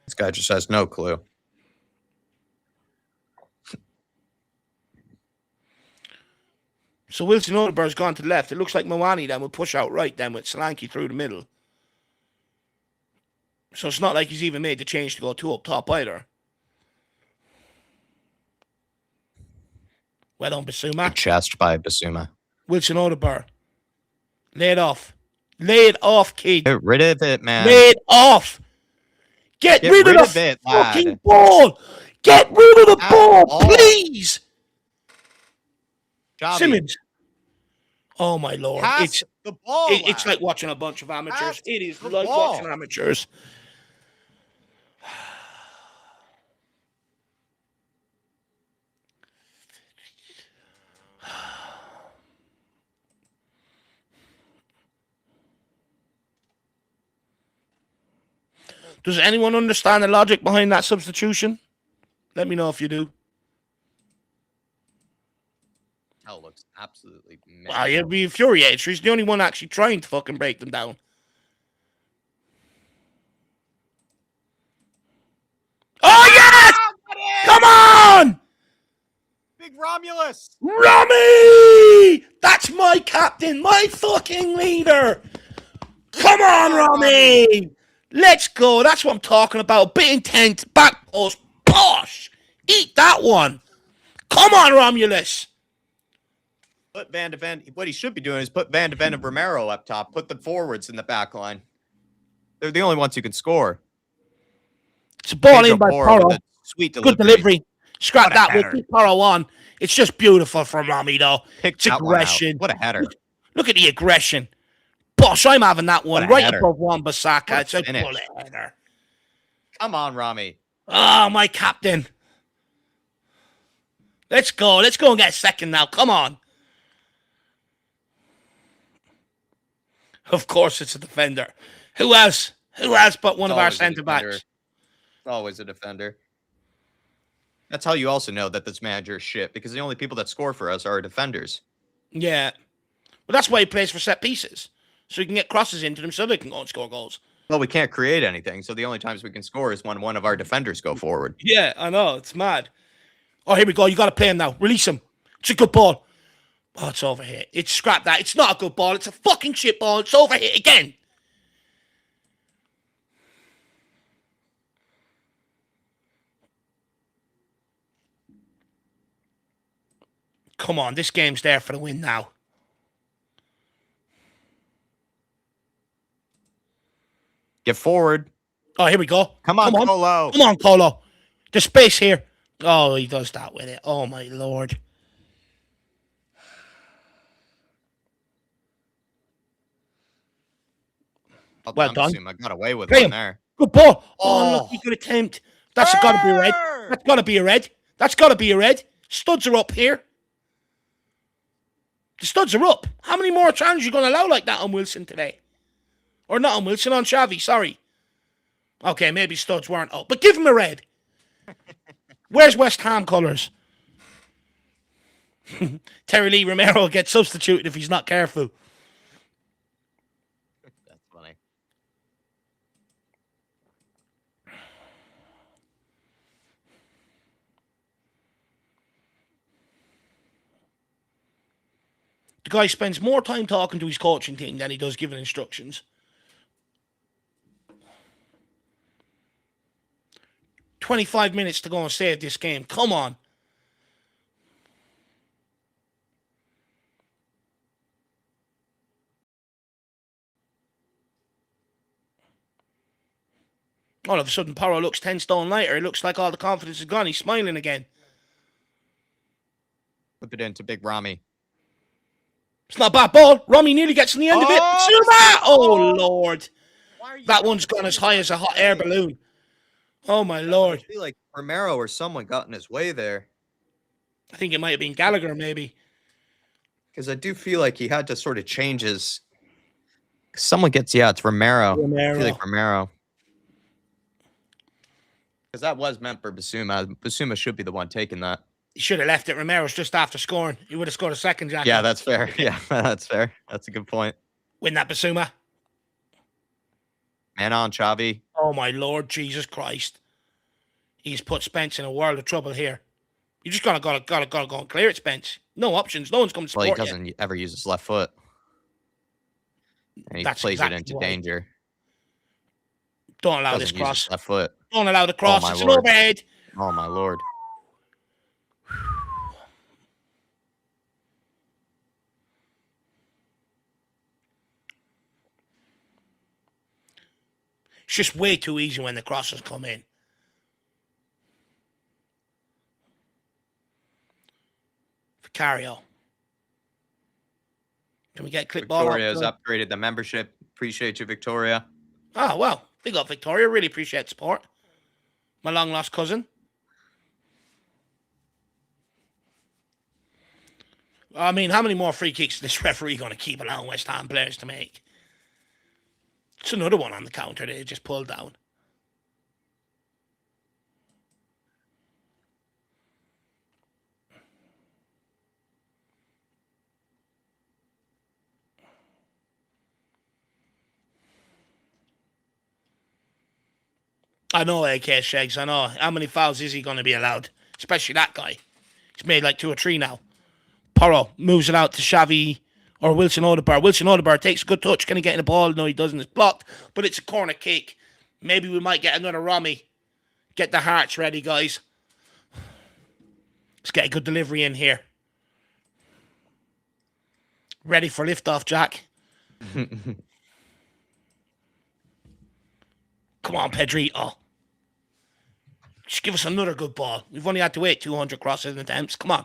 This guy just has no clue. So Wilson Odegaard's gone to the left. It looks like Mawani then will push out right then with Solanke through the middle. So it's not like he's even made the change to go 2 up top either. Well done, Bissouma. Good chest by Bissouma. Wilson Odegaard. Lay it off. Lay it off, kid. Get rid of it, man. Lay it off. Get rid of the it, fucking lad. ball. Get rid of the ball, please. Jobby. Simmons. Oh, my Lord. Pass the ball. It's like watching a bunch of amateurs. Pass It is the like ball. watching amateurs. Does anyone understand the logic behind that substitution? Let me know if you do. Hell looks absolutely mad. Wow, you'd be infuriated. She's the only one actually trying to fucking break them down. Oh, yes! Come on! Big Romulus! Romy! That's my captain, my fucking leader. Come on, Romy! Let's go. That's what I'm talking about. Bit intent, back post, bosh. Eat that one. Come on, Romulus. Put Van de Ven. What he should be doing is put Van de Ven and Romero up top. Put the forwards in the back line. They're the only ones who can score. It's a ball Pedro in by Porro Porro. with a sweet delivery. Good delivery. Scrap What a that. We'll header. keep Porro on. It's just beautiful from Romy, though. Picked It's that one out. aggression. What a header. Look at the aggression. Bosh, I'm having that one What a right header. above Wan-Bissaka. What a It's a finish. bullet header. Come on, Rami. Oh, my captain. Let's go. Let's go and get a second now. Come on. Of course, it's a defender. Who else? Who else but one of our centre-backs? Always a defender. That's how you also know that this manager is shit, because the only people that score for us are defenders. Yeah. Well, that's why he plays for set pieces. So he can get crosses into them so they can go and score goals. Well, we can't create anything, so the only times we can score is when one of our defenders go forward. Yeah, I know. It's mad. Oh, here we go. You got to play him now. Release him. It's a good ball. Oh, it's over here. It's scrap that. It's not a good ball. It's a fucking shit ball. It's over here again. Come on. This game's there for the win now. Get forward. Oh, here we go. Come on, Colo. Come on, Colo. The space here. Oh, he does that with it. Oh, my Lord. Well done. I got away with Play one him. there. Good ball. Oh, Oh. look, he could attempt. That's got to be a red. That's got to be a red. That's got to be a red. Studs are up here. The studs are up. How many more challenges are you going to allow like that on Wilson today? Or not on Wilson, on Xavi, sorry. Okay, maybe studs weren't up. But give him a red. Where's West Ham colours? Terry Lee Romero will get substituted if he's not careful. That's funny. The guy spends more time talking to his coaching team than he does giving instructions. 25 minutes to go and save this game. Come on. All of a sudden, Porro looks 10 stone lighter. It looks like all the confidence is gone. He's smiling again. Flip it into Big Rami. It's not a bad ball. Romy nearly gets in the end of it. Bissouma! Oh, Lord. That one's gone as high as a hot air balloon. Oh, my Lord. I feel like Romero or someone got in his way there. I think it might have been Gallagher, maybe. Because I do feel like he had to sort of change his... Someone gets... Yeah, it's Romero. I feel like Romero. Because that was meant for Bissouma. Bissouma should be the one taking that. He should have left it. Romero's just after scoring. He would have scored a second, Jack. Yeah, that's fair. Yeah, that's fair. That's a good point. Win that, Bissouma. Man on, Xavi. Oh, my Lord Jesus Christ. He's put Spence in a world of trouble here. You just gotta go and clear it, Spence. No options. No one's coming to support Well, you. he doesn't ever use his left foot. And he That's plays exactly it into why. danger. Don't allow Doesn't this use cross. his left foot. Don't allow the cross. my It's Lord. an overhead. Oh, my Lord. It's just way too easy when the crosses come in. Vicario. Can we get clip ball? Victoria has upgraded the membership. Appreciate you, Victoria. Oh, well. Big up, Victoria. Really appreciate support. My long-lost cousin. I mean, how many more free kicks is this referee going to keep allowing West Ham players to make? It's another one on the counter they just pulled down. I know, AK Shags, I know. How many fouls is he going to be allowed? Especially that guy. He's made like 2 or 3 now. Porro moves it out to Xavi or Wilson Odegaard. Wilson Odegaard takes a good touch. Can he get in the ball? No, he doesn't. It's blocked, but it's a corner kick. Maybe we might get another Romy. Get the hearts ready, guys. Let's get a good delivery in here. Ready for liftoff, Jack. Come on, Pedrito. Just give us another good ball. We've only had to wait 200 crosses and attempts. Come on.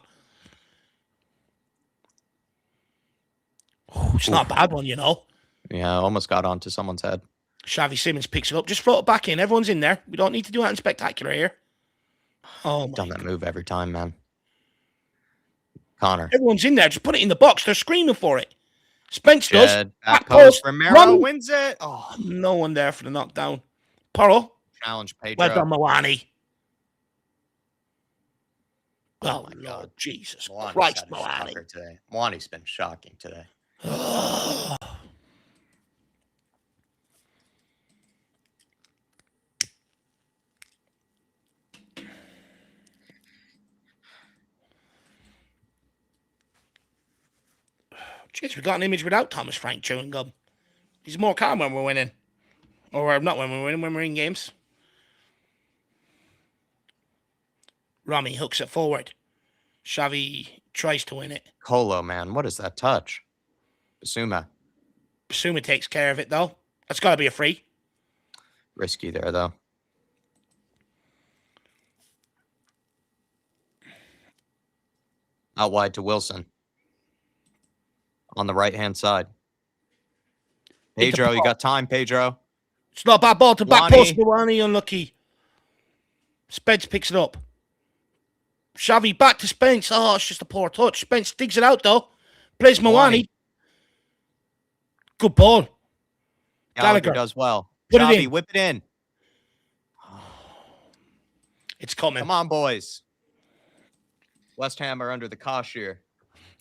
Oh, it's not a bad one, you know. Yeah, almost got onto someone's head. Xavi Simons picks it up. Just float it back in. Everyone's in there. We don't need to do anything spectacular here. Oh, my Done that God. move every time, man. Connor. Everyone's in there. Just put it in the box. They're screaming for it. Spence does. Jed, Back back post. post. Romero Run. wins it. Oh, No one there for the knockdown. Porro. challenge Pedro. Well done, Moani. Oh, Oh, my Lord God. Jesus Moani's Christ, had a Moani. shocker today. Moani's been shocking today. Jeez, we got an image without Thomas Frank chewing gum. He's more calm when we're winning. Or not when we're winning, when we're in games. Rami hooks it forward. Xavi tries to win it. Colo, man. What is that touch? Bissouma. Bissouma takes care of it, though. That's got to be a free. Risky there, though. Out wide to Wilson. On the right-hand side. Pedro, you got time, Pedro. It's not a bad ball to back Wani. post. Wani unlucky. Spence picks it up. Xavi back to Spence. Oh, it's just a poor touch. Spence digs it out, though. Plays Moani. Good ball. Gallagher does well. Put it Xavi, in. whip it in. It's coming. Come on, boys. West Ham are under the cosh here.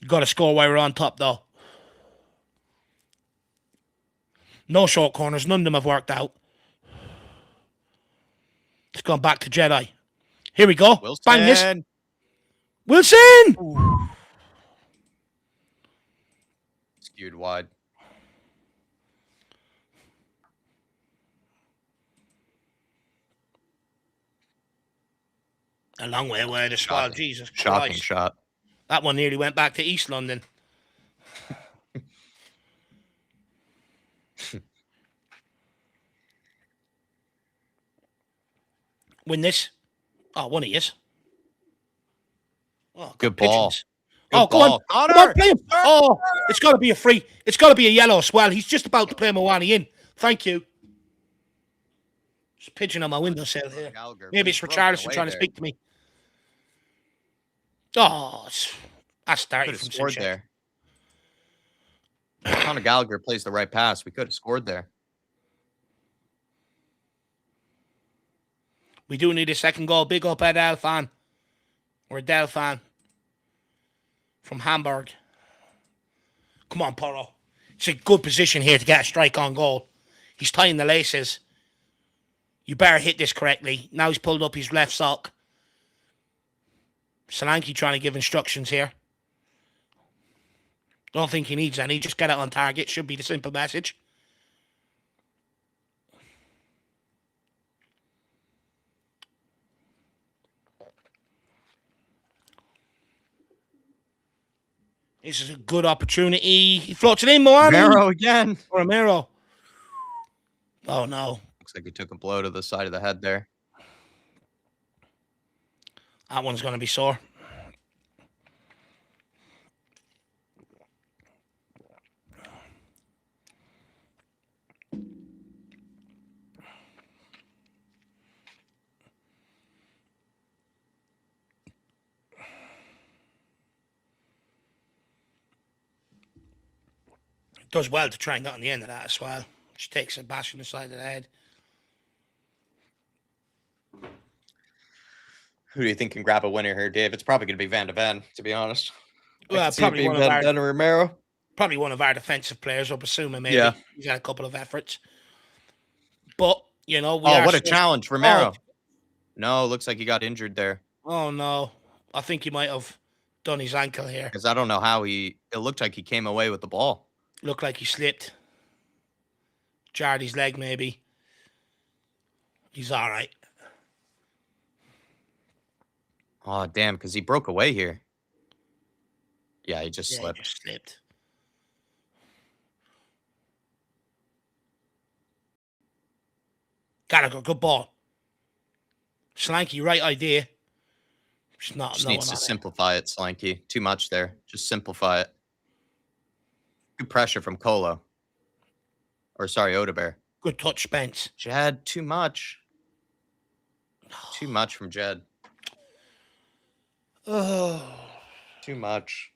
You got to score while we're on top, though. No short corners. None of them have worked out. It's gone back to Jedi. Here we go. Wilson. Bang this. Wilson! Ooh. Skewed wide. A long way away this Shocking. Jesus Shocking Christ. shot. That one nearly went back to East London. Win this. Oh, one he is. Oh, Good ball. pigeons. Good Go ball. on. Connor! Come on, play him. Oh, it's got to be a free. It's got to be a yellow as well. He's just about to play Moani in. Thank you. There's a pigeon on my windowsill here. Gallagher, Maybe it's broken Richarlison away trying to there. speak to me. Oh, that's dirty Could have from scored Simchek. there. Conor Gallagher plays the right pass. We could have scored there. We do need a second goal. Big up Ed Al fan. We're a Dell fan from Hamburg. Come on, Porro. It's a good position here to get a strike on goal. He's tying the laces. You better hit this correctly. Now he's pulled up his left sock. Solanke trying to give instructions here. Don't think he needs any. Just get it on target. Should be the simple message. This is a good opportunity. He floats it in, Moani. Romero again. Romero. Oh, no. Looks like he took a blow to the side of the head there. That one's going to be sore. Does well to try and get on the end of that as well. She takes a bash on the side of the head. Who do you think can grab a winner here, Dave? It's probably going to be Van de Ven, to be honest. Well, probably one of Van de Ven or Romero. Probably one of our defensive players, or Bissouma maybe. Yeah. He's had a couple of efforts. But, you know, what a challenge, Romero. Oh. No, looks like he got injured there. Oh, no. I think he might have done his ankle here. Because I don't know how it looked like he came away with the ball. Looked like he slipped. Jarred his leg, maybe. He's all right. Oh, damn, because he broke away here. Yeah, he just slipped. He just slipped. Gallagher, good ball. Solanke, right idea. Just needs to simplify it, Solanke. Too much there. Just simplify it. Good pressure from Colo. Or, sorry, Odebear. Good touch, Spence. Jed, too much. Too much from Jed. Oh. Too much.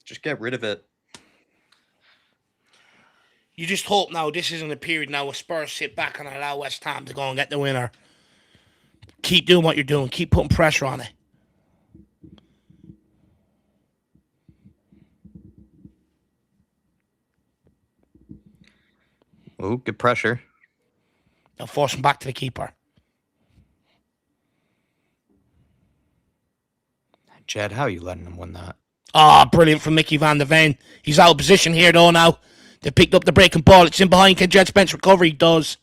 Just get rid of it. You just hope now this isn't a period now where Spurs sit back and allow West Ham to go and get the winner. Keep doing what you're doing. Keep putting pressure on it. Oh, good pressure. They'll force him back to the keeper. Jed, how are you letting him win that? Ah, brilliant from Mickey Van de Ven. He's out of position here, though, now. They picked up the breaking ball. It's in behind. Can Jed Spence recover? He does.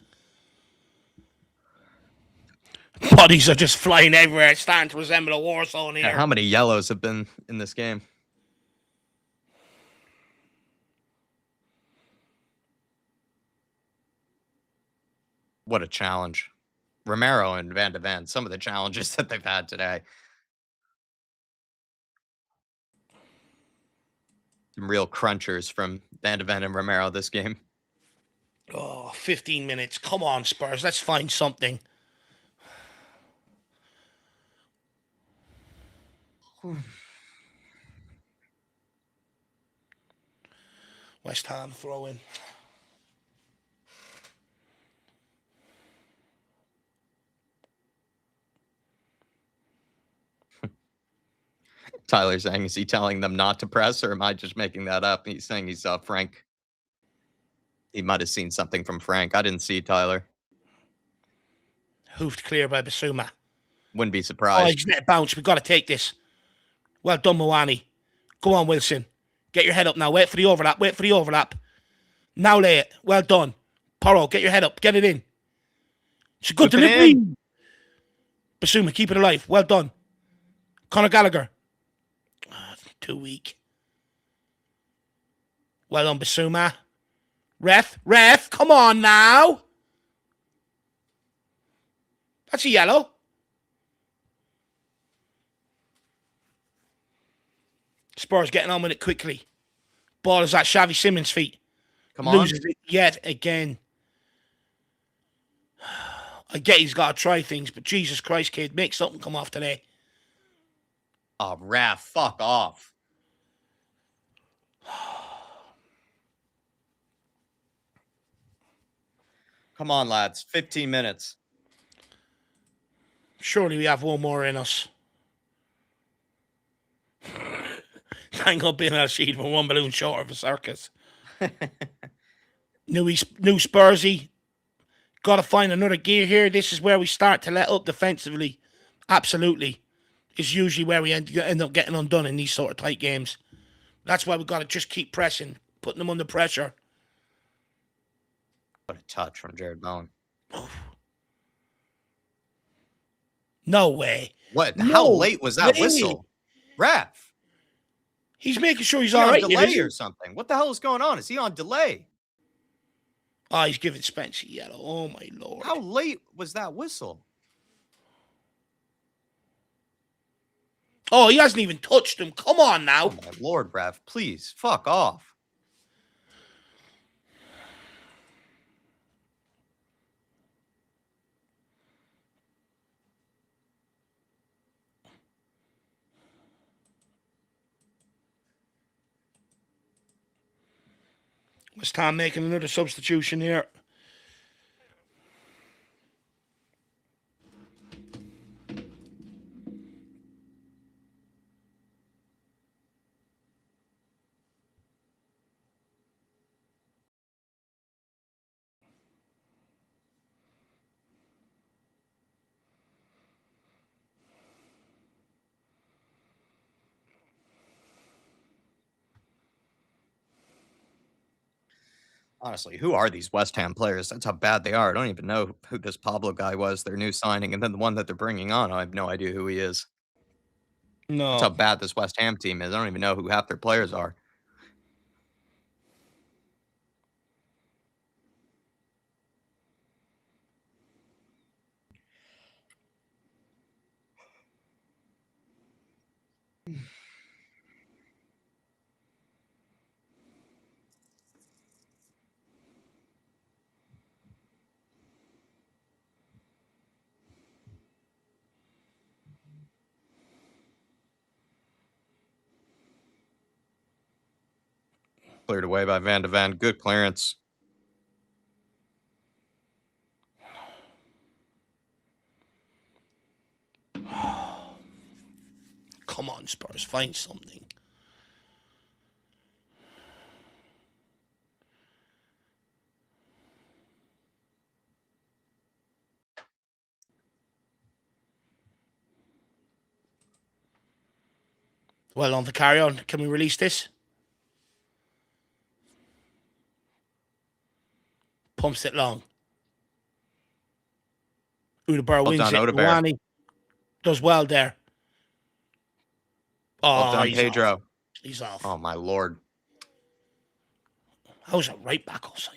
Bodies are just flying everywhere. It's starting to resemble a war zone here. Yeah, how many yellows have been in this game? What a challenge. Romero and Van de Ven, some of the challenges that they've had today. Some real crunchers from Van de Ven and Romero this game. Oh, 15 minutes. Come on, Spurs. Let's find something. West Ham throw in. Tyler saying, is he telling them not to press, or am I just making that up? He's saying he saw Frank. He might have seen something from Frank. I didn't see Tyler. Hoofed clear by Bissouma. Wouldn't be surprised. Oh, he's let it bounce. We've got to take this. Well done, Moani. Go on, Wilson. Get your head up now. Wait for the overlap. Wait for the overlap. Now lay it. Well done. Porro, get your head up. Get it in. It's a good delivery. Bissouma, keep it alive. Well done. Conor Gallagher. Too weak. Well done, Bissouma. Ref, come on now. That's a yellow. Spurs getting on with it quickly. Ball is at Xavi Simons' feet. Come on. Loses it yet again. I get he's got to try things, but Jesus Christ, kid, make something come off today. Oh, ref, fuck off. Come on, lads. 15 minutes. Surely we have one more in us. Thank God being IrishHotspur for one balloon short of a circus. New Spursy. Got to find another gear here. This is where we start to let up defensively. Absolutely. It's usually where we end up getting undone in these sort of tight games. That's why we've got to just keep pressing, putting them under pressure. What a touch from Jared Bowen. No way. What? No How late was that way. whistle? Ref. He's making sure he's Is he all on right. delay or something? What the hell is going on? Is he on delay? Oh, he's giving Spence a yellow. Oh, my Lord. How late was that whistle? Oh, he hasn't even touched him. Come on now. Oh, my Lord, ref. Please, fuck off. West Ham making another substitution here. Honestly, who are these West Ham players? That's how bad they are. I don't even know who this Pablo guy was, their new signing. And then the one that they're bringing on, I have no idea who he is. That's how No. bad this West Ham team is. I don't even know who half their players are. Cleared away by Van de Ven. Good clearance. Come on, Spurs. Find something. Well, on to carry on. Can we release this? Pumps it long. Udabur Well wins done, it. Odegaard. Rouhani does well there. Well Oh, done, he's Pedro. off. He's off. Oh, my Lord. How's it right back offside?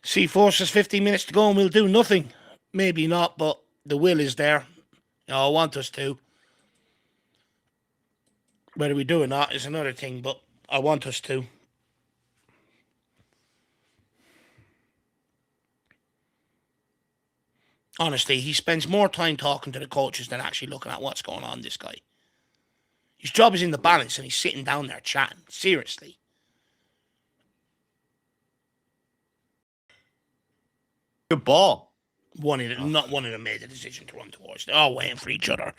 See, forces 15 minutes to go and we'll do nothing. Maybe not, but the will is there. I want us to. Whether we do or not is another thing, but I want us to. Honestly, he spends more time talking to the coaches than actually looking at what's going on, this guy. His job is in the balance and he's sitting down there chatting. Seriously. Good ball. Not one of them made the decision to run towards. They're all waiting for each other.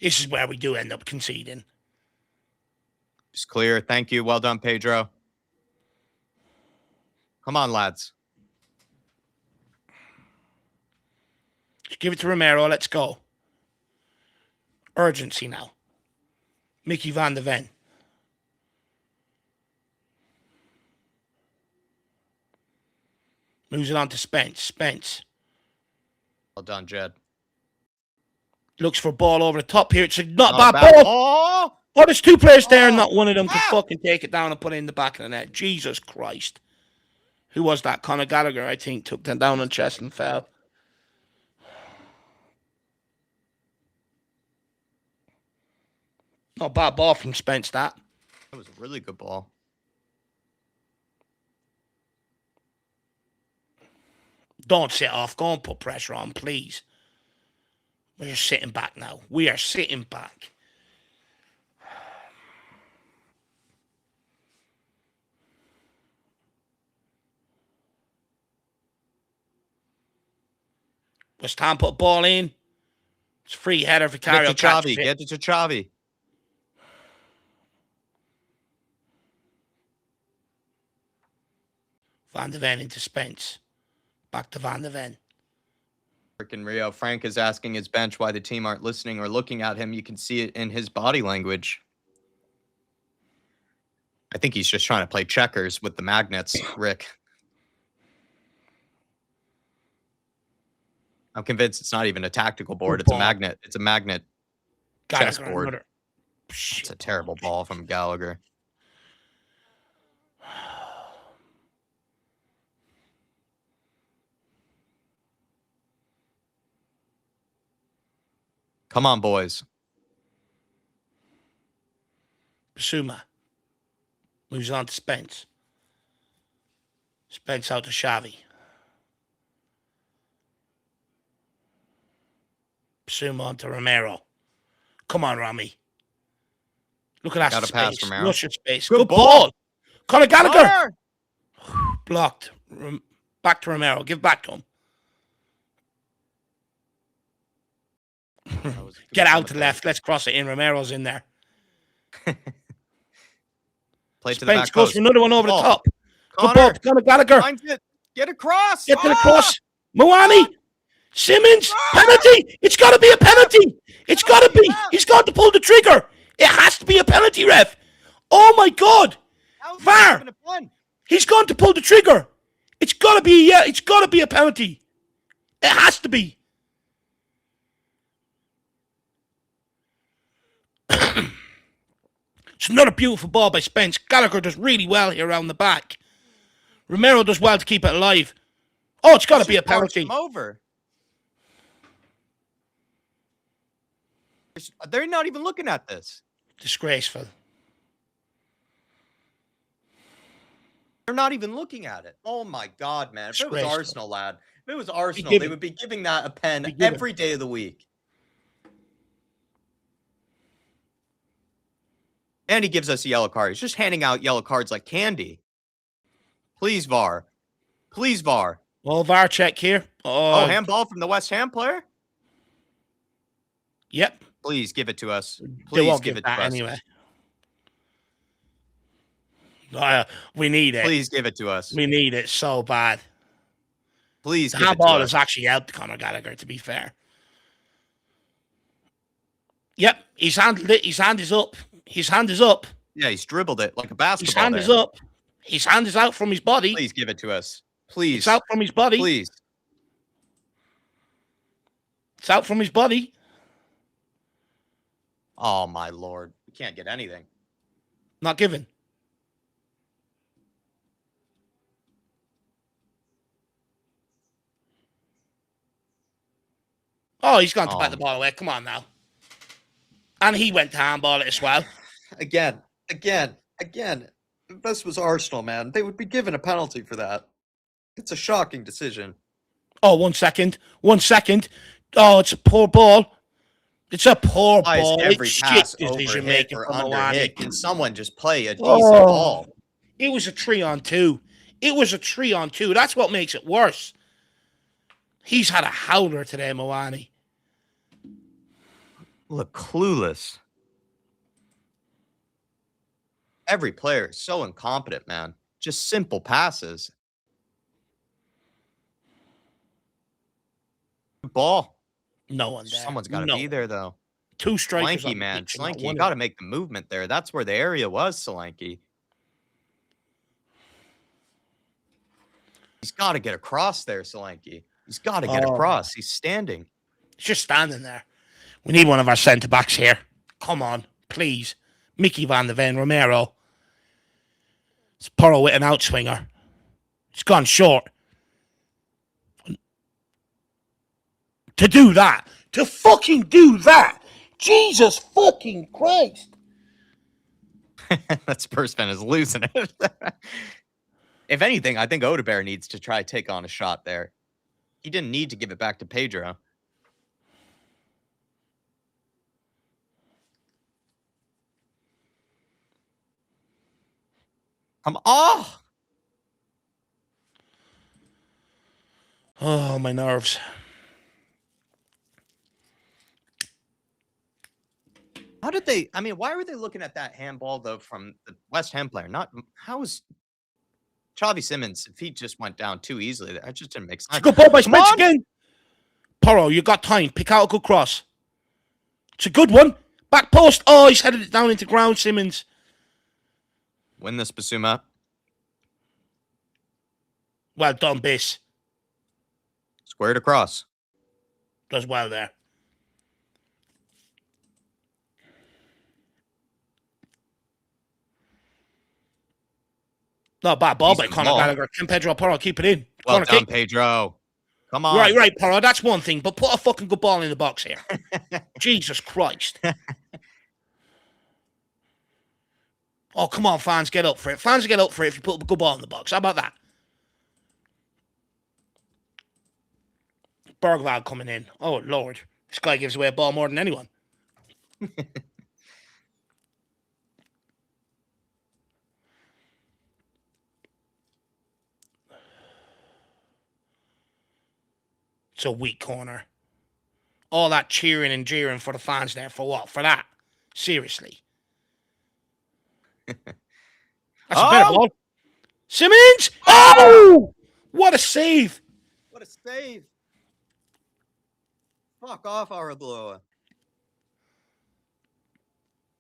This is where we do end up conceding. Just clear. Thank you. Well done, Pedro. Come on, lads. Just give it to Romero. Let's go. Urgency now. Mickey van de Ven. Moves it on to Spence. Spence. Well done, Jed. Looks for ball over the top here. It's not Oh, bad ball. Oh! Oh, there's two players there and not one of them can fucking take it down and put it in the back of the net. Jesus Christ. Who was that? Conor Gallagher, I think, took them down on chest and fell. Not bad ball from Spence, that. That was a really good ball. Don't sit off. Go and put pressure on, please. We're just sitting back now. We are sitting back. West Ham put a ball in. It's a free header. Get Vicario it to catches Xavi. it. Get it to Xavi. Van de Ven into Spence. Back to Van de Ven. Freaking Rio. Frank is asking his bench why the team aren't listening or looking at him. You can see it in his body language. I think he's just trying to play checkers with the magnets, Rick. I'm convinced it's not even a tactical board. It's a magnet. It's a magnet chessboard. It's a terrible ball from Gallagher. Come on, boys. Bissouma moves on to Spence. Spence out to Xavi. Bissouma on to Romero. Come on, Rami. Look at that space. Romero. Russian space. Good ball. Conor Gallagher. Blocked. Back to Romero. Give back to him. Get out to the left. Let's cross it in. Romero's in there. Play to the back Spence goes for another one over the top. Good ball. Conor Gallagher. Get across. Get to the cross. Moani. Simmons. Penalty. It's got to be a penalty. It's got to be. He's got to pull the trigger. It has to be a penalty, ref. Oh, my God. VAR. He's going to pull the trigger. It's got to be, yeah, it's got to be a penalty. It has to be. It's another beautiful ball by Spence. Gallagher does really well here around the back. Romero does well to keep it alive. Oh, it's got to be a penalty. Over. They're not even looking at this. Disgraceful. They're not even looking at it. Oh, my God, man. If it was Arsenal, lad. If it was Arsenal, they would be giving that a pen every day of the week. And he gives us a yellow card. He's just handing out yellow cards like candy. Please, VAR. Please, VAR. Well, VAR check here. Oh, handball from the West Ham player? Yep. Please give it to us. Please give it to us. Anyway. We need it. Please give it to us. We need it so bad. Please the give it to us. handball has actually helped Conor Gallagher, to be fair. Yep. His hand is up. His hand is up. Yeah, he's dribbled it like a basketball. His hand is up. His hand is out from his body. Please give it to us. Please. It's out from his body. Please. It's out from his body. Oh, my Lord. We can't get anything. Not given. Oh, he's gone to bat the ball away. Come on now. And he went to handball it as well. Again. If this was Arsenal, man, they would be given a penalty for that. It's a shocking decision. Oh, 1 second. 1 second. Oh, it's a poor ball. It's a poor ball. Every it's pass shit decision making or from under Moani. hit. Can someone just play a decent ball? It was a 3-on-2. It was a 3-on-2. That's what makes it worse. He's had a howler today, Moani. Look clueless. Every player is so incompetent, man. Just simple passes. Ball. No one there. Someone's got to be there, though. Two strikers. Solanke, man. Solanke, you got to make the movement there. That's where the area was, Solanke. He's got to get across there, Solanke. He's got to get across. He's standing. He's just standing there. We need one of our centre-backs here. Come on, please. Mickey Van de Ven, Romero. It's Porro with an outswinger. It's gone short. To do that. To fucking do that. Jesus fucking Christ. That Spurs fan is losing it. If anything, I think Odegaard needs to try to take on a shot there. He didn't need to give it back to Pedro. Come on. Oh, my nerves. How did they? I mean, why were they looking at that handball though from the West Ham player? Not how is Xavi Simmons? If he just went down too easily, that just didn't make It's a sense. good ball by Come Spence on! again. Porro, you got time. Pick out a good cross. It's a good one. Back post. Oh, he's headed it down into ground, Simmons. Win this, Bissouma. Well done, Biss. Squared across. Does well there. Not bad ball by Decent Conor ball. Gallagher. Can Pedro Porro keep it in? Well Corner done, kick. Pedro. Come on. Right, Porro. That's one thing, but put a fucking good ball in the box here. Jesus Christ. Oh, come on, fans, get up for it. Fans get up for it if you put a good ball in the box. How about that? Bergwijn coming in. Oh, Lord. This guy gives away a ball more than anyone. It's a weak corner. All that cheering and jeering for the fans there. For what? For that? Seriously. That's a better ball. Simmons! Oh! What a save! What a save. Fuck off, Areola.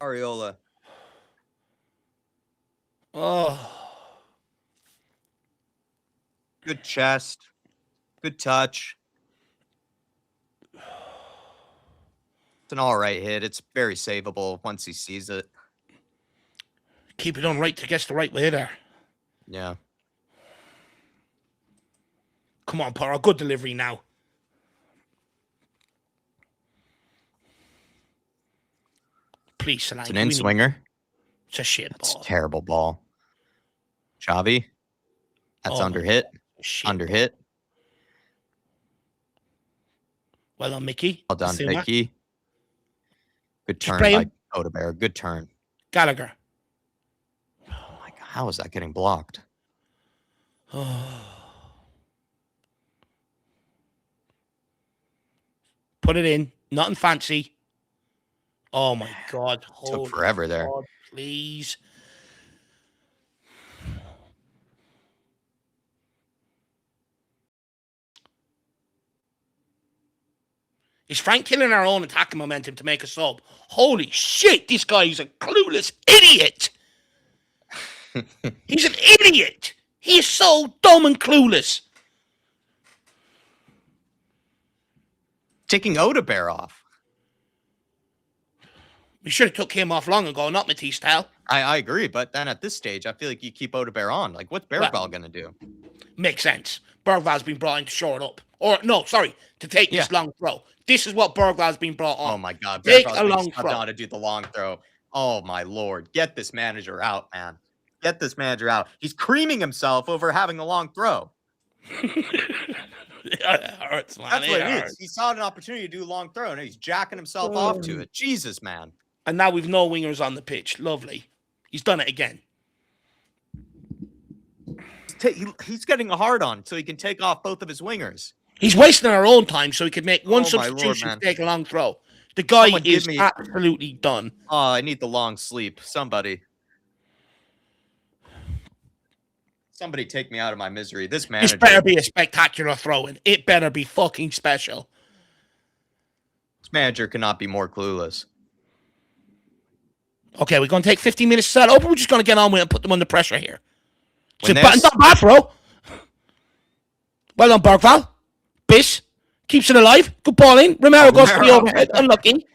Areola. Oh. Good chest. Good touch. It's an all right hit. It's very savable once he sees it. Keep it on right to guess the right way there. Yeah. Come on, Porro. Good delivery now. Please, Solanke. It's an in-swinger. It's a shit That's ball. a terrible ball. Xavi. That's under hit. Under hit. Well done, Mickey. Well done, Bissouma. Mickey. Good turn by Odebear. Good turn. Gallagher. Oh my God. How is that getting blocked? Put it in. Nothing fancy. Oh my God. Took forever there. God, please. Is Frank killing our own attacking momentum to make a sub? Holy shit, this guy is a clueless idiot. He's an idiot. He is so dumb and clueless. Taking Odebear off. We should have took him off long ago, not Matisse style. I agree, but then at this stage, I feel like you keep Odebear on. Like, what's Bergwijn going to do? Makes sense. Bergwijn's been brought in to shore it up. Or, no, sorry, to take this long throw. This is what Bergwijn's been brought on. Oh, my God. Take a long throw. On to do the long throw. Oh, my Lord. Get this manager out, man. Get this manager out. He's creaming himself over having a long throw. It hurts, man. That's what it is. He saw an opportunity to do a long throw, and he's jacking himself off to it. Jesus, man. And now we've no wingers on the pitch. Lovely. He's done it again. He's getting a hard on so he can take off both of his wingers. He's wasting our own time so he could make one substitution to take a long throw. The guy is absolutely done. Oh, I need the long sleep. Somebody take me out of my misery. This manager. This better be a spectacular throw-in. It better be fucking special. This manager cannot be more clueless. Okay, we're going to take 15 minutes to set up, or we're just going to get on with it and put them under pressure here. So It's not bad, bro. Well done, Bergwijn. Biss keeps it alive. Good ball in. Romero goes for the overhead. Unlucky.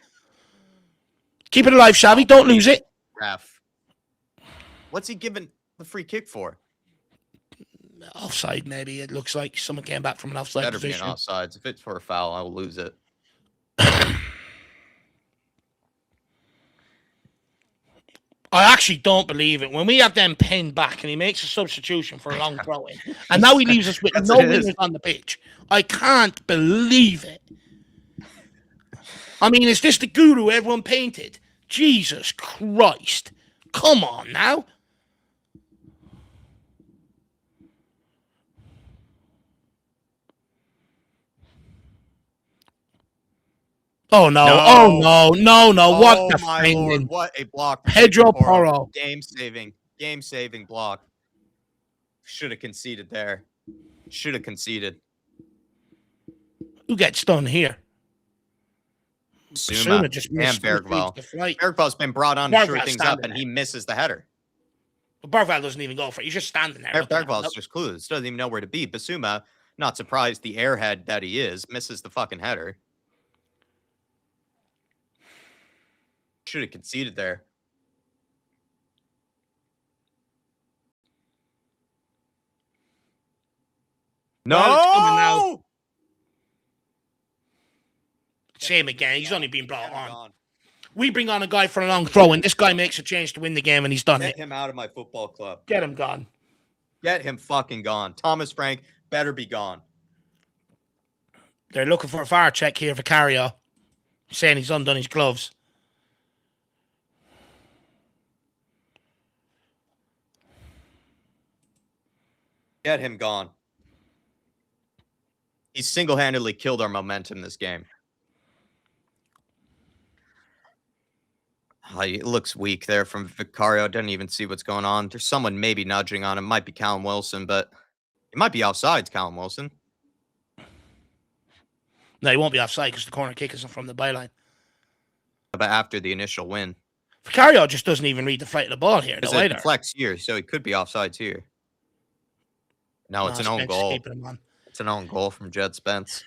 Keep it alive, Xavi. Don't lose it. Ref. What's he giving the free kick for? Offside, maybe. It looks like someone came back from an offside position. Better be an offsides. If it's for a foul, I will lose it. I actually don't believe it. When we have them pinned back and he makes a substitution for a long throw in, and now he leaves us with no wingers on the pitch, I can't believe it. I mean, is this the guru everyone painted? Jesus Christ. Come on now. Oh no! No. Oh no! What Oh my lord! defending? What a block! From Pedro Porro. Porro. Game saving block. Should have conceded there. Should have conceded. Who gets done here? Bissouma just and missed Bergvall. the flight. Bergvall's been brought on to shore Bergvall's things up, standing and he there. misses the header. But Bergvall doesn't even go for it. He's just standing there. Bergvall's just clueless. Doesn't even know where to be. Bissouma, not surprised, the airhead that he is, misses the fucking header. Should have conceded there. No! Well, it's coming now. Same again. He's only been brought on. We bring on a guy for a long throw, and this guy makes a change to win the game, and he's done it. Get him out of my football club. Get him gone. Get him fucking gone. Thomas Frank better be gone. They're looking for a VAR check here for Vicario, saying he's undone his gloves. Get him gone. He's single-handedly killed our momentum this game. It looks weak there from Vicario. Doesn't even see what's going on. There's someone maybe nudging on him. Might be Callum Wilson, but it might be offsides, Callum Wilson. No, he won't be offside because the corner kick isn't from the byline. But after the initial win. Vicario just doesn't even read the flight of the ball here, though, either. It deflects here, so he could be offsides here. No, it's an own goal. It's an own goal from Jed Spence.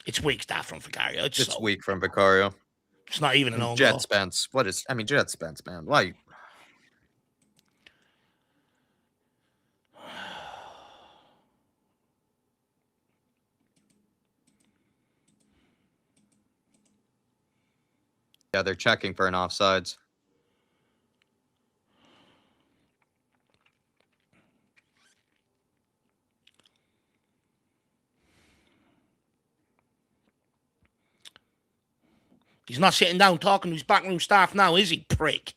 It's weak stuff from Vicario. It's weak from Vicario. It's not even an own goal. Jed Spence. Jed Spence, man. Why? Yeah, they're checking for an offsides. He's not sitting down talking to his backroom staff now, is he, prick?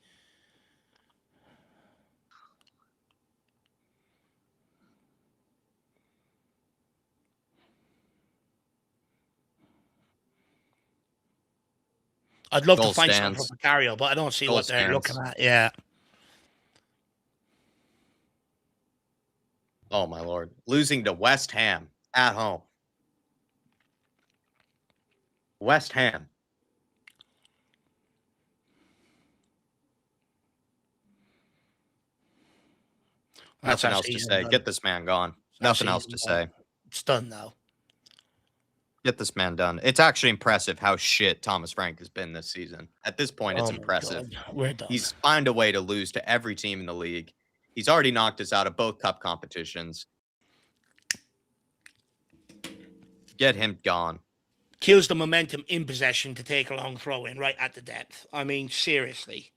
I'd love to find something for Vicario, but I don't see what they're looking at. Yeah. Oh, my Lord. Losing to West Ham at home. West Ham. Nothing else to say. Get this man gone. Nothing else to say. It's done now. Get this man done. It's actually impressive how shit Thomas Frank has been this season. At this point, it's impressive. We're done. He's found a way to lose to every team in the league. He's already knocked us out of both cup competitions. Get him gone. Kills the momentum in possession to take a long throw in right at the depth. I mean, seriously.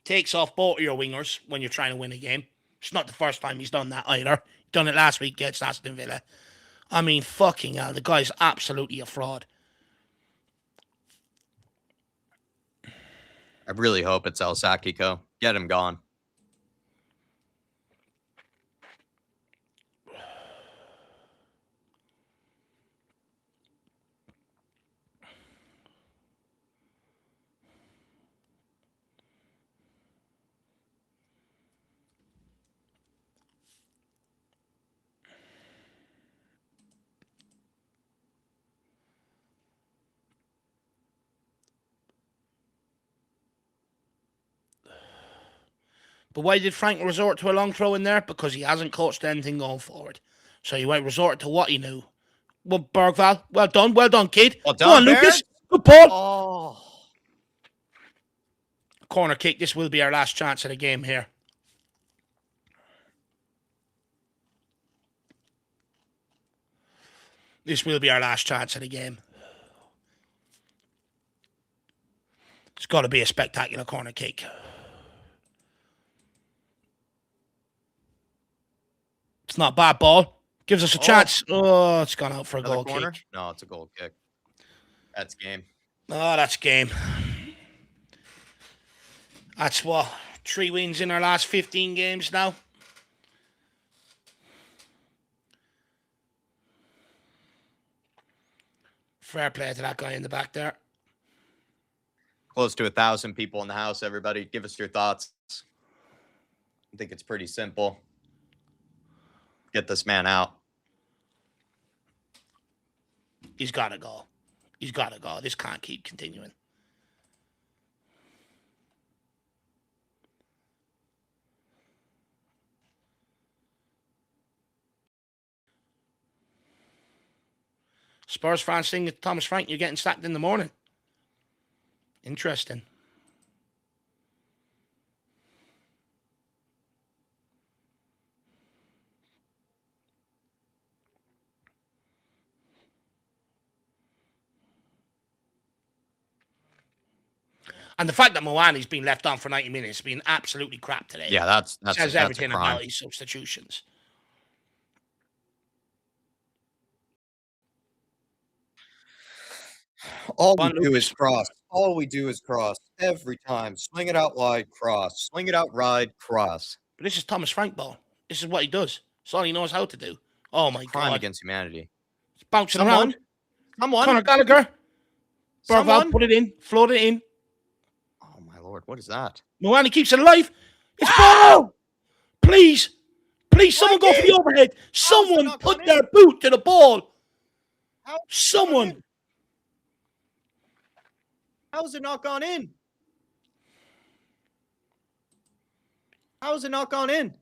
Takes off both of your wingers when you're trying to win a game. It's not the first time he's done that either. Done it last week against Aston Villa. I mean, fucking hell, the guy's absolutely a fraud. I really hope it's El Sakiko. Get him gone. But why did Frank resort to a long throw in there? Because he hasn't coached anything going forward. So he went resort to what he knew. Well, Bergvall, well done, kid. Well done, go on, Barrett. Lucas. Good ball. Oh. Corner kick. This will be our last chance of the game here. This will be our last chance of the game. It's got to be a spectacular corner kick. It's not a bad ball. Gives us a chance. Oh, it's gone out for a goal kick. No, it's a goal kick. That's game. Oh, that's game. That's what? 3 wins in our last 15 games now. Fair play to that guy in the back there. Close to 1,000 people in the house. Everybody, give us your thoughts. I think it's pretty simple. Get this man out. He's got to go. He's got to go. This can't keep continuing. Spurs fans saying to Thomas Frank, you're getting sacked in the morning. Interesting. And the fact that Moani's been left on for 90 minutes has been absolutely crap today. Yeah, that's says a everything crime. about his substitutions. All we do is cross. All we do is cross every time. Swing it out wide, cross. Swing it out wide, cross. But this is Thomas Frank ball. This is what he does. It's all he knows how to do. Oh my Crime God. against humanity. It's bouncing around. Someone. Conor Gallagher. Someone. Put it in. Float it in. Oh my Lord, what is that? Moani keeps it alive. It's ball. Please. Please, someone go for the overhead. Someone put their boot to the ball. Someone. How has it not gone in? How has it not gone in?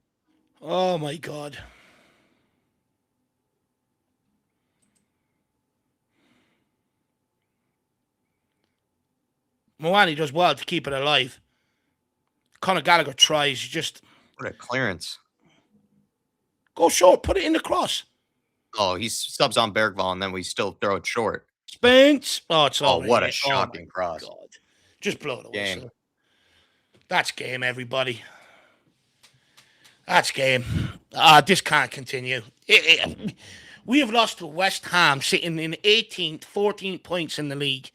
Oh my God. Moani does well to keep it alive. Conor Gallagher tries. Just what a clearance. Go short. Put it in the cross. Oh, he subs on Bergvall, and then we still throw it short. Spence. Oh, it's all. Oh, what a shocking cross. God. Just blow the Game. whistle. That's game, everybody. That's game. This can't continue. We have lost to West Ham, sitting in 18th, 14 points in the league.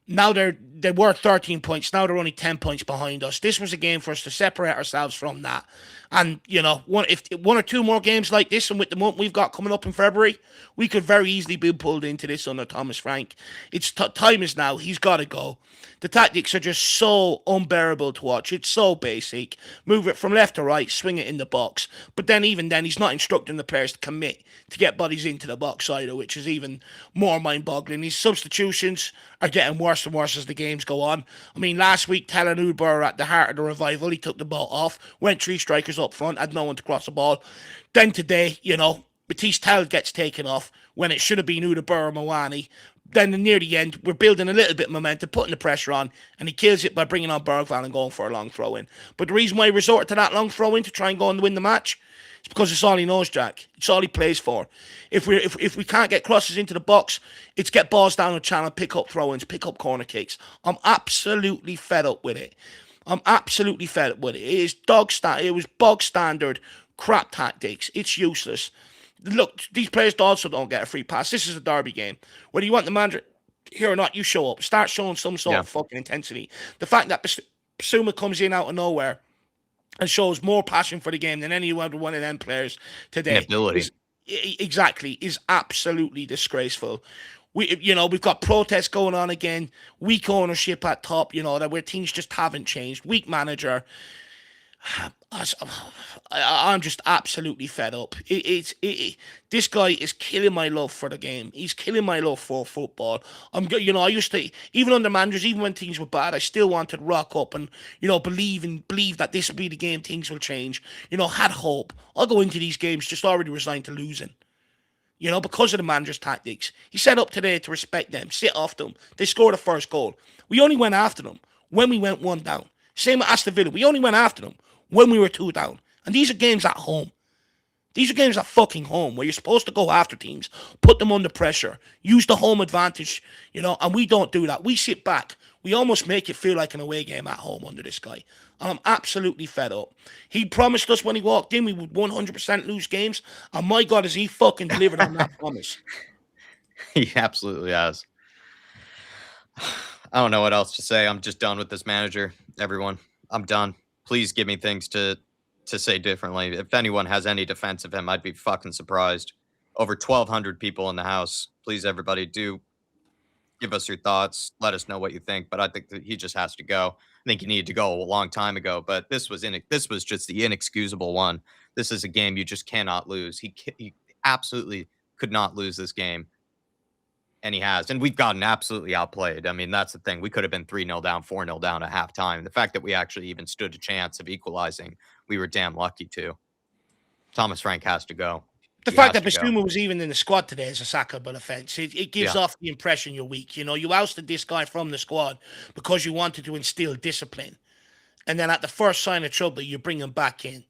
Now they were 13 points. Now they're only 10 points behind us. This was a game for us to separate ourselves from that. And, you know, if one or two more games like this, and with the month we've got coming up in February, we could very easily be pulled into this under Thomas Frank. It's time is now. He's got to go. The tactics are just so unbearable to watch. It's so basic. Move it from left to right, swing it in the box. But then even then, he's not instructing the players to commit to get bodies into the box either, which is even more mind-boggling. His substitutions are getting worse and worse as the games go on. I mean, last week, Tellen Udborough at the heart of the revival, he took the ball off, went three strikers up front, had no one to cross the ball. Then today, you know, Matisse Tell gets taken off when it should have been Udborough Moani. Then near the end, we're building a little bit of momentum, putting the pressure on, and he kills it by bringing on Bergvall and going for a long throw-in. But the reason why he resorted to that long throw-in to try and go and win the match is because it's all he knows, Jack. It's all he plays for. If we can't get crosses into the box, it's get balls down the channel, pick up throw-ins, pick up corner kicks. I'm absolutely fed up with it. It was bog standard crap tactics. It's useless. Look, these players also don't get a free pass. This is a derby game. Whether you want the manager here or not, you show up. Start showing some sort of fucking intensity. The fact that Bissouma comes in out of nowhere and shows more passion for the game than any other one of them players today is absolutely disgraceful. We've got protests going on again. Weak ownership at top. Where things just haven't changed. Weak manager. I'm just absolutely fed up. This guy is killing my love for the game. He's killing my love for football. I used to, even under managers, even when things were bad, I still wanted to rock up and, believe that this will be the game, things will change. Had hope. I'll go into these games just already resigned to losing. Because of the manager's tactics. He set up today to respect them, sit off them. They scored the first goal. We only went after them when we went one down. Same with Aston Villa. We only went after them when we were two down. And these are games at home. These are games at fucking home where you're supposed to go after teams, put them under pressure, use the home advantage, and we don't do that. We sit back. We almost make it feel like an away game at home under this guy. And I'm absolutely fed up. He promised us when he walked in we would 100% lose games. And my God, has he fucking delivered on that promise. He absolutely has. I don't know what else to say. I'm just done with this manager, everyone. I'm done. Please give me things to say differently. If anyone has any defense of him, I'd be fucking surprised. Over 1,200 people in the house. Please, everybody, do Give us your thoughts. Let us know what you think. But I think that he just has to go. I think he needed to go a long time ago. But this was just the inexcusable one. This is a game you just cannot lose. He absolutely could not lose this game, and he has. And we've gotten absolutely outplayed. I mean, that's the thing. We could have been 3-0 down, 4-0 down at halftime. The fact that we actually even stood a chance of equalizing, we were damn lucky too. Thomas Frank has to go. The He fact has that to go. Bissouma was even in the squad today is a sackable offence. It gives Yeah. off the impression you're weak. You know, you ousted this guy from the squad because you wanted to instill discipline. And then at the first sign of trouble, you bring him back in.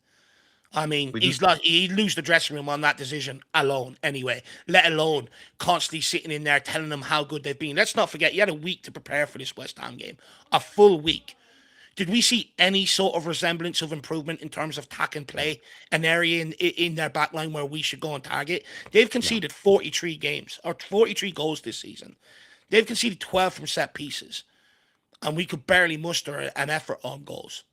I mean, he'd lose the dressing room on that decision alone anyway, let alone constantly sitting in there telling them how good they've been. Let's not forget, you had a week to prepare for this West Ham game. A full week. Did we see any sort of resemblance of improvement in terms of tack and play, an area in their back line where we should go and target? They've conceded 43 games, or 43 goals this season. They've conceded 12 from set pieces, and we could barely muster an effort on goals.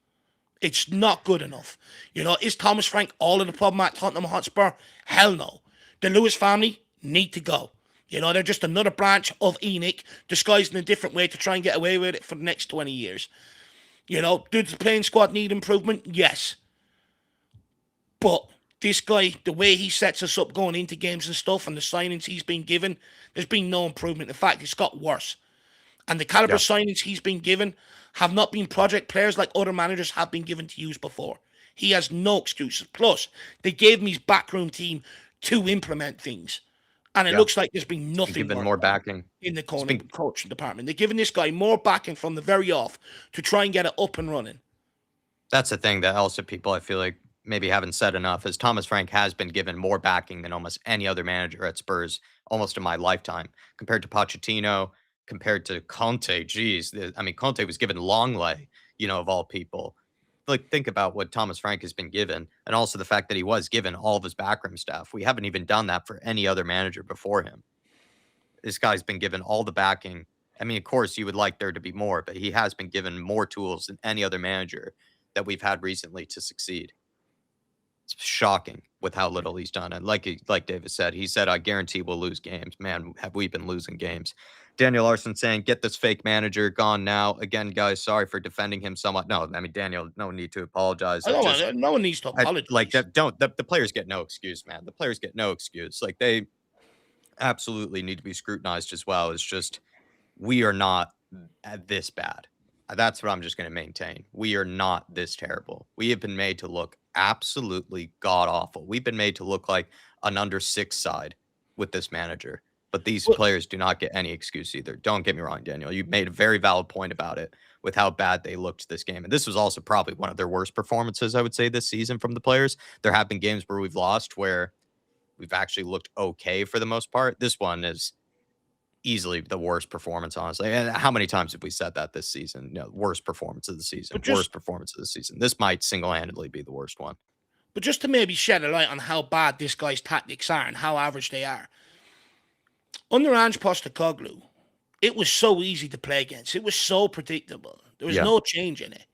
It's not good enough. You know, is Thomas Frank all of the problem at Tottenham Hotspur? Hell no. The Lewis family need to go. You know, they're just another branch of Enoch disguised in a different way to try and get away with it for the next 20 years. You know, does the playing squad need improvement? Yes. But this guy, the way he sets us up going into games and stuff and the signings he's been given, there's been no improvement. In fact, it's got worse. And the caliber signings he's been given have not been project players like other managers have been given to use before. He has no excuses. Plus, they gave him his backroom team to implement things. And it looks like there's been nothing given more backing in the coaching department. They're giving this guy more backing from the very off to try and get it up and running. That's the thing that also people I feel like maybe haven't said enough is Thomas Frank has been given more backing than almost any other manager at Spurs almost in my lifetime. Compared to Pochettino, compared to Conte, geez. I mean, Conte was given Longley, of all people. Like, think about what Thomas Frank has been given, and also the fact that he was given all of his backroom staff. We haven't even done that for any other manager before him. This guy's been given all the backing. I mean, of course, you would like there to be more, but he has been given more tools than any other manager that we've had recently to succeed. It's shocking with how little he's done. And like Davis said, he said, I guarantee we'll lose games. Man, have we been losing games. Daniel Larson saying, get this fake manager gone now. Again, guys, sorry for defending him somewhat. No, I mean, Daniel, no need to apologize. No one needs to apologize. The players get no excuse, man. The players get no excuse. Like, they absolutely need to be scrutinized as well. It's just, we are not this bad. That's what I'm just going to maintain. We are not this terrible. We have been made to look absolutely god awful. We've been made to look like an under 6 side with this manager. But these players do not get any excuse either. Don't get me wrong, Daniel. You made a very valid point about it with how bad they looked this game. And this was also probably one of their worst performances, I would say, this season from the players. There have been games where we've lost where we've actually looked okay for the most part. This one is easily the worst performance, honestly. And how many times have we said that this season? Worst performance of the season. Worst performance of the season. This might single-handedly be the worst one. But just to maybe shed a light on how bad this guy's tactics are and how average they are. Under Ange Postecoglou, it was so easy to play against. It was so predictable. There was no change in it.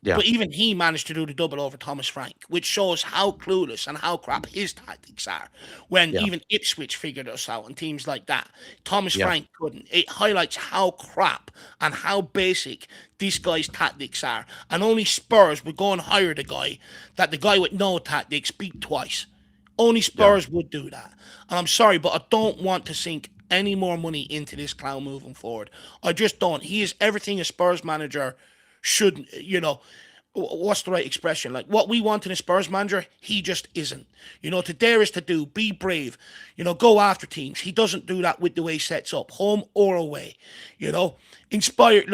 Yeah. But even he managed to do the double over Thomas Frank, which shows how clueless and how crap his tactics are. When even Ipswich figured us out and teams like that, Thomas Frank couldn't. It highlights how crap and how basic this guy's tactics are. And only Spurs would go and hire the guy that the guy with no tactics beat twice. Only Spurs would do that. And I'm sorry, but I don't want to sink any more money into this clown moving forward. I just don't. He is everything a Spurs manager should, what's the right expression? Like, what we want in a Spurs manager, he just isn't. To dare is to do, be brave, go after teams. He doesn't do that with the way he sets up, home or away. Inspired,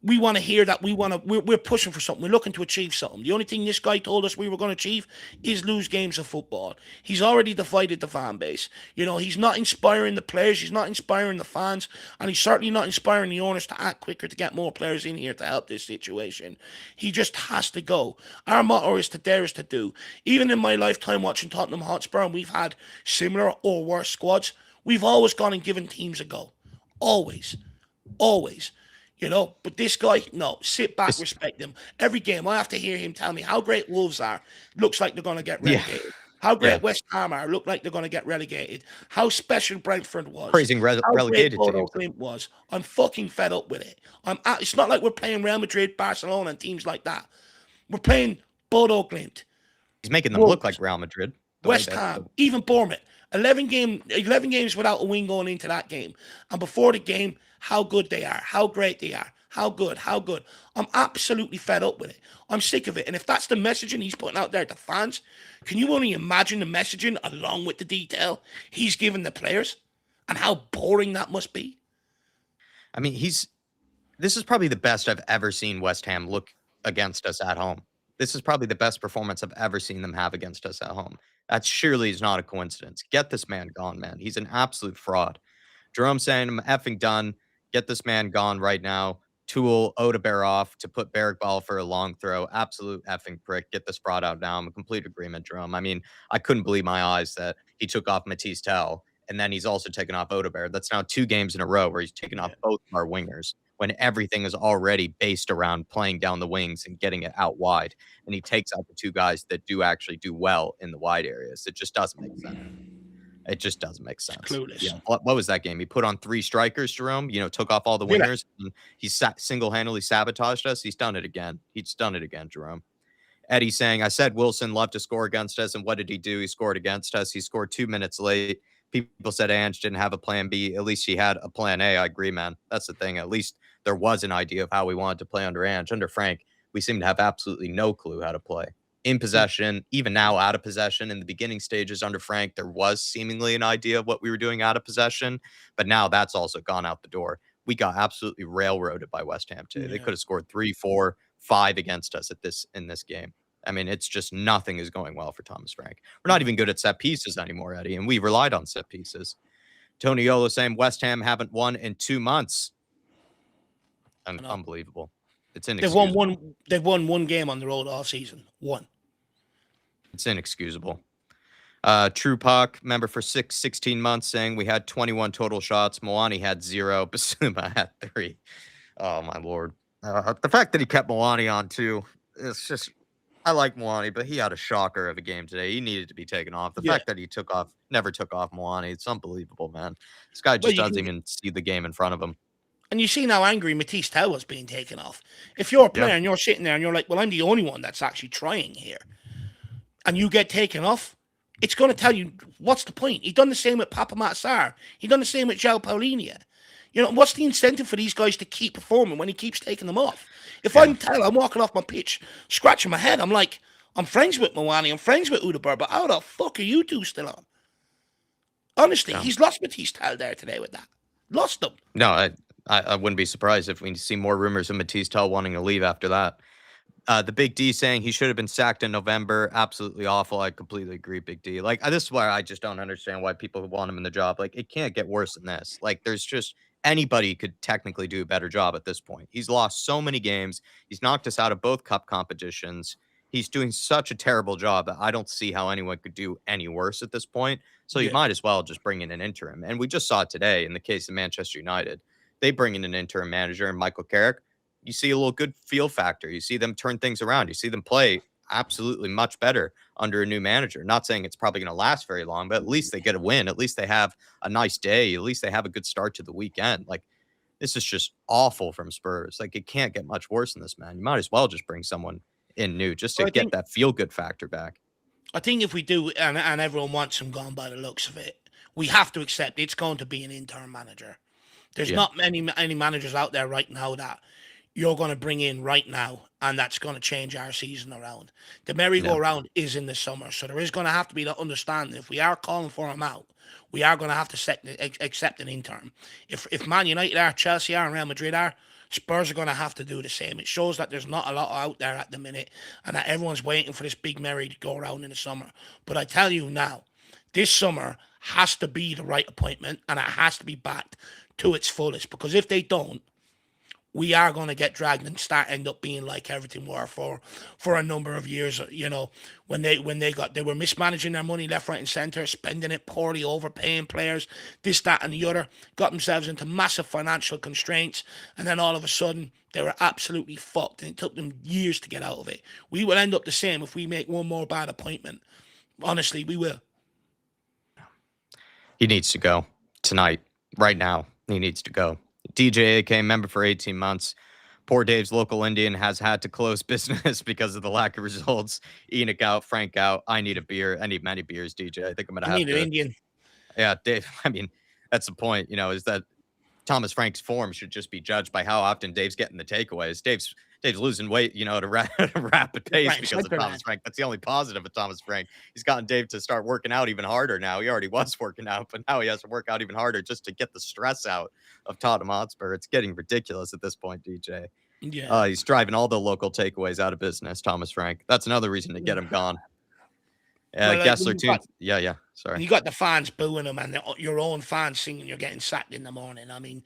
we want to hear that we're pushing for something. We're looking to achieve something. The only thing this guy told us we were going to achieve is lose games of football. He's already divided the fan base. He's not inspiring the players. He's not inspiring the fans. And he's certainly not inspiring the owners to act quicker to get more players in here to help this situation. He just has to go. Our motto is to dare is to do. Even in my lifetime watching Tottenham Hotspur, and we've had similar or worse squads, we've always gone and given teams a go. Always. Always. But this guy, no, sit back, respect him. Every game, I have to hear him tell me how great Wolves are. Looks like they're going to get relegated. How Yeah, great West Ham are, look like they're going to get relegated. How special Brentford was. praising How great relegated Bodo teams. Glimt was. I'm fucking fed up with it. It's not like we're playing Real Madrid, Barcelona, and teams like that. We're playing Bodo Glimt, He's making them look like Wolves, Real Madrid the way West that. Ham, even Bournemouth. 11 games without a win going into that game. And before the game, how good they are, how great they are, how good, how good. I'm absolutely fed up with it. I'm sick of it. And if that's the messaging he's putting out there to fans, can you only imagine the messaging along with the detail he's giving the players and how boring that must be? I mean, this is probably the best I've ever seen West Ham look against us at home. This is probably the best performance I've ever seen them have against us at home. That surely is not a coincidence. Get this man gone, man. He's an absolute fraud. Jerome saying, I'm effing done. Get this man gone right now. Tool, Odebear off to put Barrick Ball for a long throw. Absolute effing prick. Get this fraud out now. I'm in complete agreement, Jerome. I mean, I couldn't believe my eyes that he took off Matisse Tell, and then he's also taken off Odebear. That's now 2 games in a row where he's taken off Yeah. both of our wingers when everything is already based around playing down the wings and getting it out wide. And he takes out the 2 guys that do actually do well in the wide areas. It just doesn't make sense. It just doesn't make It's sense. clueless. Yeah. What was that game? He put on 3 strikers, Jerome, took off all the Yeah. wingers, and he single-handedly sabotaged us. He's done it again. He's done it again, Jerome. Eddie saying, I said Wilson loved to score against us, and what did he do? He scored against us. He scored 2 minutes late. People said Ange didn't have a plan B. At least he had a plan A. I agree, man. That's the thing. At least there was an idea of how we wanted to play under Ange. Under Frank, we seem to have absolutely no clue how to play. In possession, even now out of possession. In the beginning stages under Frank, there was seemingly an idea of what we were doing out of possession, but now that's also gone out the door. We got absolutely railroaded by West Ham today. They Yeah. could have scored 3, 4, 5 against us in this game. I mean, it's just nothing is going well for Thomas Frank. We're not even good at set pieces anymore, Eddie, and we relied on set pieces. Tony Yolo saying West Ham haven't won in 2 months. Unbelievable. It's inexcusable. They've won one game on the road all season. One. It's inexcusable. True Puck, member for 16 months, saying we had 21 total shots. Moani had 0. Bissouma had 3. Oh, my Lord. The fact that he kept Moani on, too, it's just... I like Moani, but he had a shocker of a game today. He needed to be taken off. The fact that he never took off Moani, it's unbelievable, man. This guy just doesn't even see the game in front of him. And you see how angry Matisse Tell was being taken off. If you're a player and you're sitting there and you're like, well, I'm the only one that's actually trying here, and you get taken off, it's going to tell you, what's the point? He done the same with Papa Matsar. He done the same with João Paulinho. What's the incentive for these guys to keep performing when he keeps taking them off? If I'm walking off my pitch, scratching my head, I'm like, I'm friends with Moani, I'm friends with Odebear, but how the fuck are you two still on? Honestly, he's lost Matisse Tell there today with that. Lost them. No, I wouldn't be surprised if we see more rumors of Matisse Tell wanting to leave after that. The Big D saying he should have been sacked in November. Absolutely awful. I completely agree, Big D. Like, this is why I just don't understand why people want him in the job. Like, it can't get worse than this. Like, there's just anybody could technically do a better job at this point. He's lost so many games. He's knocked us out of both cup competitions. He's doing such a terrible job that I don't see how anyone could do any worse at this point. So you might as well just bring in an interim. And we just saw it today in the case of Manchester United. They bring in an interim manager and Michael Carrick. You see a little good feel factor. You see them turn things around. You see them play absolutely much better under a new manager. Not saying it's probably going to last very long, but at least they get a win. At least they have a nice day. At least they have a good start to the weekend. Like, this is just awful from Spurs. Like, it can't get much worse than this, man. You might as well just bring someone in new just to get that feel good factor back. I think if we do, and everyone wants him gone by the looks of it, we have to accept it's going to be an interim manager. There's not many managers out there right now that you're going to bring in right now, and that's going to change our season around. The merry-go-round is in the summer, so there is going to have to be that understanding. If we are calling for him out, we are going to have to accept an interim. If Man United are, Chelsea are, and Real Madrid are, Spurs are going to have to do the same. It shows that there's not a lot out there at the minute, and that everyone's waiting for this big merry-go-round in the summer. But I tell you now, this summer has to be the right appointment, and it has to be backed to its fullest, because if they don't, we are going to get dragged and end up being like everything were for a number of years. When they were mismanaging their money left, right, and centre, spending it poorly, overpaying players, this, that, and the other, got themselves into massive financial constraints, and then all of a sudden they were absolutely fucked, and it took them years to get out of it. We will end up the same if we make one more bad appointment. Honestly, we will. He needs to go tonight, right now. He needs to go. DJ AK, member for 18 months. Poor Dave's local Indian has had to close business because of the lack of results. Enoch out, Frank out. I need a beer. I need many beers, DJ. I think I'm going to I have need an to. Indian. Yeah, Dave. I mean, that's the point, is that Thomas Frank's form should just be judged by how often Dave's getting the takeaways. Dave's losing weight, at a rapid pace Right, because of Cypher Thomas lad. Frank. That's the only positive of Thomas Frank. He's gotten Dave to start working out even harder now. He already was working out, but now he has to work out even harder just to get the stress out of Tottenham Hotspur. It's getting ridiculous at this point, DJ. Yeah. He's driving all the local takeaways out of business, Thomas Frank. That's another reason to get him gone. Well, like when Gessler too. Yeah. Sorry. you got the fans booing him and your own fans singing you're getting sacked in the morning. I mean,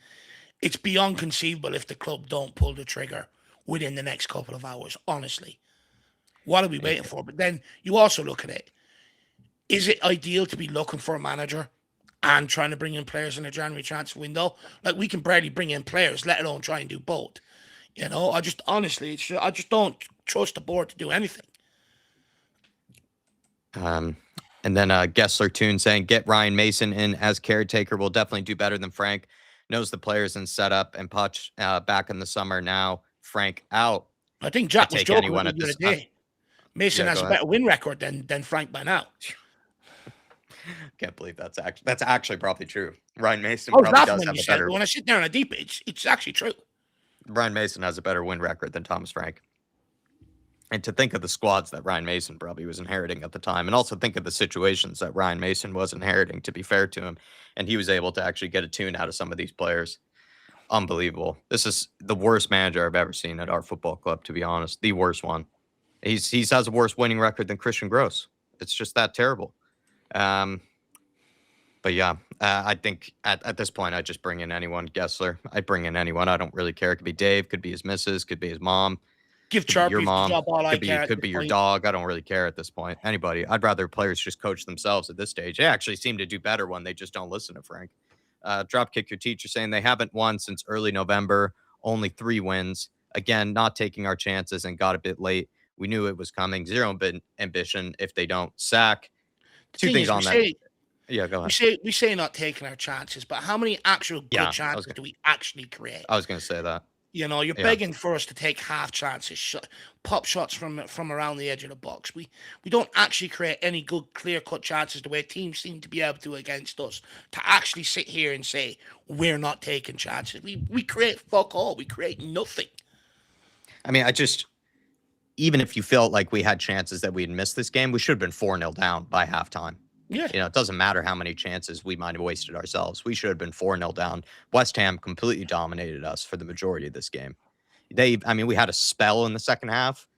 it's beyond conceivable if the club don't pull the trigger within the next couple of hours, honestly. What are we waiting for? But then you also look at it. Is it ideal to be looking for a manager and trying to bring in players in a January transfer window? Like, we can barely bring in players, let alone try and do both. I just don't trust the board to do anything. And then Gessler Toon saying, get Ryan Mason in as caretaker. Will definitely do better than Frank. Knows the players and setup. And Poch back in the summer now. Frank out. I think Jack was joking anyone with at me the this. other day. Mason has a better win record than Frank by now. Can't believe that's actually probably true. Ryan Mason I was probably laughing does when have you a said it, better. but when I sit there on a deep, it's actually true. Ryan Mason has a better win record than Thomas Frank. And to think of the squads that Ryan Mason probably was inheriting at the time, and also think of the situations that Ryan Mason was inheriting, to be fair to him, and he was able to actually get a tune out of some of these players. Unbelievable. This is the worst manager I've ever seen at our football club, to be honest. The worst one. He has a worse winning record than Christian Gross. It's just that terrible. But yeah, I think at this point, I just bring in anyone. Gessler, I bring in anyone. I don't really care. It could be Dave, could be his missus, could be his mom. Give Could be your Charpie the mom. job all I care. Could be your dog. I don't really care at this point. Anybody. I'd rather players just coach themselves at this stage. They actually seem to do better when they just don't listen to Frank. Dropkick your teacher saying they haven't won since early November. Only 3 wins. Again, not taking our chances and got a bit late. We knew it was coming. Zero ambition if they don't sack. Two things on that. Yeah, go ahead. We say not taking our chances, but how many actual good chances do we actually create? I was going to say that. You're begging for us to take half chances, pop shots from around the edge of the box. We don't actually create any good, clear-cut chances the way teams seem to be able to against us. To actually sit here and say we're not taking chances, we create fuck all. We create nothing. I mean, even if you felt like we had chances that we had missed this game, we should have been 4-0 down by halftime. Yeah. It doesn't matter how many chances we might have wasted ourselves. We should have been 4-0 down. West Ham completely dominated us for the majority of this game. We had a spell in the second half,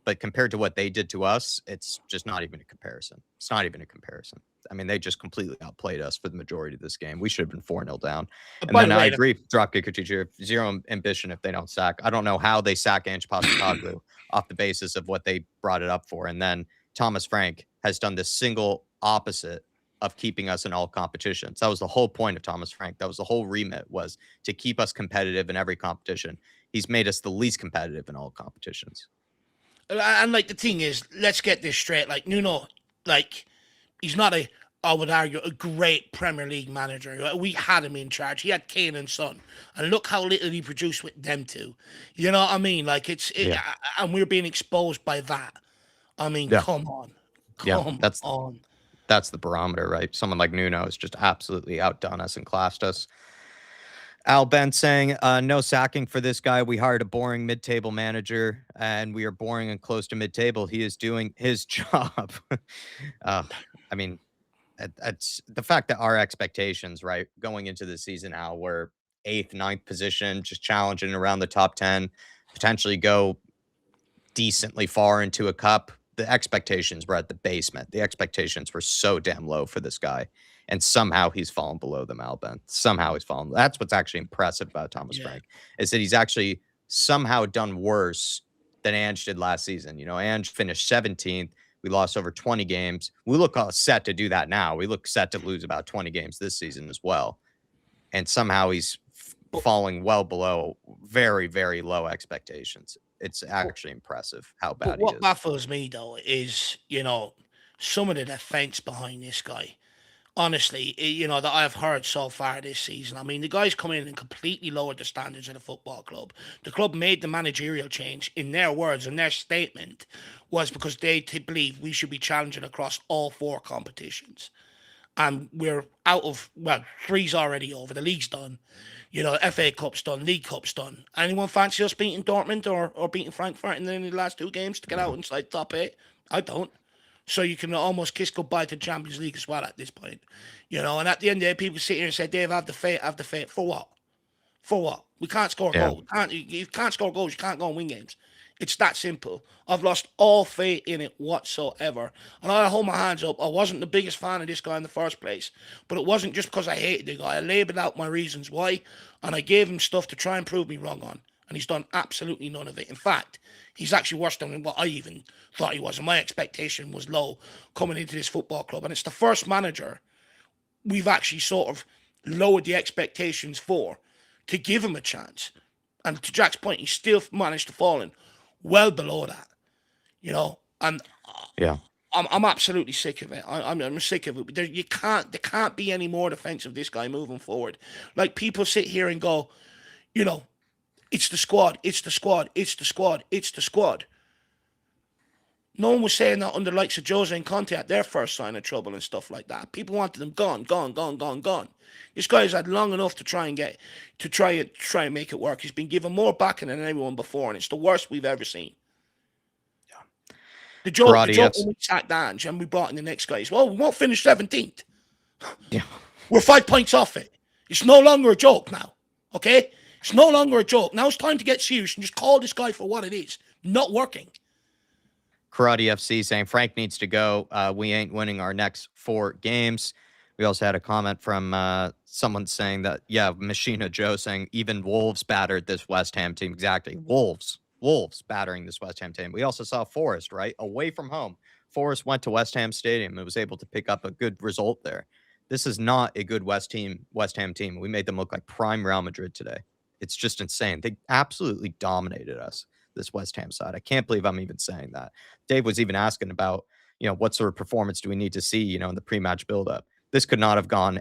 but compared to what they did to us, it's just not even a comparison. It's not even a comparison. I mean, they just completely outplayed us for the majority of this game. We should have been 4-0 down. And then I agree, dropkicker teacher, zero ambition if they don't sack. I don't know how they sack Ange Postecoglou off the basis of what they brought it up for. And then Thomas Frank has done this single opposite of keeping us in all competitions. That was the whole point of Thomas Frank. That was the whole remit, was to keep us competitive in every competition. He's made us the least competitive in all competitions. And the thing is, let's get this straight. Nuno, he's not I would argue, a great Premier League manager. We had him in charge. He had Kane and Son. And look how little he produced with them two. You know what I mean? And we're being exposed by that. I mean, come on. Come on. That's the barometer, right? Someone like Nuno has just absolutely outdone us and classed us. Al Ben saying, no sacking for this guy. We hired a boring mid-table manager, and we are boring and close to mid-table. He is doing his job. It's the fact that our expectations, right, going into the season now, were 8th, 9th position, just challenging around the top 10, potentially go decently far into a cup. The expectations were at the basement. The expectations were so damn low for this guy. And somehow he's fallen below them, Alben. Somehow he's fallen. That's what's actually impressive about Thomas Frank, is that he's actually somehow done worse than Ange did last season. Ange finished 17th. We lost over 20 games. We look set to do that now. We look set to lose about 20 games this season as well. And somehow he's falling well below very, very low expectations. It's actually impressive how bad he is. What baffles me, though, is, some of the defence behind this guy, honestly, that I've heard so far this season. I mean, the guys come in and completely lowered the standards of the football club. The club made the managerial change, in their words, and their statement was because they believe we should be challenging across all 4 competitions. And we're out of, well, 3's already over. The league's done. FA Cup's done. League Cup's done. Anyone fancy us beating Dortmund or beating Frankfurt in the last 2 games to get out inside top 8? I don't. So you can almost kiss goodbye to the Champions League as well at this point. And at the end of the day, people sit here and say, Dave, have the faith. For what? For what? We can't score goals. You can't score goals. You can't go and win games. It's that simple. I've lost all faith in it whatsoever. And I hold my hands up. I wasn't the biggest fan of this guy in the first place. But it wasn't just because I hated the guy. I labelled out my reasons why. And I gave him stuff to try and prove me wrong on. And he's done absolutely none of it. In fact, he's actually worse than what I even thought he was. And my expectation was low coming into this football club. And it's the first manager we've actually sort of lowered the expectations for to give him a chance. And to Jack's point, he still managed to fall in well below that, and Yeah. I'm absolutely sick of it. I'm sick of it. There can't be any more defense of this guy moving forward. Like, people sit here and go, it's the squad, it's the squad, it's the squad, it's the squad. No one was saying that under the likes of Jose and Conte at their first sign of trouble and stuff like that. People wanted them gone. This guy's had long enough to try and make it work. He's been given more backing than anyone before, and it's the worst we've ever seen. Yeah. The joke when we sacked Ange and we brought in the next guy is, well, we won't finish 17th. Yeah. We're 5 points off it. It's no longer a joke now. Okay? It's no longer a joke. Now it's time to get serious and just call this guy for what it is. Not working. Karate FC saying Frank needs to go. We ain't winning our next 4 games. We also had a comment from someone saying that, Machina Joe saying even Wolves battered this West Ham team. Exactly. Wolves battering this West Ham team. We also saw Forest, right? Away from home. Forest went to West Ham Stadium and was able to pick up a good result there. This is not a good West Ham team. We made them look like prime Real Madrid today. It's just insane. They absolutely dominated us, this West Ham side. I can't believe I'm even saying that. Dave was even asking about, what sort of performance do we need to see, in the pre-match buildup. This could not have gone.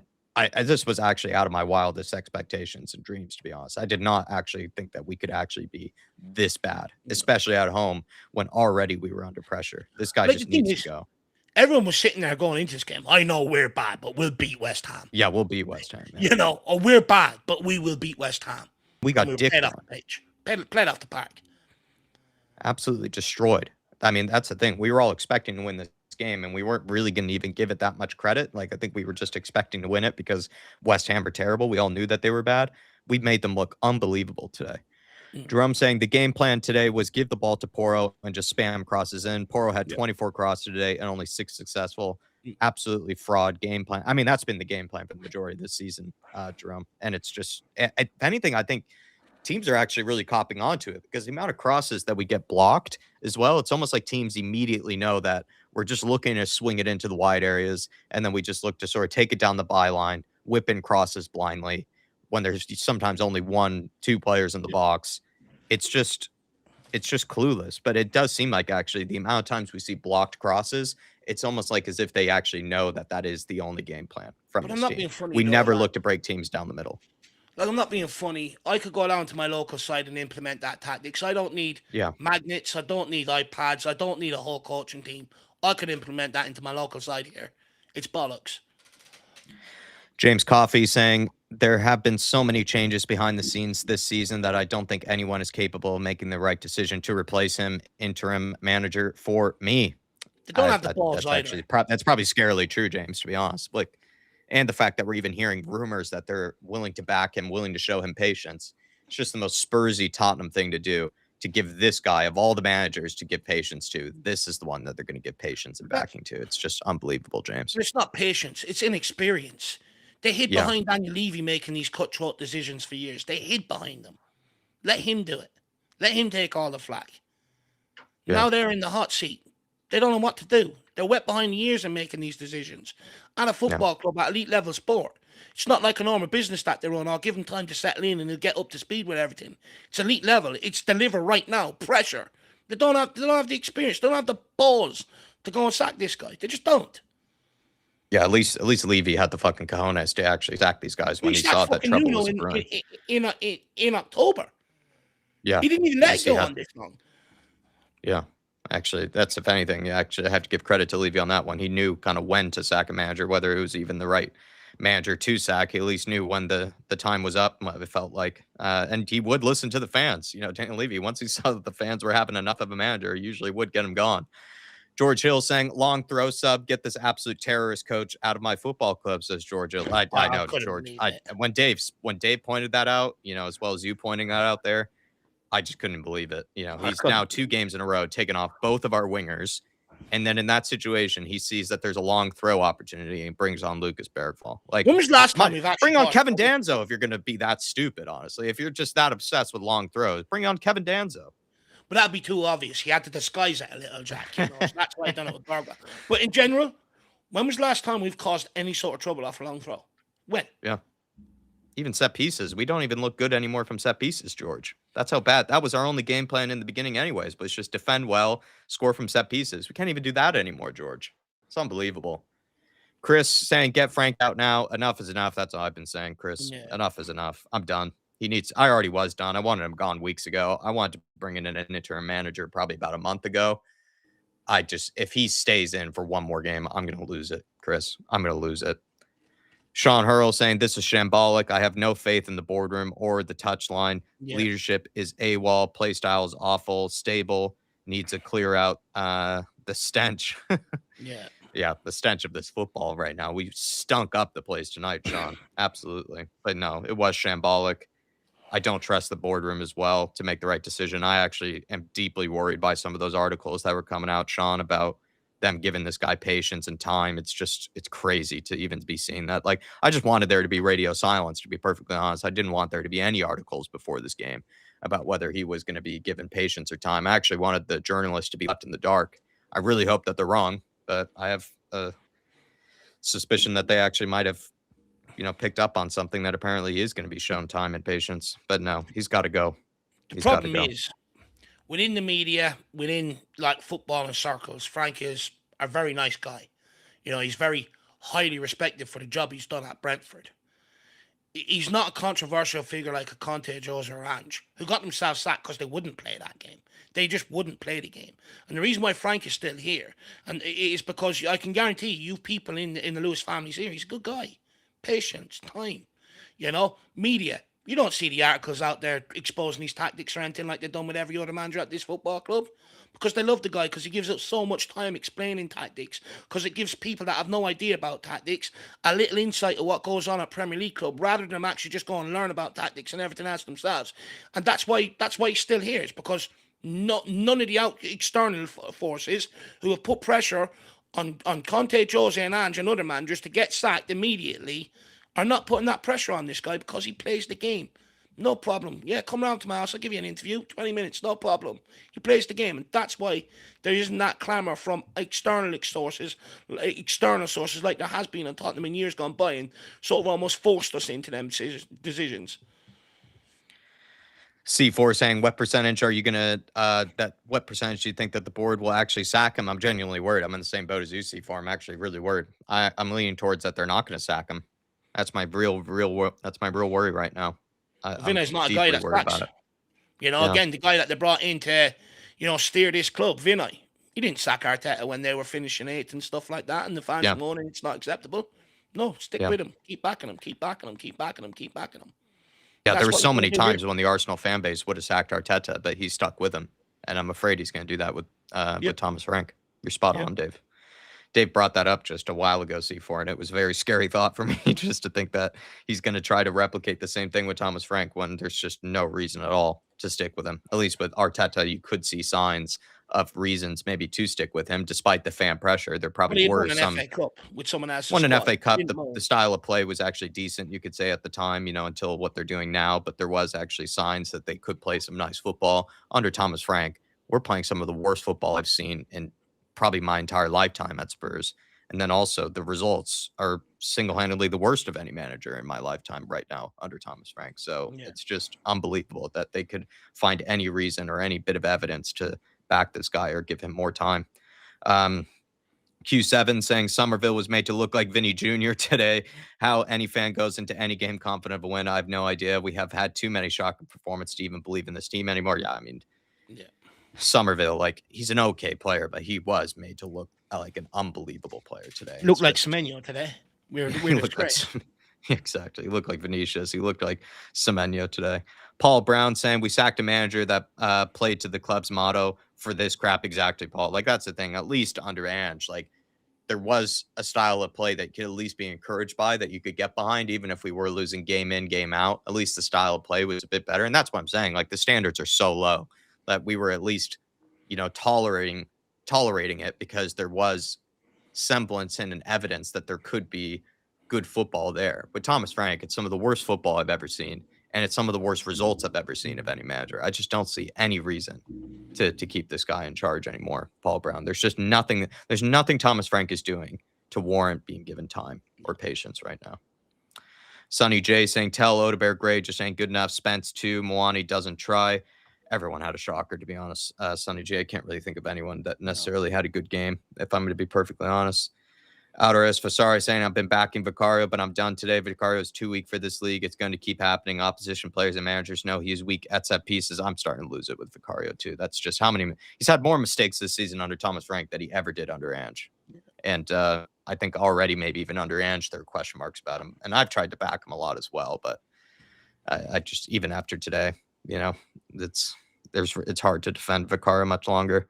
This was actually out of my wildest expectations and dreams, to be honest. I did not actually think that we could actually be this bad, especially at home when already we were under pressure. This guy just needs to go. Everyone was sitting there going into this game, I know we're bad, but we'll beat West Ham. Yeah, we'll beat West Ham. Man. Or we're bad, but we will beat West Ham. We got dicked off the pitch. Played off the park. Absolutely destroyed. I mean, that's the thing. We were all expecting to win this game, and we weren't really going to even give it that much credit. Like, I think we were just expecting to win it because West Ham are terrible. We all knew that they were bad. We made them look unbelievable today. Jerome saying the game plan today was give the ball to Porro and just spam crosses in. Porro had 24 crosses today and only 6 successful. Absolutely fraud game plan. I mean, that's been the game plan for the majority of this season, Jerome. And it's just, if anything, I think teams are actually really copping onto it because the amount of crosses that we get blocked as well, it's almost like teams immediately know that we're just looking to swing it into the wide areas, and then we just look to sort of take it down the byline, whip in crosses blindly when there's sometimes only 1-2 players in the box. It's just clueless. But it does seem like actually the amount of times we see blocked crosses, it's almost like as if they actually know that that is the only game plan from this team. We never look to break teams down the middle. Like, I'm not being funny. I could go down to my local side and implement that tactics. I don't need magnets. I don't need iPads. I don't need a whole coaching team. I could implement that into my local side here. It's bollocks. James Coffey saying there have been so many changes behind the scenes this season that I don't think anyone is capable of making the right decision to replace him. Interim manager for me. They don't have the balls either. Actually, that's probably scarily true, James, to be honest. Like, and the fact that we're even hearing rumors that they're willing to back him, willing to show him patience. It's just the most Spursy Tottenham thing to do, to give this guy, of all the managers, to give patience to. This is the one that they're going to give patience and backing to. It's just unbelievable, James. It's not patience. It's inexperience. They hid behind Daniel Levy making these cutthroat decisions for years. They hid behind them. Let him do it. Let him take all the flack. Yeah. Now they're in the hot seat. They don't know what to do. They're wet behind the ears in making these decisions. At a football club, at elite level sport, it's not like a normal business that they run. I'll give them time to settle in and they'll get up to speed with everything. It's elite level. It's deliver right now. Pressure. They don't have the experience. They don't have the balls to go and sack this guy. They just don't. Yeah, at least Levy had the fucking cojones to actually sack these guys when he sacked saw that fucking trouble Nuno was brewing. in October. Yeah, He didn't even let it go on this long. Yeah, actually, that's if anything. Actually, I have to give credit to Levy on that one. He knew kind of when to sack a manager, whether it was even the right manager to sack. He at least knew when the time was up. It felt like, and he would listen to the fans. You know, Daniel Levy, once he saw that the fans were having enough of a manager, he usually would get him gone. George Hill saying, long throw sub, get this absolute terrorist coach out of my football club, says George Hill. I know, George. When Dave pointed that out, you know, as well as you pointing that out there, I just couldn't believe it. You know, he's now 2 games in a row taken off both of our wingers. And then in that situation, he sees that there's a long throw opportunity and brings on Lucas Bergvall. Like, when was the last time we've actually bring on Kevin Danzo if you're going to be that stupid, honestly. If you're just that obsessed with long throws, bring on Kevin Danzo. But that'd be too obvious. He had to disguise it a little, Jack. You know, so that's why I done it with Bergvall. But in general, when was the last time we've caused any sort of trouble off a long throw? When? Yeah. Even set pieces. We don't even look good anymore from set pieces, George. That's how bad. That was our only game plan in the beginning anyways, but it's just defend well, score from set pieces. We can't even do that anymore, George. It's unbelievable. Chris saying, get Frank out now. Enough is enough. That's all I've been saying, Chris. Yeah. Enough is enough. I'm done. I already was done. I wanted him gone weeks ago. I wanted to bring in an interim manager probably about a month ago. If he stays in for one more game, I'm going to lose it, Chris. I'm going to lose it. Sean Hurl saying, this is shambolic. I have no faith in the boardroom or the touchline. Yeah. Leadership is AWOL. Play style is awful. Stable. Needs to clear out the stench. Yeah, the stench of this football right now. We stunk up the place tonight, Sean. Absolutely. But no, it was shambolic. I don't trust the boardroom as well to make the right decision. I actually am deeply worried by some of those articles that were coming out, Sean, about them giving this guy patience and time. It's crazy to even be seeing that. Like, I just wanted there to be radio silence, to be perfectly honest. I didn't want there to be any articles before this game about whether he was going to be given patience or time. I actually wanted the journalists to be left in the dark. I really hope that they're wrong, but I have a suspicion that they actually might have, you know, picked up on something that apparently is going to be shown time and patience. But no, he's got to go. The problem is, within the media, within like football and circles, Frank is a very nice guy. You know, he's very highly respected for the job he's done at Brentford. He's not a controversial figure like a Conte, Jose, or Ange, who got themselves sacked because they wouldn't play that game. They just wouldn't play the game. And the reason why Frank is still here, and it is because I can guarantee you people in the Lewis family series, he's a good guy. Patience, time, you know, media. You don't see the articles out there exposing his tactics or anything like they've done with every other manager at this football club, because they love the guy, because he gives us so much time explaining tactics, because it gives people that have no idea about tactics a little insight of what goes on at Premier League club, rather than actually just go and learn about tactics and everything else themselves. And that's why he's still here. It's because none of the external forces who have put pressure on Conte, Jose, and Ange and other managers to get sacked immediately are not putting that pressure on this guy, because he plays the game. No problem. Yeah, come round to my house. I'll give you an interview. 20 minutes, no problem. He plays the game. And that's why there isn't that clamour from external sources like there has been in Tottenham in years gone by, and sort of almost forced us into them decisions. C4 saying, what percentage are you going to, what percentage do you think that the board will actually sack him? I'm genuinely worried. I'm in the same boat as you, C4. I'm actually really worried. I'm leaning towards that they're not going to sack him. That's my real worry right now. Vinay's not a guy that's sacks. You know, again, the guy that they brought in to, you know, steer this club, Vinay. He didn't sack Arteta when they were finishing 8th and stuff like that, and the fans moaning it's not acceptable. No, stick with him. Keep backing him. Keep backing him. Keep backing him. Keep backing him. Yeah, there were so many times when the Arsenal fan base would have sacked Arteta, but he stuck with him. And I'm afraid he's going to do that with Thomas Frank. You're spot on, Dave. Dave brought that up just a while ago, C4, and it was a very scary thought for me just to think that he's going to try to replicate the same thing with Thomas Frank when there's just no reason at all to stick with him. At least with Arteta, you could see signs of reasons maybe to stick with him, despite the fan pressure. There probably were some. FA Cup with someone else. Won an FA Cup. The style of play was actually decent, you could say, at the time, you know, until what they're doing now. But there was actually signs that they could play some nice football under Thomas Frank. We're playing some of the worst football I've seen in probably my entire lifetime at Spurs. And then also the results are single-handedly the worst of any manager in my lifetime right now under Thomas Frank. So it's just unbelievable that they could find any reason or any bit of evidence to back this guy or give him more time. Q7 saying Somerville was made to look like Vinny Jr. today. How any fan goes into any game confident of a win, I have no idea. We have had too many shocking performances to even believe in this team anymore. Yeah, I mean, Somerville, like, he's an okay player, but he was made to look like an unbelievable player today. Looked like Semenyo today. We're Exactly. He looked like Vinicius. He looked like Semenyo today. Paul Brown saying we sacked a manager that played to the club's motto for this crap. Exactly, Paul. Like, that's the thing. At least under Ange, like, there was a style of play that you could at least be encouraged by, that you could get behind, even if we were losing game in, game out. At least the style of play was a bit better. And that's what I'm saying. Like, the standards are so low that we were at least, tolerating it, because there was semblance and an evidence that there could be good football there. With Thomas Frank, it's some of the worst football I've ever seen, and it's some of the worst results I've ever seen of any manager. I just don't see any reason to keep this guy in charge anymore, Paul Brown. There's just nothing. There's nothing Thomas Frank is doing to warrant being given time or patience right now. Sonny J saying, tell Odebear Gray just ain't good enough. Spence too. Moani doesn't try. Everyone had a shocker, to be honest. Sonny J, I can't really think of anyone that necessarily had a good game, if I'm going to be perfectly honest. Outer S Fasari saying, I've been backing Vicario, but I'm done today. Vicario is too weak for this league. It's going to keep happening. Opposition players and managers know he's weak at set pieces. I'm starting to lose it with Vicario too. That's just how many. He's had more mistakes this season under Thomas Frank than he ever did under Ange. And I think already maybe even under Ange, there are question marks about him. And I've tried to back him a lot as well. But I just, even after today, it's hard to defend Vicario much longer.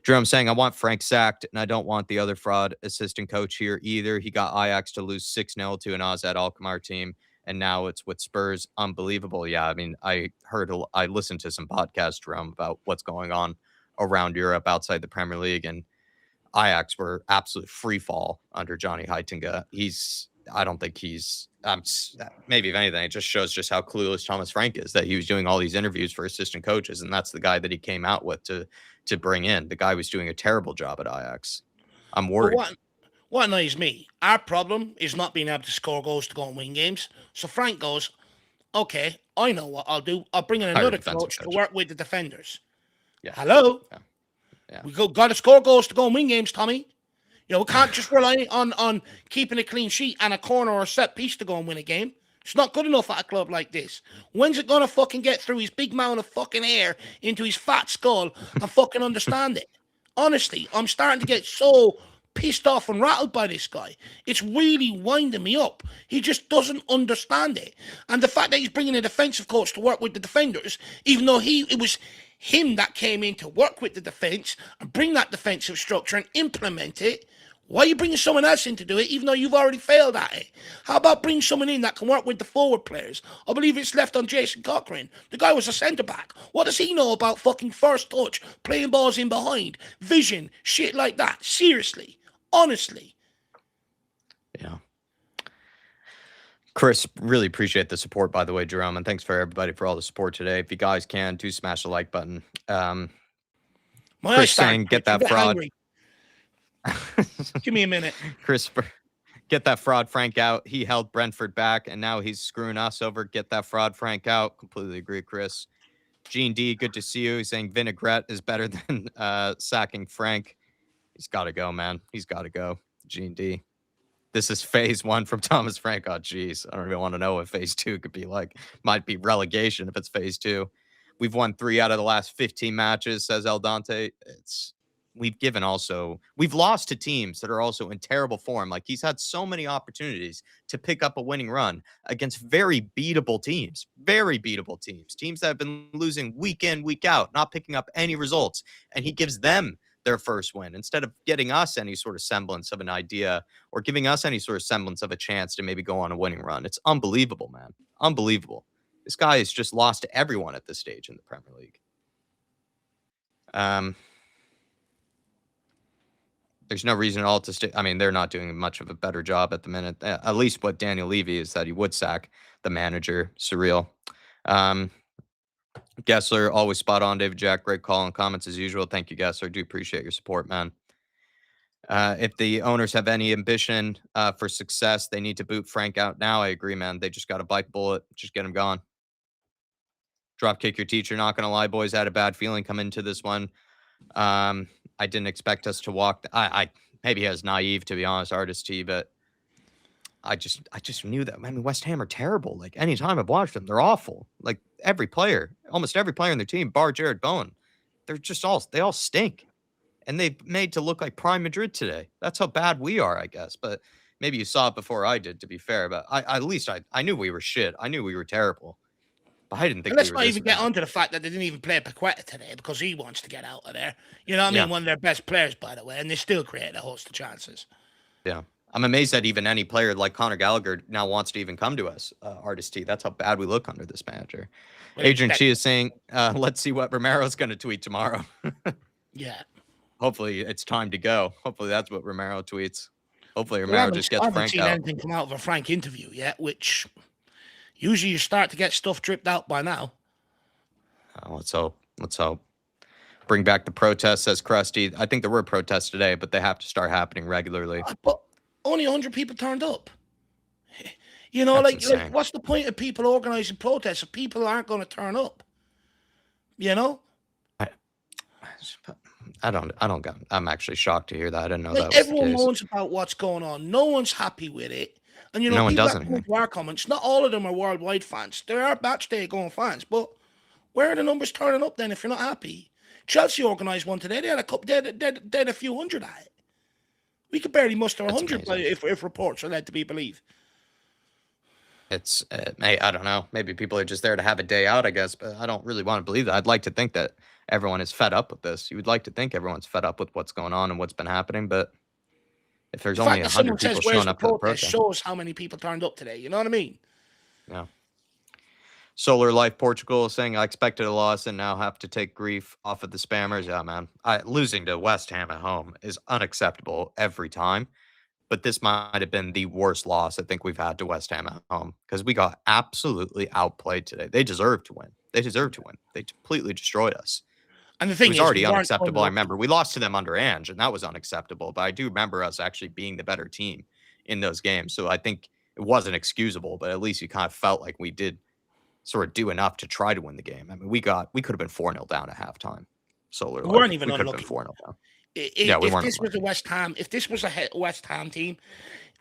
Jerome saying, I want Frank sacked, and I don't want the other fraud assistant coach here either. He got Ajax to lose 6-0 to an Azad Alkmaar team, and now it's with Spurs. Unbelievable. Yeah, I mean, I listened to some podcasts, Jerome, about what's going on around Europe outside the Premier League, and Ajax were absolute free fall under Johnny Heitinga. I don't think he's maybe if anything, it just shows just how clueless Thomas Frank is, that he was doing all these interviews for assistant coaches, and that's the guy that he came out with to bring in. The guy was doing a terrible job at Ajax. I'm worried. What annoys me, our problem is not being able to score goals to go and win games. So Frank goes, okay, I know what I'll do. I'll bring in another coach to work with the defenders. Yeah. Hello? Yeah. We got to score goals to go and win games, Tommy. We can't just rely on keeping a clean sheet and a corner or a set piece to go and win a game. It's not good enough at a club like this. When's it going to fucking get through his big mound of fucking air into his fat skull and fucking understand it? Honestly, I'm starting to get so pissed off and rattled by this guy. It's really winding me up. He just doesn't understand it. And the fact that he's bringing a defensive coach to work with the defenders, even though it was him that came in to work with the defense and bring that defensive structure and implement it. Why are you bringing someone else in to do it, even though you've already failed at it? How about bringing someone in that can work with the forward players? I believe it's left on Jason Cochrane. The guy was a centre-back. What does he know about fucking first touch, playing balls in behind, vision, shit like that? Seriously. Honestly. Yeah. Chris, really appreciate the support, by the way, Jerome, and thanks for everybody for all the support today. If you guys can, do smash the like button. Chris saying, get that fraud. Give me a minute. Chris, get that fraud Frank out. He held Brentford back, and now he's screwing us over. Get that fraud Frank out. Completely agree, Chris. Gene D, good to see you. He's saying vinaigrette is better than sacking Frank. He's got to go, man. He's got to go. Gene D. This is phase 1 from Thomas Frank. Oh, geez. I don't even want to know what phase 2 could be like. Might be relegation if it's phase 2. We've won 3 out of the last 15 matches, says El Dante. We've lost to teams that are also in terrible form. Like, he's had so many opportunities to pick up a winning run against very beatable teams, teams that have been losing week in, week out, not picking up any results. And he gives them their first win instead of getting us any sort of semblance of an idea or giving us any sort of semblance of a chance to maybe go on a winning run. It's unbelievable, man. Unbelievable. This guy has just lost to everyone at this stage in the Premier League. There's no reason at all to stay. I mean, they're not doing much of a better job at the minute. At least what Daniel Levy is that he would sack the manager. Surreal. Gessler, always spot on. David Jack, great call and comments as usual. Thank you, Gessler. Do appreciate your support, man. If the owners have any ambition for success, they need to boot Frank out now. I agree, man. They just got to bite the bullet. Just get him gone. Drop kick your teacher. Not going to lie, boys. I had a bad feeling coming into this one. I didn't expect us to walk. maybe as naive, to be honest, artist T, but I just knew that. I mean, West Ham are terrible. Like anytime I've watched them, they're awful. Like every player, almost every player in their team, bar Jared Bowen, they all stink. And they've made to look like Prime Madrid today. That's how bad we are, I guess. But maybe you saw it before I did, to be fair. But at least I knew we were shit. I knew we were terrible. But I didn't And think we let's were not this even get bad. onto the fact that they didn't even play Paqueta today because he wants to get out of there. You know what I Yeah, mean? One of their best players, by the way, and they still create a host of chances. yeah. I'm amazed that even any player like Conor Gallagher now wants to even come to us, Artist T. That's how bad we look under this manager. Well, he's Agent dead. Chi is saying, let's see what Romero's going to tweet tomorrow. Yeah. Hopefully it's time to go. Hopefully that's what Romero tweets. Hopefully Well, Romero just I gets haven't Frank seen out. anything come out of a Frank interview yet, which usually you start to get stuff dripped out by now. Let's hope. Let's hope. Bring back the protests, says Krusty. I think there were protests today, but they have to start happening regularly. But only 100 people turned up. You know, That's like insane. what's the point of people organizing protests if people aren't going to turn up? You know, I'm actually shocked to hear that. I didn't know like that was the everyone case. moans about what's going on. No one's happy with it. And you know, No one people does that come anything. into our comments, not all of them are worldwide fans. There are match day going fans, but where are the numbers turning up then if you're not happy? Chelsea organised one today. They had a couple. They had a few hundred at it. We could barely muster That's 100 amazing. if reports are led to be believed. It's, I don't know. Maybe people are just there to have a day out, I guess, but I don't really want to believe that. I'd like to think that everyone is fed up with this. You would like to think everyone's fed up with what's going on and what's been happening, but if there's The only fact that 100 someone says, people "Where's showing the up to the protest?" protest, shows how many people turned up today. You know what I mean? yeah. Solar Life Portugal is saying, I expected a loss and now have to take grief off of the spammers. Yeah, man. Losing to West Ham at home is unacceptable every time. But this might have been the worst loss I think we've had to West Ham at home because we got absolutely outplayed today. They deserve to win. They deserve to win. They completely destroyed us. And the It thing was is, we already weren't unacceptable. I unlucky. remember we lost to them under Ange, and that was unacceptable. But I do remember us actually being the better team in those games. So I think it wasn't excusable, but at least you kind of felt like we did sort of do enough to try to win the game. I mean, we could have been 4-0 down at halftime. Solar We Life. weren't even We could have been unlucky. 4-0 down. Yeah, we If weren't this was a unlucky. West Ham team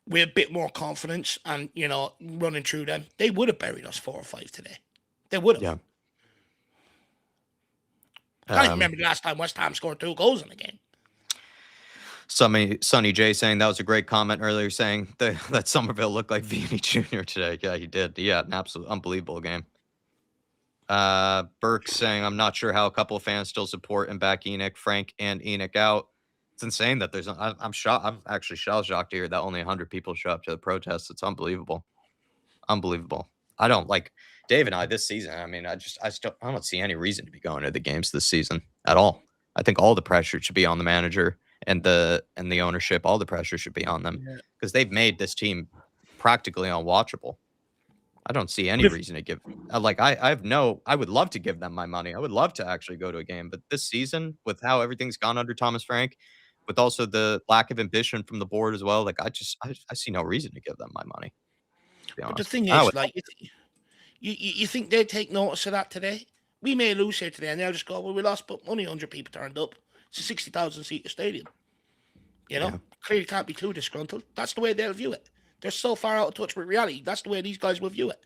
with a bit more confidence and running through them, they would have buried us 4 or 5 today. They would have. Yeah. I can't even remember the last time West Ham scored 2 goals in a game. Sonny J saying that was a great comment earlier, saying that Somerville looked like Vini Jr. today. Yeah, he did. Yeah, an absolute unbelievable game. Burke saying, I'm not sure how a couple of fans still support and back Enoch, Frank, and Enoch out. It's insane that I'm shocked. I'm actually shell-shocked to hear that only 100 people show up to the protests. It's unbelievable. Unbelievable. I don't like Dave and I this season. I mean, I don't see any reason to be going to the games this season at all. I think all the pressure should be on the manager and the ownership. All the pressure should be on them because they've made this team practically unwatchable. I don't see any reason to give. I would love to give them my money. I would love to actually go to a game, but this season, with how everything's gone under Thomas Frank, with also the lack of ambition from the board as well, like I see no reason to give them my money. To be But the honest, thing I is, would. like, you think they'd take notice of that today? We may lose here today, and they'll just go, well, we lost, but only 100 people turned up. It's a 60,000 seat stadium. Clearly can't be too disgruntled. That's the way they'll view it. They're so far out of touch with reality. That's the way these guys will view it.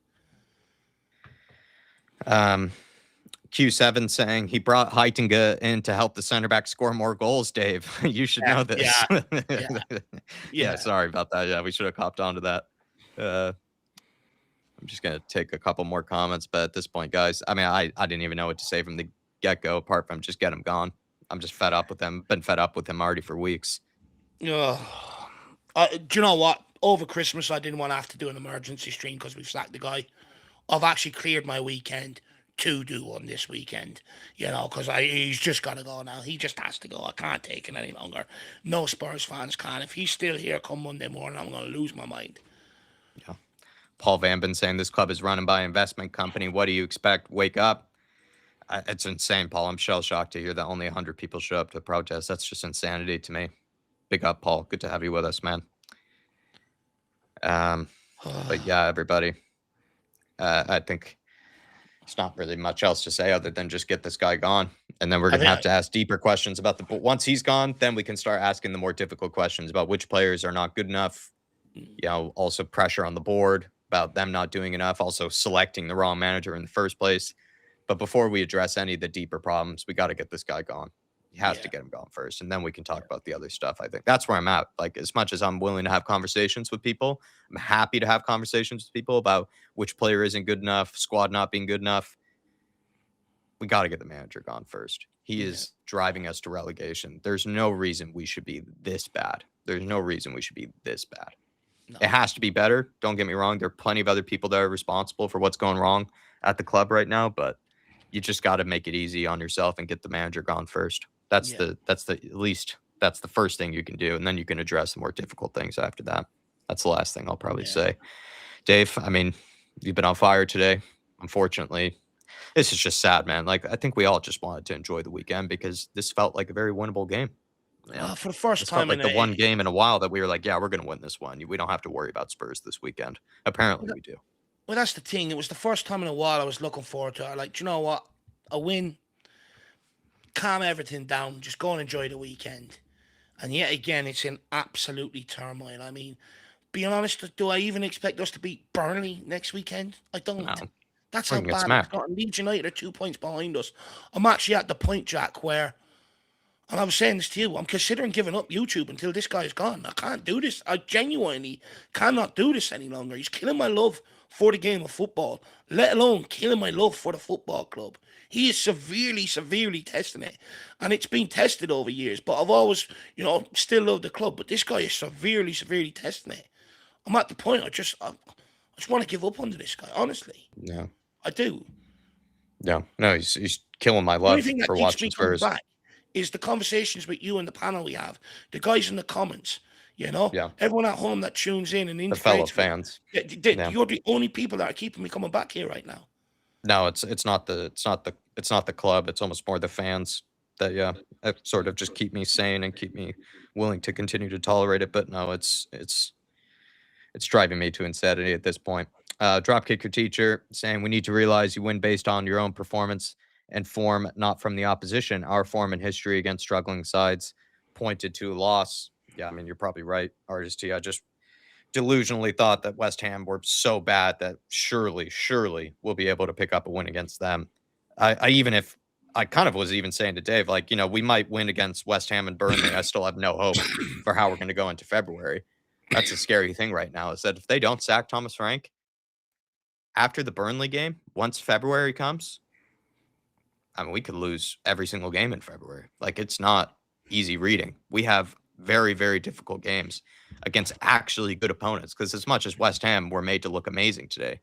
Q7 saying he brought Heitinga in to help the center back score more goals, Dave. You should know this. Yeah, sorry about that. Yeah, we should have copped onto that. I'm just going to take a couple more comments, but at this point, guys, I mean, I didn't even know what to say from the get-go apart from just get him gone. I'm just fed up with him. Been fed up with him already for weeks. Do you know what? Over Christmas, I didn't want to have to do an emergency stream because we've sacked the guy. I've actually cleared my weekend to do one this weekend, because he's just got to go now. He just has to go. I can't take it any longer. No Spurs fans can. If he's still here come Monday morning, I'm going to lose my mind. Yeah. Paul Van Bin saying this club is run by an investment company. What do you expect? Wake up. It's insane, Paul. I'm shell-shocked to hear that only 100 people show up to protest. That's just insanity to me. Big up, Paul. Good to have you with us, man. But yeah, everybody. I think it's not really much else to say other than just get this guy gone. And then we're I going to have think to ask deeper questions about but once he's gone, then we can start asking the more difficult questions about which players are not good enough. Also pressure on the board about them not doing enough, also selecting the wrong manager in the first place. But before we address any of the deeper problems, we got to get this guy gone. He has to get him gone first, and then we can talk about the other stuff. I think that's where I'm at. Like, as much as I'm willing to have conversations with people, I'm happy to have conversations with people about which player isn't good enough, squad not being good enough. We got to get the manager gone first. He is driving us to relegation. There's no reason we should be this bad. There's no reason we should be this bad. No. It has to be better. Don't get me wrong. There are plenty of other people that are responsible for what's going wrong at the club right now, but you just got to make it easy on yourself and get the manager gone first. That's the first thing you can do, and then you can address the more difficult things after that. That's the last thing I'll probably say. Dave, I mean, you've been on fire today. Unfortunately, this is just sad, man. Like, I think we all just wanted to enjoy the weekend because this felt like a very winnable game. For the first time, felt like the one game in a while that we were like, yeah, we're going to win this one. We don't have to worry about Spurs this weekend. Apparently, we do. Well, that's the thing. It was the first time in a while I was looking forward to it. Like, do you know what? A win, calm everything down, just go and enjoy the weekend. And yet again, it's in absolutely turmoil. I mean, being honest, do I even expect us to beat Burnley next weekend? I don't. No. That's how bad it's gotten. Leeds United are 2 points behind us. I'm actually at the point, Jack, where, and I was saying this to you, I'm considering giving up YouTube until this guy's gone. I can't do this. I genuinely cannot do this any longer. He's killing my love for the game of football, let alone killing my love for the football club. He is severely, severely testing it. And it's been tested over years, but I've always, still loved the club. But this guy is severely, severely testing it. I'm at the point I just want to give up under this guy, honestly. Yeah. I do. No, he's killing my love for watching Spurs. Back is the conversations with you and the panel we have, the guys in the comments, everyone at home that tunes in and the fellow fans. You're the only people that are keeping me coming back here right now. No, it's not the club. It's almost more the fans that sort of just keep me sane and keep me willing to continue to tolerate it. But no, it's driving me to insanity at this point. Dropkick your teacher saying we need to realize you win based on your own performance and form, not from the opposition. Our form and history against struggling sides pointed to a loss. Yeah, I mean, you're probably right, Artist T. I just delusionally thought that West Ham were so bad that surely we'll be able to pick up a win against them. I kind of was even saying to Dave, like, we might win against West Ham and Burnley. I still have no hope for how we're going to go into February. That's a scary thing right now, is that if they don't sack Thomas Frank after the Burnley game, once February comes, I mean, we could lose every single game in February. Like, it's not easy reading. We have very, very difficult games against actually good opponents, because as much as West Ham were made to look amazing today,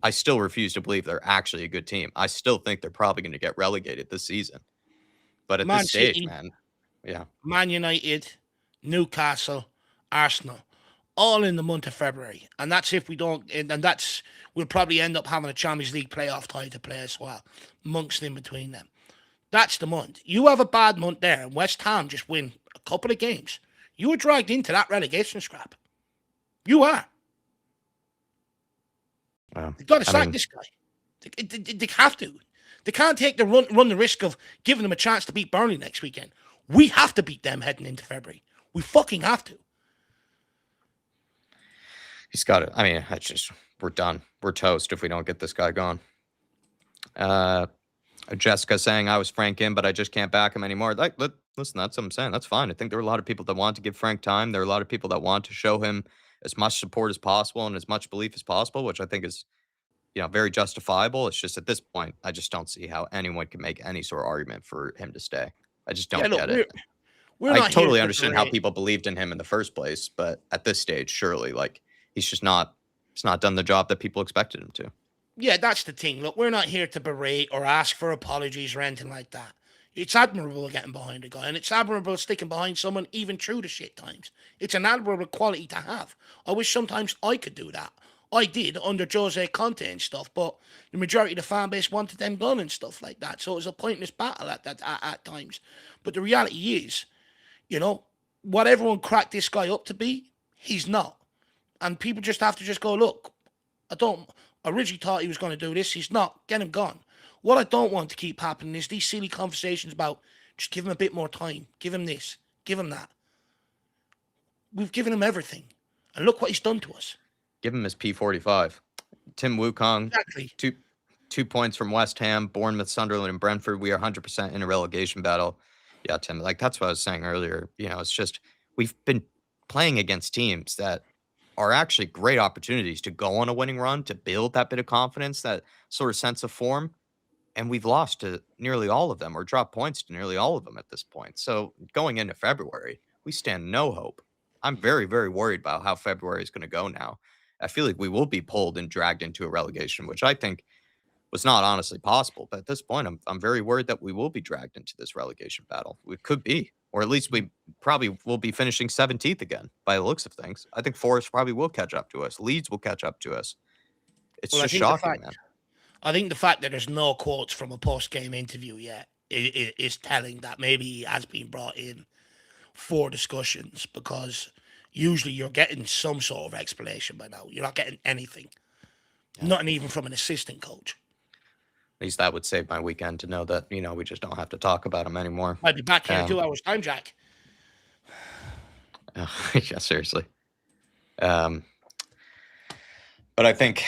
I still refuse to believe they're actually a good team. I still think they're probably going to get relegated this season. But at this stage, man, Man United, Newcastle, Arsenal, all in the month of February. And that's if we don't, and we'll probably end up having a Champions League playoff tie to play as well, amongst in between them. That's the month. You have a bad month there, and West Ham just win a couple of games. You were dragged into that relegation scrap. You are. They've got to sack this guy. They have to. They can't take run the risk of giving them a chance to beat Burnley next weekend. We have to beat them heading into February. We fucking have to. He's got it. I mean, that's just, we're done. We're toast if we don't get this guy gone. Jessica saying I was Frank in, but I just can't back him anymore. Listen, that's what I'm saying. That's fine. I think there are a lot of people that want to give Frank time. There are a lot of people that want to show him as much support as possible and as much belief as possible, which I think is, very justifiable. It's just at this point, I just don't see how anyone can make any sort of argument for him to stay. I just don't get it. I totally understand how people believed in him in the first place, but at this stage, surely, like, he's not done the job that people expected him to. Yeah, that's the thing. Look, we're not here to berate or ask for apologies or anything like that. It's admirable getting behind a guy, and it's admirable sticking behind someone even through the shit times. It's an admirable quality to have. I wish sometimes I could do that. I did under Jose Conte and stuff, but the majority of the fan base wanted them gone and stuff like that. So it was a pointless battle at times. But the reality is, what everyone cracked this guy up to be, he's not. And people just have to just go, look, I originally thought he was going to do this. He's not. Get him gone. What I don't want to keep happening is these silly conversations about just give him a bit more time, give him this, give him that. We've given him everything, and look what he's done to us. Give him his P45. Tim Wukong, Exactly. 2 points from West Ham, Bournemouth, Sunderland, and Brentford. We are 100% in a relegation battle. Yeah, Tim, like that's what I was saying earlier. It's just we've been playing against teams that are actually great opportunities to go on a winning run, to build that bit of confidence, that sort of sense of form. And we've lost to nearly all of them or dropped points to nearly all of them at this point. So going into February, we stand no hope. I'm very, very worried about how February is going to go now. I feel like we will be pulled and dragged into a relegation, which I think was not honestly possible. But at this point, I'm very worried that we will be dragged into this relegation battle. We could be, or at least we probably will be finishing 17th again by the looks of things. I think Forest probably will catch up to us. Leeds will catch up to us. It's Well, just shocking, man. I think the fact that there's no quotes from a post-game interview yet is telling that maybe he has been brought in for discussions, because usually you're getting some sort of explanation by now. You're not getting anything, not even from an assistant coach. At least that would save my weekend to know that, we just don't have to talk about him anymore. I'd be back here in 2 hours' time, Jack. Yeah, seriously. But I think,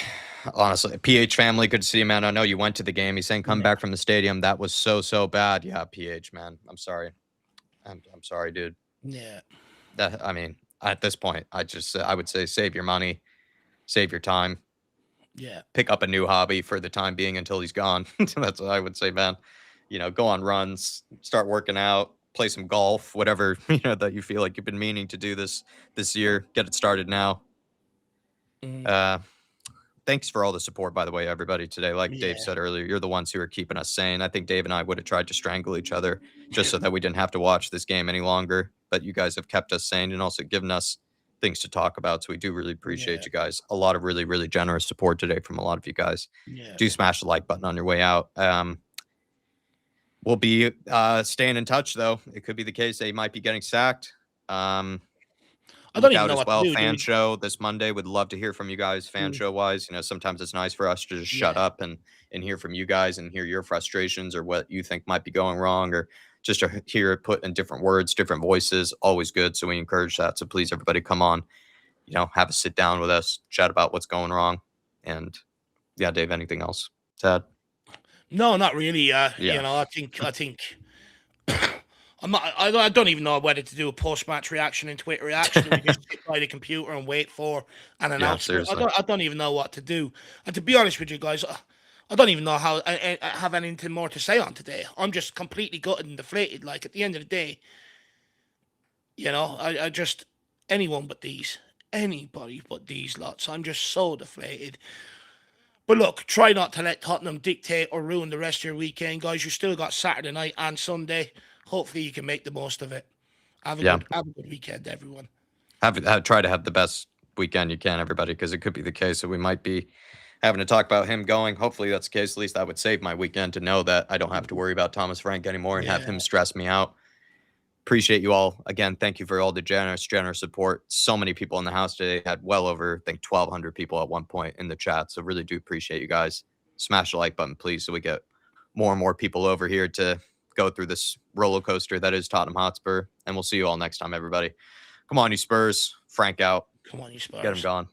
honestly, PH family, good to see you, man. I know you went to the game. He's saying come back from the stadium. That was so bad. Yeah, PH, man. I'm sorry. I'm sorry, dude. Yeah. At this point, I would say save your money, save your time. Yeah. Pick up a new hobby for the time being until he's gone. That's what I would say, man. Go on runs, start working out, play some golf, whatever, that you feel like you've been meaning to do this year. Get it started now. Thanks for all the support, by the way, everybody, today. Like Dave said earlier, you're the ones who are keeping us sane. I think Dave and I would have tried to strangle each other just so that we didn't have to watch this game any longer. But you guys have kept us sane and also given us things to talk about. So we do really appreciate you guys. A lot of really, really generous support today from a lot of you guys. Do smash the like button on your way out. We'll be staying in touch, though. It could be the case they might be getting sacked. I don't even know what to do, fan dude. show this Monday. Would love to hear from you guys, fan show wise. Sometimes it's nice for us to just shut up and hear from you guys and hear your frustrations or what you think might be going wrong, or just to hear it put in different words, different voices. Always good. So we encourage that. So please, everybody, come on. Have a sit down with us, chat about what's going wrong. And yeah, Dave, anything else to add? No, not really. I think I don't even know whether to do a post-match reaction and Twitter reaction. We just sit by the computer and wait for an announcement. I don't even know what to do. And to be honest with you guys, I don't even know how I have anything more to say on today. I'm just completely gutted and deflated. Like, at the end of the day, I just, anybody but these lots. I'm just so deflated. But look, try not to let Tottenham dictate or ruin the rest of your weekend, guys. You still got Saturday night and Sunday. Hopefully you can make the most of it. Have a good weekend, everyone. Try to have the best weekend you can, everybody, because it could be the case that we might be having to talk about him going. Hopefully that's the case. At least that would save my weekend to know that I don't have to worry about Thomas Frank anymore and have him stress me out. Appreciate you all. Again, thank you for all the generous support. So many people in the house today. Had well over, I think, 1,200 people at one point in the chat. So really do appreciate you guys. Smash the like button, please, so we get more and more people over here to go through this roller coaster that is Tottenham Hotspur. And we'll see you all next time, everybody. Come on, you Spurs. Frank out. Come on, you Spurs. Get him gone.